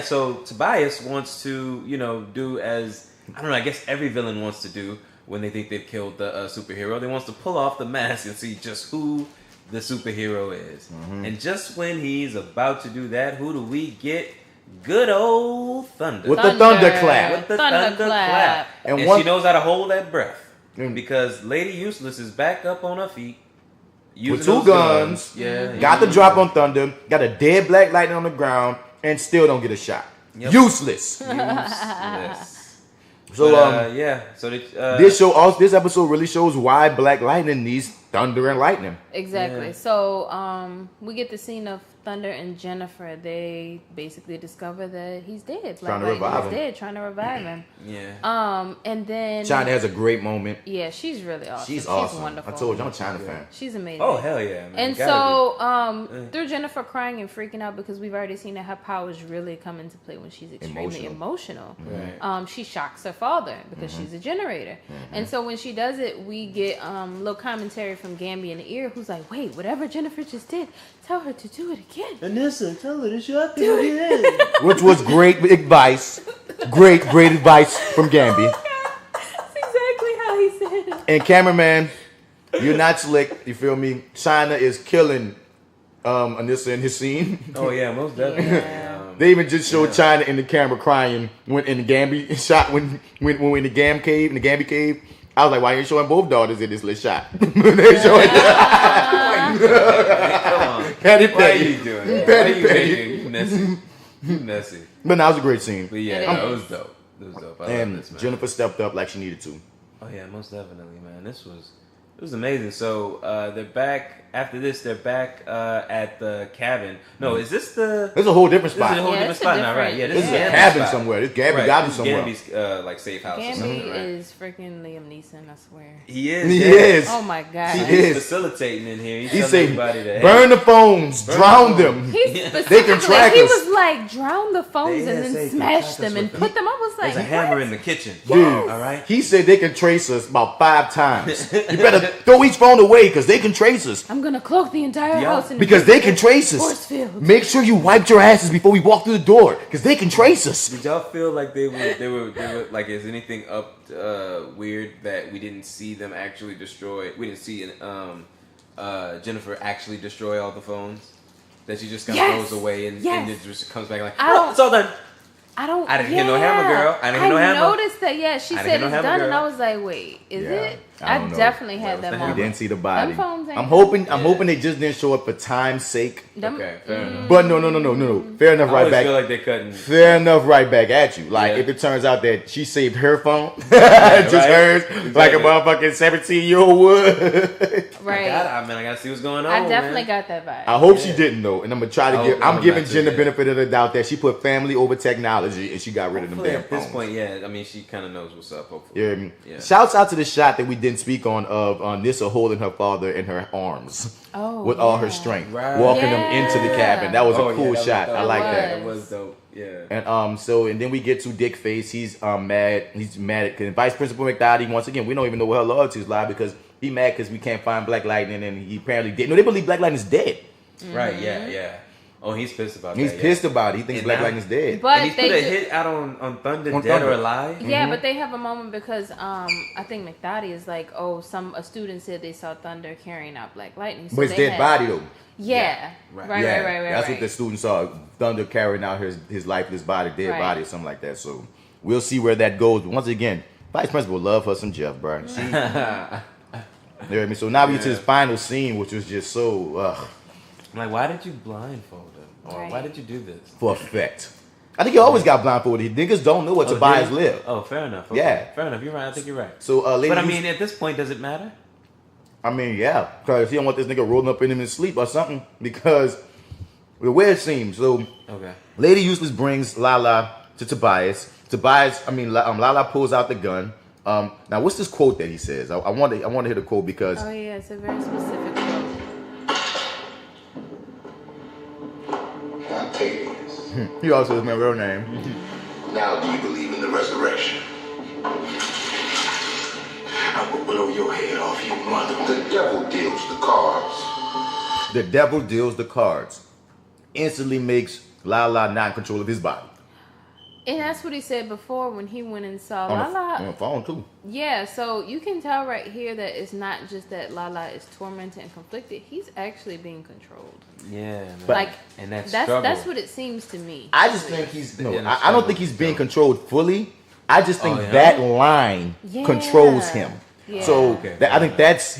E: so Tobias wants to do as I don't know. I guess every villain wants to do when they think they've killed the superhero. They wants to pull off the mask and see just who the superhero is. Mm-hmm. And just when he's about to do that, who do we get? Good old Thunder.
A: With the thunderclap.
E: With the thunderclap. And she knows how to hold that breath. Because Lady Useless is back up on her feet.
A: With two guns. Got the drop on Thunder. Got a dead Black Lightning on the ground. And still don't get a shot. Yep. Useless. So this episode really shows why Black Lightning needs Thunder and Lightning.
B: Exactly. Yeah. So we get the scene of Thunder and Jennifer. They basically discover that he's dead.
A: Trying to revive
B: him.
E: Yeah.
B: And then
A: China has a great moment.
B: Yeah, she's really awesome.
A: She's awesome.
B: Wonderful.
A: I told you, I'm a China fan.
B: She's amazing.
E: Oh hell yeah, man.
B: And so through Jennifer crying and freaking out because we've already seen that her powers really come into play when she's extremely emotional.
E: Right.
B: She shocks her father because she's a generator. Mm-hmm. And so when she does it, we get little commentary from Gamby in the ear, who's like, "Wait, whatever Jennifer just did, tell her to do it again."
E: Anissa, tell her to shut do it again.
A: Which was great advice. Great advice from Gamby.
B: That's exactly how he said it.
A: And cameraman, you're not slick. You feel me? China is killing Anissa in his scene.
E: Oh yeah, most definitely. Yeah.
A: They even just showed China in the camera crying when in the Gamby shot when in the Gamby cave. I was like, why are you showing both daughters in this little shot? They're showing. Petty.
E: Why are you doing that? Petty. You messy.
A: But that was a great scene.
E: But yeah, it was dope.
A: And love this, man. Jennifer stepped up like she needed to.
E: Oh yeah, most definitely, man. It was amazing. So they're back. After this, they're back at the cabin. No, is this the?
A: This is a whole different spot.
E: This is a whole different spot now, right? Yeah,
A: this is a cabin somewhere. This Gabby got him somewhere.
E: Gamby's like safe house.
B: Gamby
E: or something, right?
B: is freaking Liam Neeson. I swear.
E: He is.
A: He is.
B: Oh my god.
A: He
E: He's
A: is
E: facilitating in here.
A: He's saying,
E: to
A: burn the phones, drown them. They can track
B: he
A: us.
B: was like, drown the phones and then smash them and put them up. I was like,
E: there's a hammer in the kitchen.
A: Dude,
E: all right.
A: He said they can trace us about 5 times. You better throw each phone away because they can trace us.
B: I'm gonna cloak the entire house
A: because they can trace us. Make sure you wiped your asses before we walk through the door because they can trace us.
E: Did y'all feel like they were like, is anything up weird that we didn't see them actually destroy? We didn't see Jennifer actually destroy all the phones. That she just kind of goes away and it just comes back like, oh, it's all done. I didn't hear no hammer, girl. I didn't hear no hammer.
B: I noticed that. Yeah, she said it's done, and I was like, wait, is it? I definitely had that moment.
A: We didn't see the body.
B: I'm
A: hoping they just didn't show it for time's sake.
E: Okay, fair enough.
A: But no. Fair enough, right back.
E: I feel like they're cutting.
A: Fair enough, right back at you. Like if it turns out that she saved her phone, just hers, exactly. Like a motherfucking 17-year-old would.
B: Right.
E: I gotta see what's going on.
B: I definitely got that vibe.
A: I hope she didn't though, and I'm gonna try to give. I'm giving Jen the benefit of the doubt that she put family over technology and she got rid of them damn phones.
E: At this point, yeah. I mean, she kind of knows what's up. Hopefully.
A: Yeah, I mean, shouts out to the shot that we didn't speak on of Anissa holding her father in her arms with all her strength, walking him into the cabin. That was a cool shot. I like that.
E: It was dope. Yeah.
A: And then we get to Dick Face. He's mad. He's mad because Vice Principal McDowdy, once again, we don't even know where her loyalties lie because he mad because we can't find Black Lightning and he apparently did. No, they believe Black Lightning's dead.
B: Mm-hmm.
E: Right. Yeah. Oh, he's pissed about that.
A: He's pissed about it. He thinks Black Lightning's dead.
B: But
E: and he put a hit out on Thunder, Dead or Alive.
B: Yeah, but they have a moment because I think McDowdy is like, a student said they saw Thunder carrying out Black Lightning. So
A: but it's dead body though.
B: Yeah. Right.
A: That's what the student saw. Thunder carrying out his lifeless body, dead body, or something like that. So we'll see where that goes. But once again, Vice Principal love her some Jeff, bro. You know what I mean? So now we get to his final scene, which was just so.
E: I'm like, why did you blindfold him? Or why did you do this?
A: For effect. I think he always got blindfolded. Niggas don't know what Tobias live.
E: Oh, fair enough. Okay.
A: Yeah.
E: Fair enough. You're right. I think you're right.
A: So,
E: but I mean, at this point, does it matter?
A: I mean, yeah. Because he don't want this nigga rolling up in him in sleep or something. Because the way it seems. So, Lady Useless brings Lala to Tobias. Lala pulls out the gun. Now, what's this quote that he says? I want to hear the quote because...
B: Oh, yeah. It's a very specific quote.
J: I'll tell you this.
A: He also has my real name.
J: Now do you believe in the resurrection? I will blow your head off, you mother. The devil deals the cards.
A: The devil deals the cards. Instantly makes Lala not in control of his body.
B: And that's what he said before when he went and saw Lala.
A: On the phone too.
B: Yeah, so you can tell right here that it's not just that Lala is tormented and conflicted. He's actually being controlled.
E: Yeah, man.
B: Like,
E: and that's
B: what it seems to me.
A: I just think I don't think he's being controlled fully. I just think that line controls him. Yeah. So I think that's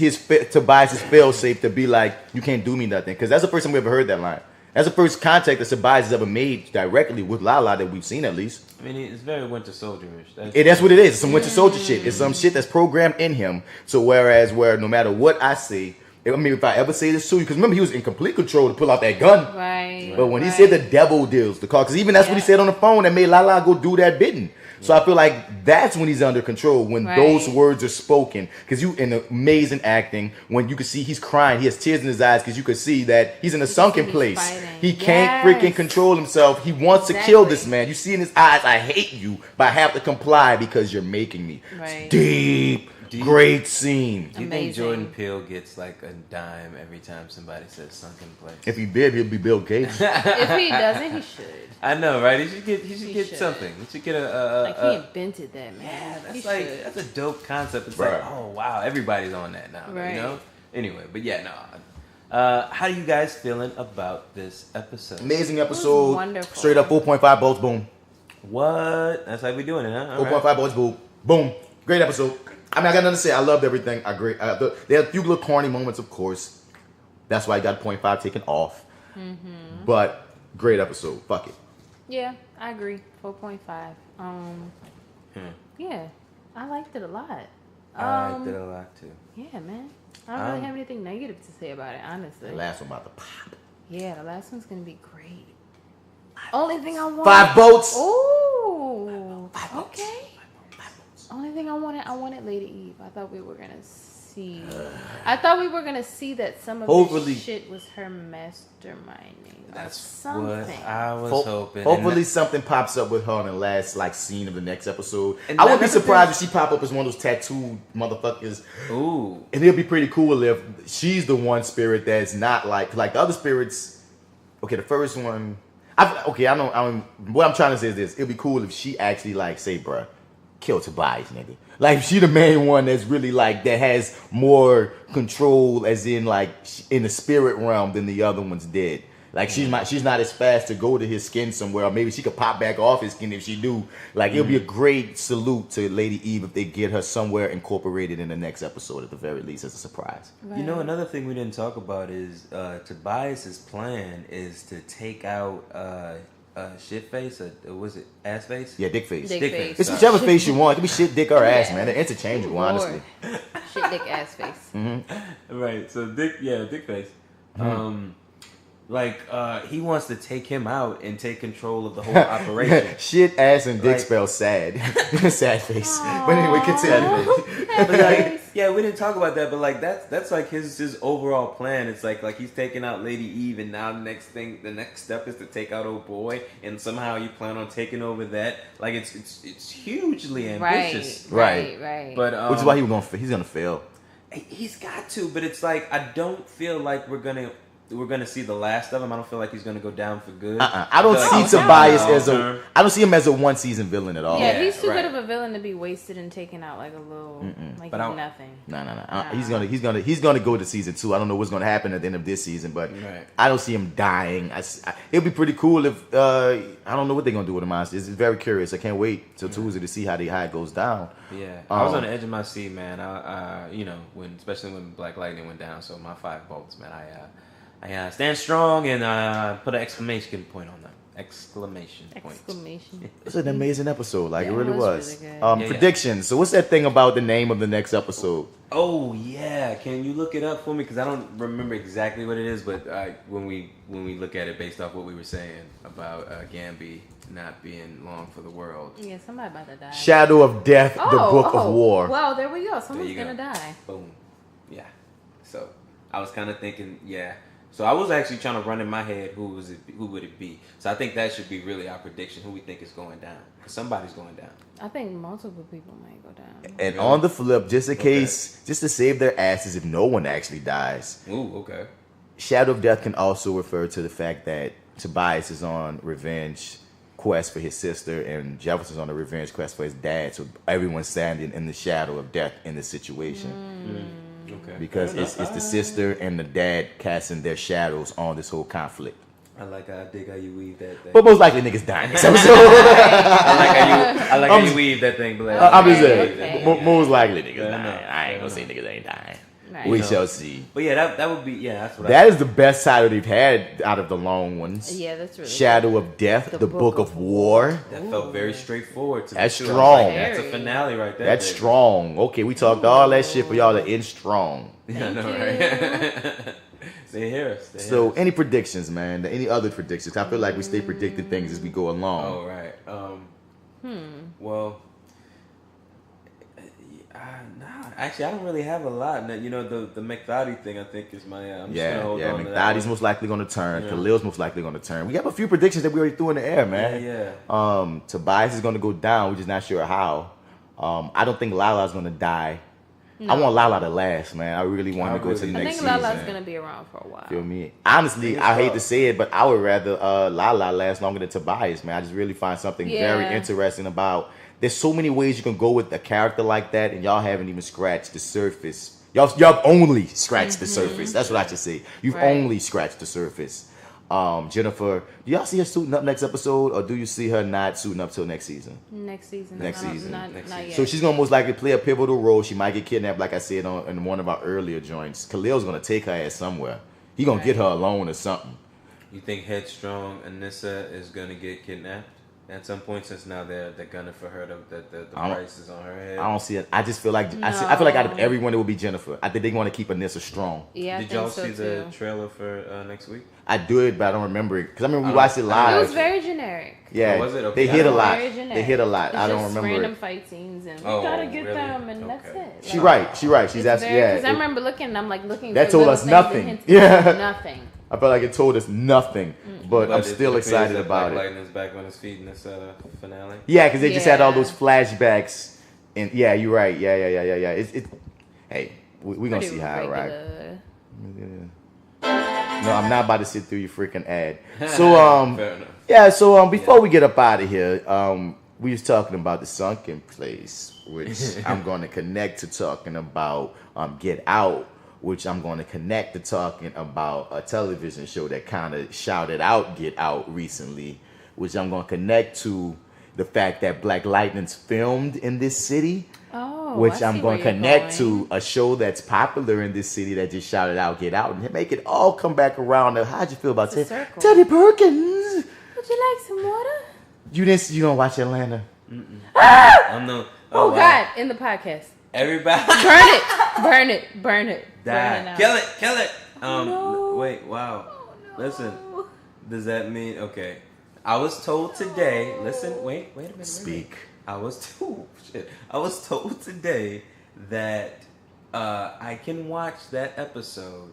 A: Tobias' fail-safe to be like, you can't do me nothing. Because that's the first time we ever heard that line. That's the first contact that Tobias has ever made directly with Lala that we've seen, at least.
E: I mean, it's very Winter Soldier-ish.
A: That's what it is. It's some Winter Soldier shit. It's some shit that's programmed in him. So where no matter what I say, if I ever say this to you, because remember, he was in complete control to pull out that gun.
B: Right.
A: But when he said the devil deals the card, because even that's what he said on the phone that made Lala go do that bidding. So I feel like that's when he's under control, when those words are spoken. Because you in amazing acting, when you can see he's crying, he has tears in his eyes because you can see that he's in a sunken place. He can't freaking control himself. He wants to kill this man. You see in his eyes, I hate you, but I have to comply because you're making me. Right. Deep. Great scene.
E: Do you think Jordan Peele gets like a dime every time somebody says sunken place?
A: If he did, he'll be Bill Gates.
B: If he doesn't, he should.
E: I know, right? He should get something. He should get
B: he invented that, man.
E: Yeah, that's a dope concept. It's like, oh wow, everybody's on that now.
B: Right.
E: You know? Anyway, but yeah, no. How are you guys feeling about this episode?
A: Amazing episode.
B: Wonderful.
A: Straight up 4.5 bolts, boom.
E: What? That's how we doing it, huh?
A: 4.5 bolts, boom. Boom. Great episode. I mean, I got nothing to say. I loved everything. There are a few little corny moments, of course. That's why I got 0.5 taken off. Mm-hmm. But great episode. Fuck it.
B: Yeah, I agree. 4.5. Yeah, I liked it a lot.
E: I liked it a lot too.
B: Yeah, man. I don't really have anything negative to say about it, honestly.
A: The last one about to pop.
B: Yeah, the last one's gonna be great. Only thing I want.
A: 5 boats.
B: Ooh. 5 boats. Okay. Only thing I wanted Lady Eve. I thought we were gonna see. that some of this shit was her masterminding.
E: That's
B: something.
E: What I was hoping.
A: Hopefully something pops up with her in the last scene of the next episode. I wouldn't be surprised if she pop up as one of those tattooed motherfuckers.
E: Ooh.
A: And it'll be pretty cool if she's the one spirit that's not like the other spirits. Okay, the first one. I know. What I'm trying to say is this: it'd be cool if she actually say, bruh, kill Tobias, nigga. Like, she the main one that's really that has more control, as in in the spirit realm than the other ones did. Like she's not as fast to go to his skin somewhere, or maybe she could pop back off his skin if she do. Like it'll be a great salute to Lady Eve if they get her somewhere incorporated in the next episode at the very least as a surprise.
E: Right. You know, another thing we didn't talk about is Tobias's plan is to take out shit face, or was it ass face?
A: Yeah, dick face.
B: Dick face.
A: It's whichever face you want. It could be shit, dick, or ass, man. They're interchangeable, honestly.
B: Shit, dick, ass face.
E: Right. So dick face. He wants to take him out and take control of the whole operation.
A: Shit, ass, and dick spell sad. Sad face. But anyway, continue.
E: Yeah, we didn't talk about that, but like that's like his overall plan. It's like he's taking out Lady Eve, and now the next step is to take out old boy, and somehow you plan on taking over that. Like it's hugely ambitious.
A: Right.
E: But
A: which is why he's gonna fail.
E: He's got to, but it's like I don't feel like we're gonna see the last of him. I don't feel like he's gonna go down for good.
A: I don't see Tobias I don't see him as a one season villain at all.
B: Yeah, he's too good of a villain to be wasted and taken out like a little nothing.
A: No. He's gonna go to season 2. I don't know what's gonna happen at the end of this season, but I don't see him dying. It'd be pretty cool if I don't know what they're gonna do with him. Honestly, it's very curious. I can't wait till Tuesday to see how it goes down.
E: Yeah, I was on the edge of my seat, man. Especially when Black Lightning went down. So my 5 bolts, man. I stand strong and put an exclamation point on that. Exclamation.
A: It's an amazing episode. Like, it really was.
B: Really
A: predictions. So what's that thing about the name of the next episode?
E: Oh, yeah. Can you look it up for me? Because I don't remember exactly what it is, but when we look at it based off what we were saying about Gamby not being long for the world.
B: Yeah, somebody about to die.
A: Shadow of Death, the Book of War.
B: Well, there we go. Someone's going to die.
E: Boom. Yeah. So I was kind of thinking, So I was actually trying to run in my head who would it be. So I think that should be really our prediction, who we think is going down. Because somebody's going down.
B: I think multiple people might go down.
A: And on the flip, just in case, just to save their asses if no one actually dies.
E: Ooh, okay.
A: Shadow of Death can also refer to the fact that Tobias is on revenge quest for his sister and Jefferson's on a revenge quest for his dad. So everyone's standing in the shadow of death in this situation.
E: Okay.
A: Because it's the sister and the dad casting their shadows on this whole conflict.
E: I dig how you weave that thing.
A: But most likely niggas dying this episode.
E: I like how you weave that thing.
A: I'm just saying. Most likely niggas dying. I ain't gonna say niggas ain't dying. Right. We shall see.
E: But yeah, that would be, that's what
A: that is the best title they've had out of the long ones.
B: Yeah, that's really
A: Shadow of Death, the Book of War.
E: That felt very straightforward to me.
A: That's strong.
E: Like, that's a finale right there.
A: That's strong. Okay, we talked all that shit for y'all to end strong.
E: Yeah, I know, right? Stay here.
A: So, any predictions, man? Any other predictions? I feel like we stay predicting things as we go along.
E: Oh, right. Well, actually, I don't really have a lot. You know, the McThotty thing, I think, is my. I'm just gonna hold on to that.
A: McThotty's most likely going to turn. Yeah. Khalil's most likely going to turn. We have a few predictions that we already threw in the air, man.
E: Yeah.
A: Tobias is going to go down. We're just not sure how. I don't think Lala's going to die. No. I want Lala to last, man. I really want to go to the next season.
B: I think Lala's going to be around for a while.
A: Feel me? Honestly, I hate to say it, but I would rather Lala last longer than Tobias, man. I just really find something very interesting about. There's so many ways you can go with a character like that, and y'all haven't even scratched the surface. Y'all only scratched the surface. That's what I should say. You've only scratched the surface. Jennifer, do y'all see her suiting up next episode, or do you see her not suiting up till next season?
B: Next season. Not yet.
A: So she's gonna most likely play a pivotal role. She might get kidnapped, like I said in one of our earlier joints. Khalil's gonna take her ass somewhere. He gonna get her alone or something.
E: You think headstrong Anissa is gonna get kidnapped at some point, since now they're gunning for her, the price is on her head?
A: I don't see it. I just feel like I feel like out of everyone it would be Jennifer. I think they want to keep Anissa strong.
B: Yeah,
E: Did y'all see the trailer for next week?
A: I do it, but I don't remember it because I remember we watched it live.
B: It was very generic.
A: Yeah,
E: was it? Okay.
A: They hit a lot. They hit a lot. I don't remember.
B: Random fight scenes, and we gotta get them, and that's it.
A: She's right. She's absolutely
B: because I remember looking. I'm like looking.
A: That
B: for
A: told us nothing. Yeah,
B: nothing.
A: I felt like it told us nothing, but I'm still excited about it.
E: Lightning's back on his feet in this finale.
A: Yeah, because they just had all those flashbacks, and yeah, you're right. Yeah. Hey, we're gonna see how it rock. No, I'm not about to sit through your freaking ad. So So before we get up out of here, we was talking about the sunken place, which I'm going to connect to talking about Get Out. which I'm going to connect to talking about a television show that kind of shouted out Get Out recently, which I'm going to connect to the fact that Black Lightning's filmed in this city. Which I'm going to connect to a show that's popular in this city that just shouted out Get Out, and make it all come back around. How'd you feel about it? Teddy Perkins.
B: Would you like some water?
A: You don't watch Atlanta?
E: I'm no.
B: Oh, wow. God! In the podcast.
E: Everybody.
B: Burn it.
E: Die. Kill it.
B: No.
E: Wait. Wow.
B: Oh, no.
E: Listen. Does that mean okay? I was told today. Listen. Wait a minute.
A: Speak.
E: I was told today that I can watch that episode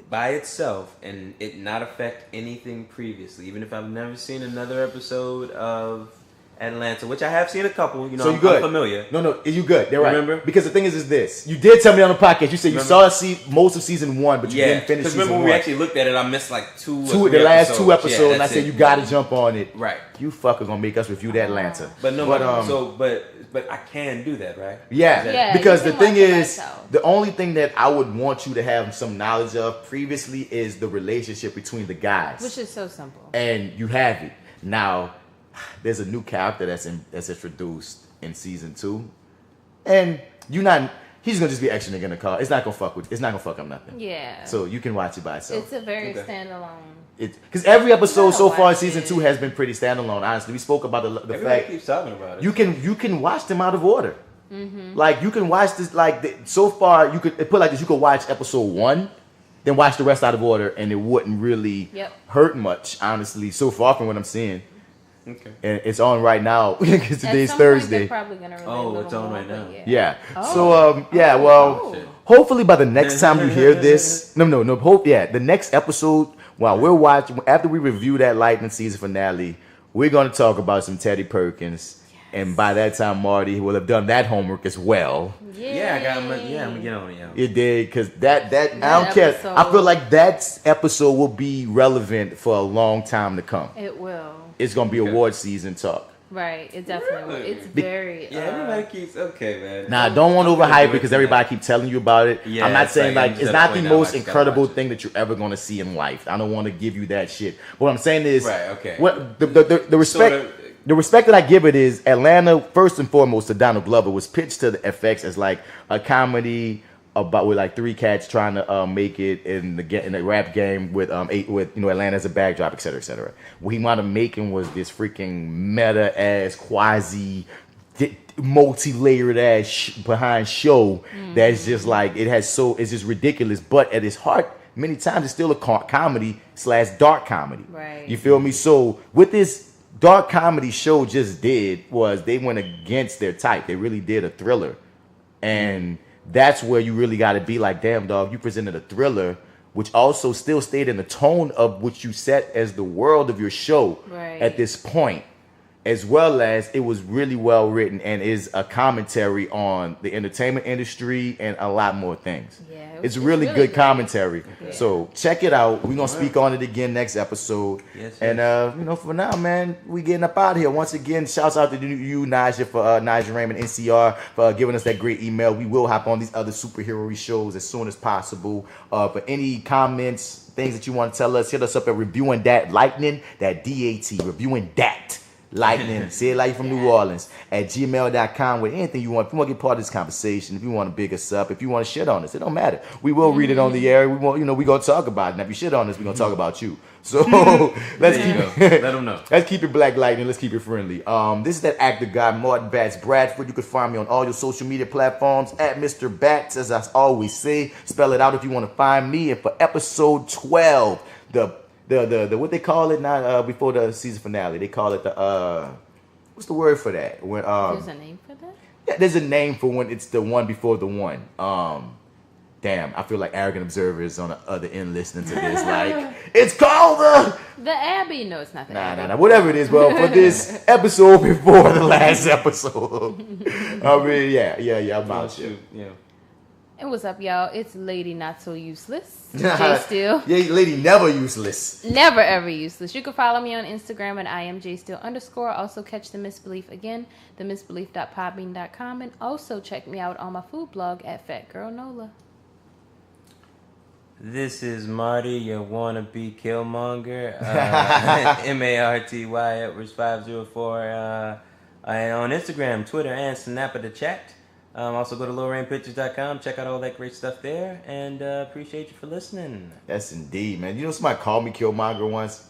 E: by itself and it not affect anything previously, even if I've never seen another episode of Atlanta, which I have seen a couple. You know, so I'm familiar.
A: No, you good. They're right.
E: Remember?
A: Because the thing is this. You did tell me on the podcast. You said you saw most of season 1, but you didn't finish season 1.
E: Because remember when we actually looked at it, I missed like
A: the last 2 episodes, and I said you got to jump on it.
E: Right.
A: You fucker gonna make us review that Atlanta.
E: But I can do that, right?
A: Yeah. Because the thing is, the only thing that I would want you to have some knowledge of previously is the relationship between the guys,
B: which is so simple.
A: And you have it now. There's a new character that's introduced in season 2, and he's gonna just be extra nigga in the car. It's not gonna fuck up nothing.
B: Yeah.
A: So you can watch it by itself.
B: It's a very standalone.
A: Because every episode so far in season 2 has been pretty standalone. Honestly, we spoke about the
E: Everybody
A: fact
E: keeps talking about it.
A: You can watch them out of order. Like you can watch this so far. You could put like this. You could watch episode 1, then watch the rest out of order, and it wouldn't really hurt much. Honestly, so far from what I'm seeing. Okay. And it's on right now because today's Thursday.
B: Probably gonna
E: it's on right now.
A: Yeah. Hopefully by the next time you hear this, the next episode while we're watching, after we review that Lightning season finale, we're gonna talk about some Teddy Perkins, and by that time Marty will have done that homework as well.
E: I'm gonna get on it. Yeah.
A: You did, because that I don't care. I feel like that episode will be relevant for a long time to come.
B: It will.
A: It's gonna be award season talk.
B: Right, it definitely will. It's very...
E: everybody keeps... Okay, man.
A: Nah, don't want to overhype it because everybody keep telling you about it. Yeah, I'm not saying it's not the most incredible thing that you're ever going to see in life. I don't want to give you that shit. But what I'm saying is...
E: Right, okay.
A: What the respect... The respect that I give it is Atlanta, first and foremost, to Donald Glover, was pitched to the FX as like a comedy about with like 3 cats trying to make it in the rap game with Atlanta as a backdrop, et cetera. What he wound up making was this freaking meta ass quasi multi-layered ass behind show that's just like it's just ridiculous, but at its heart many times it's still a comedy / dark comedy.
B: Right.
A: You feel me? So what this dark comedy show just did was they went against their type. They really did a thriller, and that's where you really got to be like, damn, dog, you presented a thriller, which also still stayed in the tone of what you set as the world of your show at this point, as well as it was really well written and is a commentary on the entertainment industry and a lot more things. Yeah, it's really good commentary. Yeah. So check it out. We're going to speak on it again next episode. Yes. And, for now, man, we getting up out of here. Once again, shouts out to you, Naja, for Naja Raymond, NCR, for giving us that great email. We will hop on these other superhero shows as soon as possible. For any comments, things that you want to tell us, hit us up at Reviewing Dat Lightning, that DAT, Reviewing Dat Lightning, say it like you're from New Orleans, at gmail.com with anything you want. If you want to get part of this conversation, if you want to big us up, if you want to shit on us, it don't matter. We will read it on the air. We want, we're going to talk about it. And if you shit on us, we're going to talk about you. So let's let them know. Let's keep it Black Lightning. Let's keep it friendly. This is that actor guy, Marty&amp Bradford. You can find me on all your social media platforms at Mr. Bats, as I always say. Spell it out if you want to find me. And for episode 12, the what they call it now before the season finale, they call it the what's the word for that? When
B: there's a name for that?
A: Yeah, there's a name for when it's the one before the one. Damn, I feel like arrogant observers on the other end listening to this. Like, it's called
B: the Abbey. No, it's not the Abbey.
A: Nah. Whatever it is, well, for this episode before the last episode. I mean, yeah, I'm out here. Yeah.
B: And what's up, y'all? It's Lady Not So Useless, J.Steel.
A: Yeah, Lady Never Useless.
B: Never ever useless. You can follow me on Instagram at @IamJ_. Also catch The Misbelief again, TheMisbelief.podbean.com, and also check me out on my food blog at Fat Girl Nola.
E: This is Marty, your wannabe Killmonger. Marty Edwards 504. And on Instagram, Twitter, and Snap of the Chat. Also go to lowrainpictures.com. Check out all that great stuff there. And appreciate you for listening.
A: Yes, indeed, man. You know, somebody called me Killmonger once.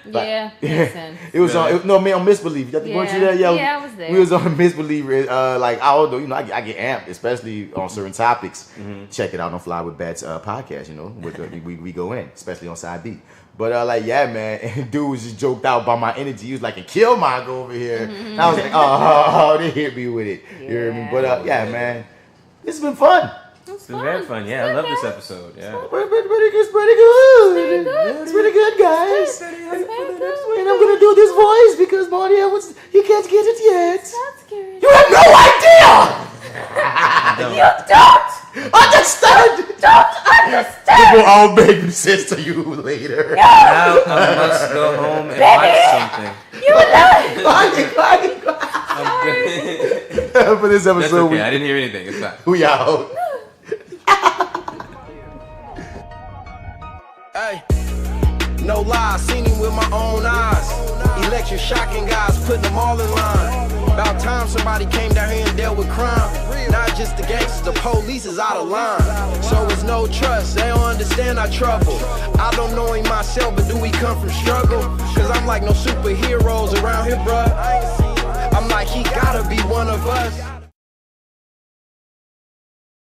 B: Yeah, makes sense.
A: It was on Misbelief. Weren't you there?
B: Yeah, I was there.
A: We was on Misbelief. Like I don't know, you know, I get amped, especially on certain topics. Check it out on FlyWithBats Podcast. You know, we go in, especially on side B. But like, yeah, man, and dude was just joked out by my energy. He was like a Killmonger over here. And I was like, oh, they hit me with it. You hear me? But yeah, man, this has been fun.
E: It's been very fun. Yeah, I love this episode. Yeah.
A: It's pretty good. It's pretty good, guys. And I'm gonna do this voice because Marty Edwards, he can't get it yet. You have no idea. You don't understand. I'll make sense to you later.
E: Now I must go home and watch something.
B: You alive?
A: For this episode,
E: that's okay. I didn't hear anything. It's fine.
A: We out.
C: Hey, no lie, seen him with my own eyes. Electric shocking guys, putting them all in line. About time somebody came down here and dealt with crime. Not just the gangsters, the police is out of line. So it's no trust, they don't understand our trouble. I don't know him myself, but do we come from struggle? Cause I'm like no superheroes around here, bruh. I'm like, he gotta be one of us.